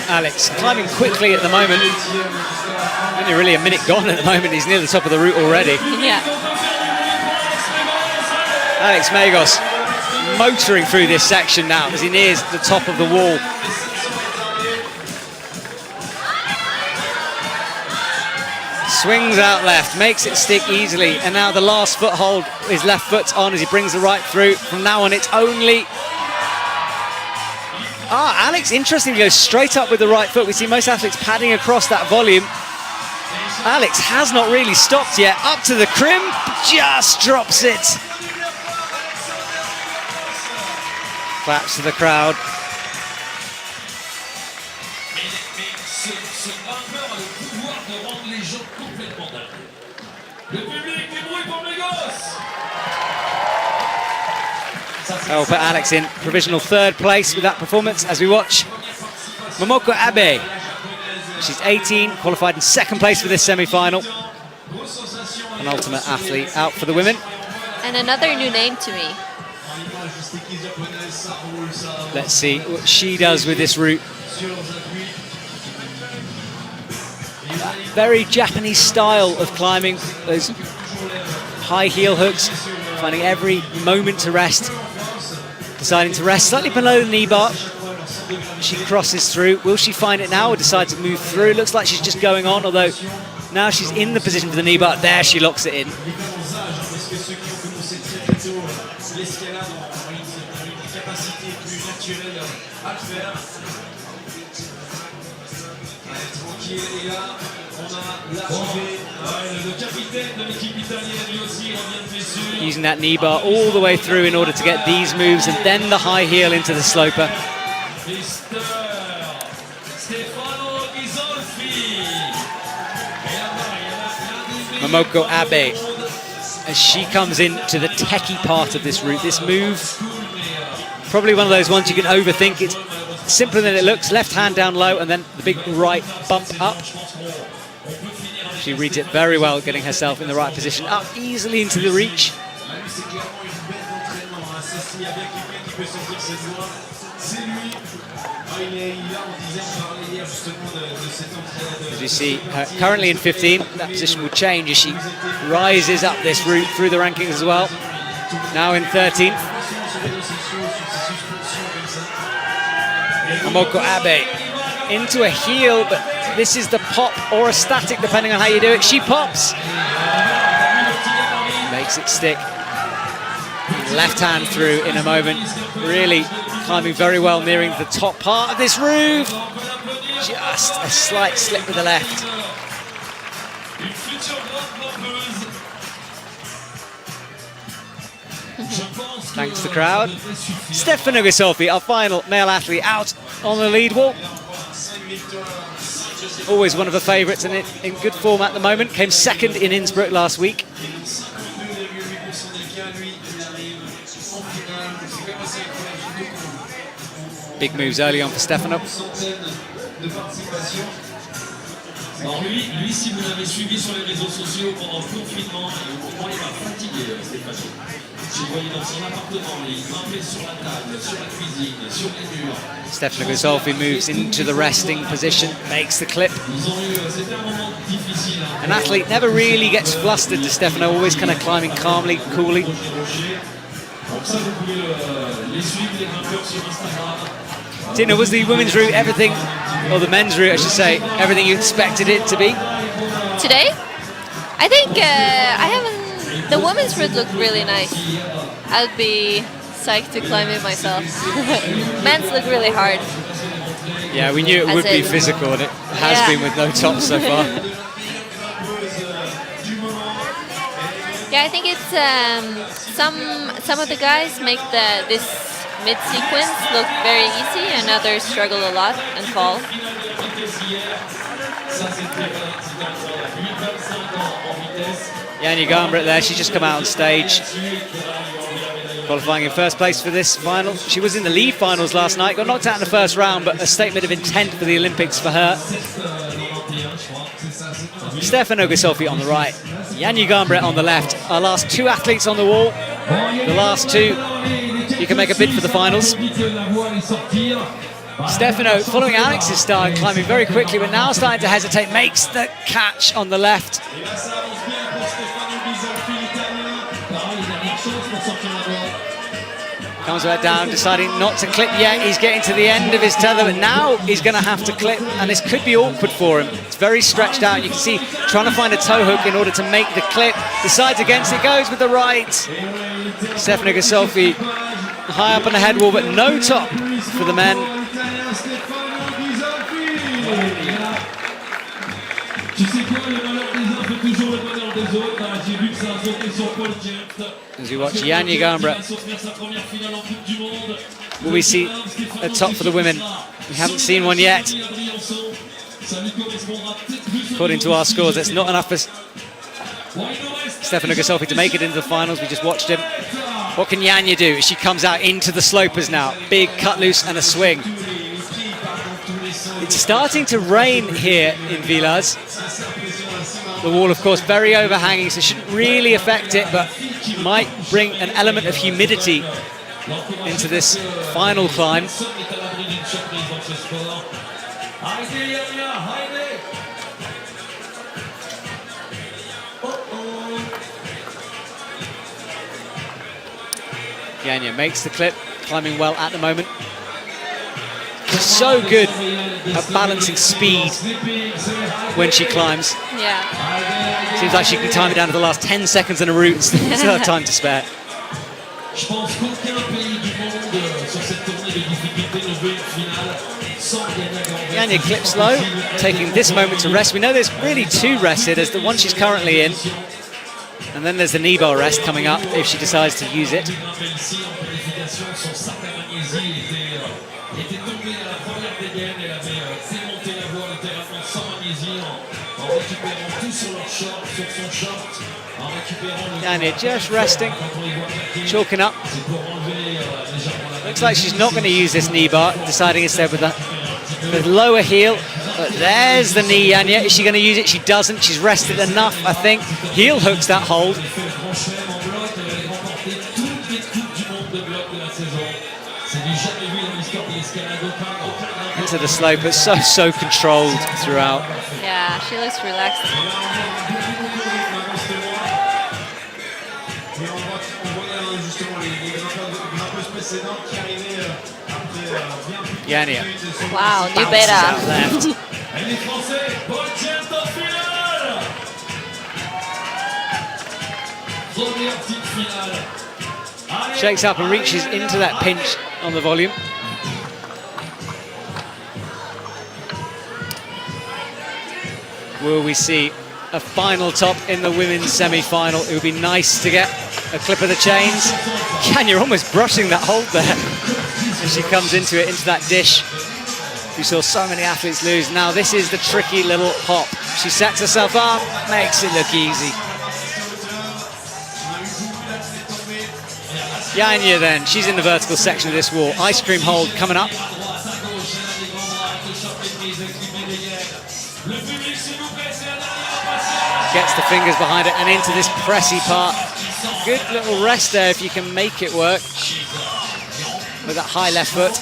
Alex climbing quickly at the moment. Only really a minute gone at the moment, he's near the top of the route already. Yeah. Alex Megos motoring through this section now as he nears the top of the wall. Swings out left, makes it stick easily, and now the last foothold, his left foot's on as he brings the right through. From now on, it's only... Alex, interestingly, goes straight up with the right foot. We see most athletes padding across that volume. Alex has not really stopped yet. Up to the crimp, just drops it. Claps to the crowd. That will put Alex in provisional third place with that performance as we watch Momoko Abe. She's 18, qualified in second place for this semi-final. An ultimate athlete out for the women. And another new name to me. Let's see what she does with this route. Very Japanese style of climbing, those high heel hooks, finding every moment to rest. Deciding to rest slightly below the knee bar. She crosses through. Will she find it now or decide to move through? Looks like she's just going on, although now she's in the position for the knee bar. There, she locks it in. Using that knee bar all the way through in order to get these moves and then the high heel into the sloper. Momoko Abe, as she comes into the techie part of this route. This move, probably one of those ones you can overthink. It's simpler than it looks. Left hand down low and then the big right bump up. She reads it very well, getting herself in the right position, up easily into the reach. As you see, currently in 15, that position will change as she rises up this route through the rankings as well. Now in 13th. Momoko Abe into a heel, but this is the pop or a static, depending on how you do it. She pops. Makes it stick. Left hand through in a moment. Really climbing very well, nearing the top part of this roof. Just a slight slip with the left. Thanks to the crowd. Stefano Gisolfi, our final male athlete, out on the lead wall. Always one of the favourites and in good form at the moment. Came second in Innsbruck last week. Big moves early on for Stefano. Alors lui, si vous l'avez suivi sur les réseaux sociaux pendant le confinement, il m'a fatigué, Stéphano. Je le voyais dans son appartement, il grimpait sur la table, sur la cuisine, sur les murs. Stefano Gisolfi moves into the resting position, makes the clip. C'était un moment difficile. An athlete never really gets flustered to Stefano, always kind of climbing calmly, coolly. Donc ça, vous pouvez les suivre, les grimpeurs sur Instagram. Tina, was the women's route everything, or the men's route, I should say, everything you expected it to be? Today, I think the women's route looked really nice. I'd be psyched to climb it myself. Men's look really hard. Yeah, we knew it would be physical, and it has been with no tops so far. Yeah, I think it's some of the guys make this mid-sequence look very easy and others struggle a lot and fall. Yanni Gambret there, she's just come out on stage. Qualifying in first place for this final. She was in the lead finals last night, got knocked out in the first round, but a statement of intent for the Olympics for her. Stefano Gisolfi on the right, Yanni Gambret on the left. Our last two athletes on the wall. The last two, you can make a bid for the finals. Stefano, following Alex's style, climbing very quickly, but now starting to hesitate, makes the catch on the left. Comes back down, deciding not to clip yet. He's getting to the end of his tether, but now he's going to have to clip, and this could be awkward for him. It's very stretched out. You can see trying to find a toe hook in order to make the clip. Decides against it, goes with the right. Stefano Gisolfi high up on the head wall, but no top for the men. As we watch Yanni Gambret, will we see a top for the women? We haven't seen one yet. According to our scores, that's not enough for Stefano Gisolfi to make it into the finals. We just watched him. What can Yanni do? She comes out into the slopers now. Big cut loose and a swing. It's starting to rain here in Villars. The wall, of course, very overhanging, so it shouldn't really affect it, but might bring an element of humidity into this final climb. Yanya makes the clip, climbing well at the moment. She's so good at balancing speed when she climbs. Yeah. Seems like she can time it down to the last 10 seconds in a route and still have time to spare. Je pense qu'aucun pays du monde sur cette tournée de difficulté ne veut une finale sans Yanya clips low, taking this moment to rest. We know there's really two rests here. There's the one she's currently in, and then there's the knee bar rest coming up if she decides to use it. Yanya just resting, chalking up. Looks like she's not going to use this knee bar, deciding instead with the lower heel. But there's the knee, Yanya. Is she going to use it? She doesn't. She's rested enough, I think. Heel hooks that hold. Into the slope, but so controlled throughout. Yeah, she looks relaxed. Yanya. Wow, new Bounces out beta. left. Shakes up and reaches into that pinch on the volume. Will we see a final top in the women's semi-final? It would be nice to get a clip of the chains. Yanya almost brushing that hold there as she comes into it, into that dish. We saw so many athletes lose. Now this is the tricky little hop. She sets herself up, makes it look easy. Yanya then, she's in the vertical section of this wall. Ice cream hold coming up. Gets the fingers behind it and into this pressy part. Good little rest there if you can make it work with that high left foot.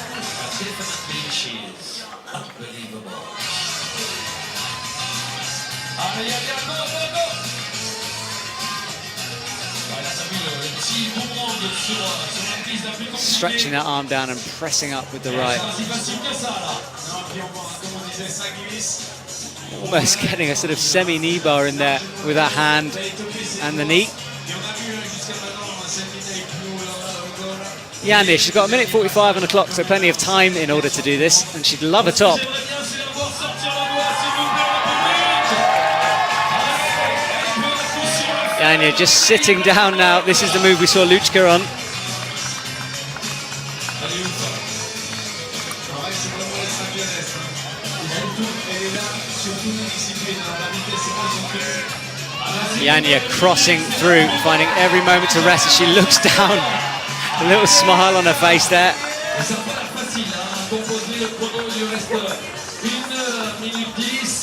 Stretching that arm down and pressing up with the right. Almost getting a sort of semi-knee bar in there with her hand and the knee. Yanya, she's got 1:45 on the clock, so plenty of time in order to do this, and she'd love a top. Yanya just sitting down now. This is the move we saw Luchka on. Yanya crossing through, finding every moment to rest as she looks down. A little smile on her face there.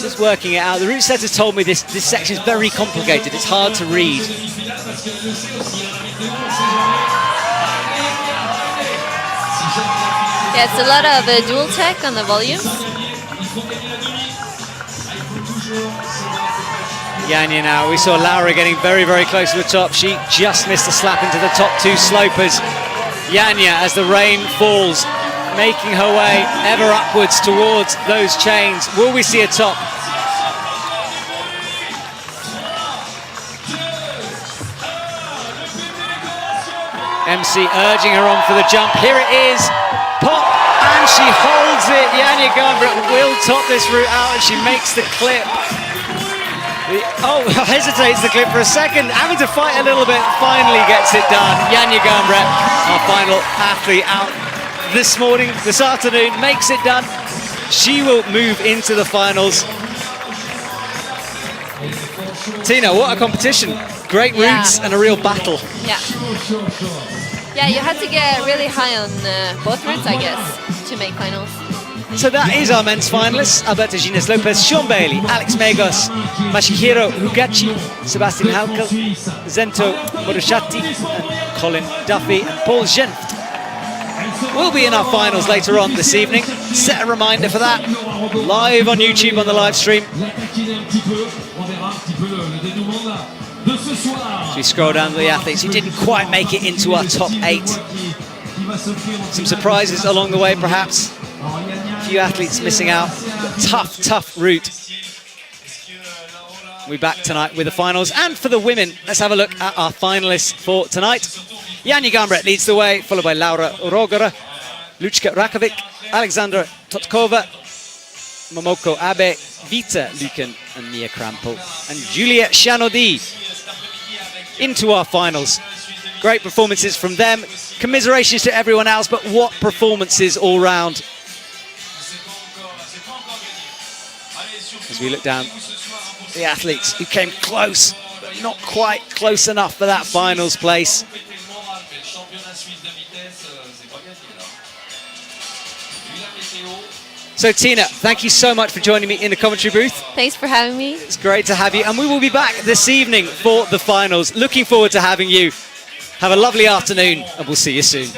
Just working it out. The route setters told me this section is very complicated. It's hard to read. Yeah, it's a lot of dual tech on the volume. Yanya now, we saw Laura getting very, very close to the top. She just missed a slap into the top two slopers. Yanya, as the rain falls, making her way ever upwards towards those chains. Will we see a top? MC urging her on for the jump. Here it is. Pop, and she holds it. Yanya Gambret will top this route out, and she makes the clip. Oh, hesitates the clip for a second, having to fight a little bit, finally gets it done. Yanya Gambret, our final athlete out this afternoon, makes it done. She will move into the finals. Tina, what a competition. Great routes and a real battle. Yeah. Yeah, you had to get really high on both routes, I guess, to make finals. So that is our men's finalists: Alberto Gines Lopez, Sean Bailey, Alex Megos, Masahiro Hugachi, Sebastian Halkel, Zento Morushati, and Colin Duffy, and Paul Genft will be in our finals later on this evening. Set a reminder for that, live on YouTube on the live stream. As we scroll down to the athletes who didn't quite make it into our top 8. Some surprises along the way, perhaps. A few athletes missing out. Tough, tough route. We're back tonight with the finals. And for the women, let's have a look at our finalists for tonight. Janja Gambret leads the way, followed by Laura Rogera, Lučka Rakovic, Alexandra Totkova, Momoko Abe, Vita Luken, and Mia Krampel, and Julia Chanodi into our finals. Great performances from them. Commiserations to everyone else, but what performances all round. As we look down, the athletes who came close, but not quite close enough for that finals place. So Tina, thank you so much for joining me in the commentary booth. Thanks for having me. It's great to have you, and we will be back this evening for the finals. Looking forward to having you. Have a lovely afternoon, and we'll see you soon.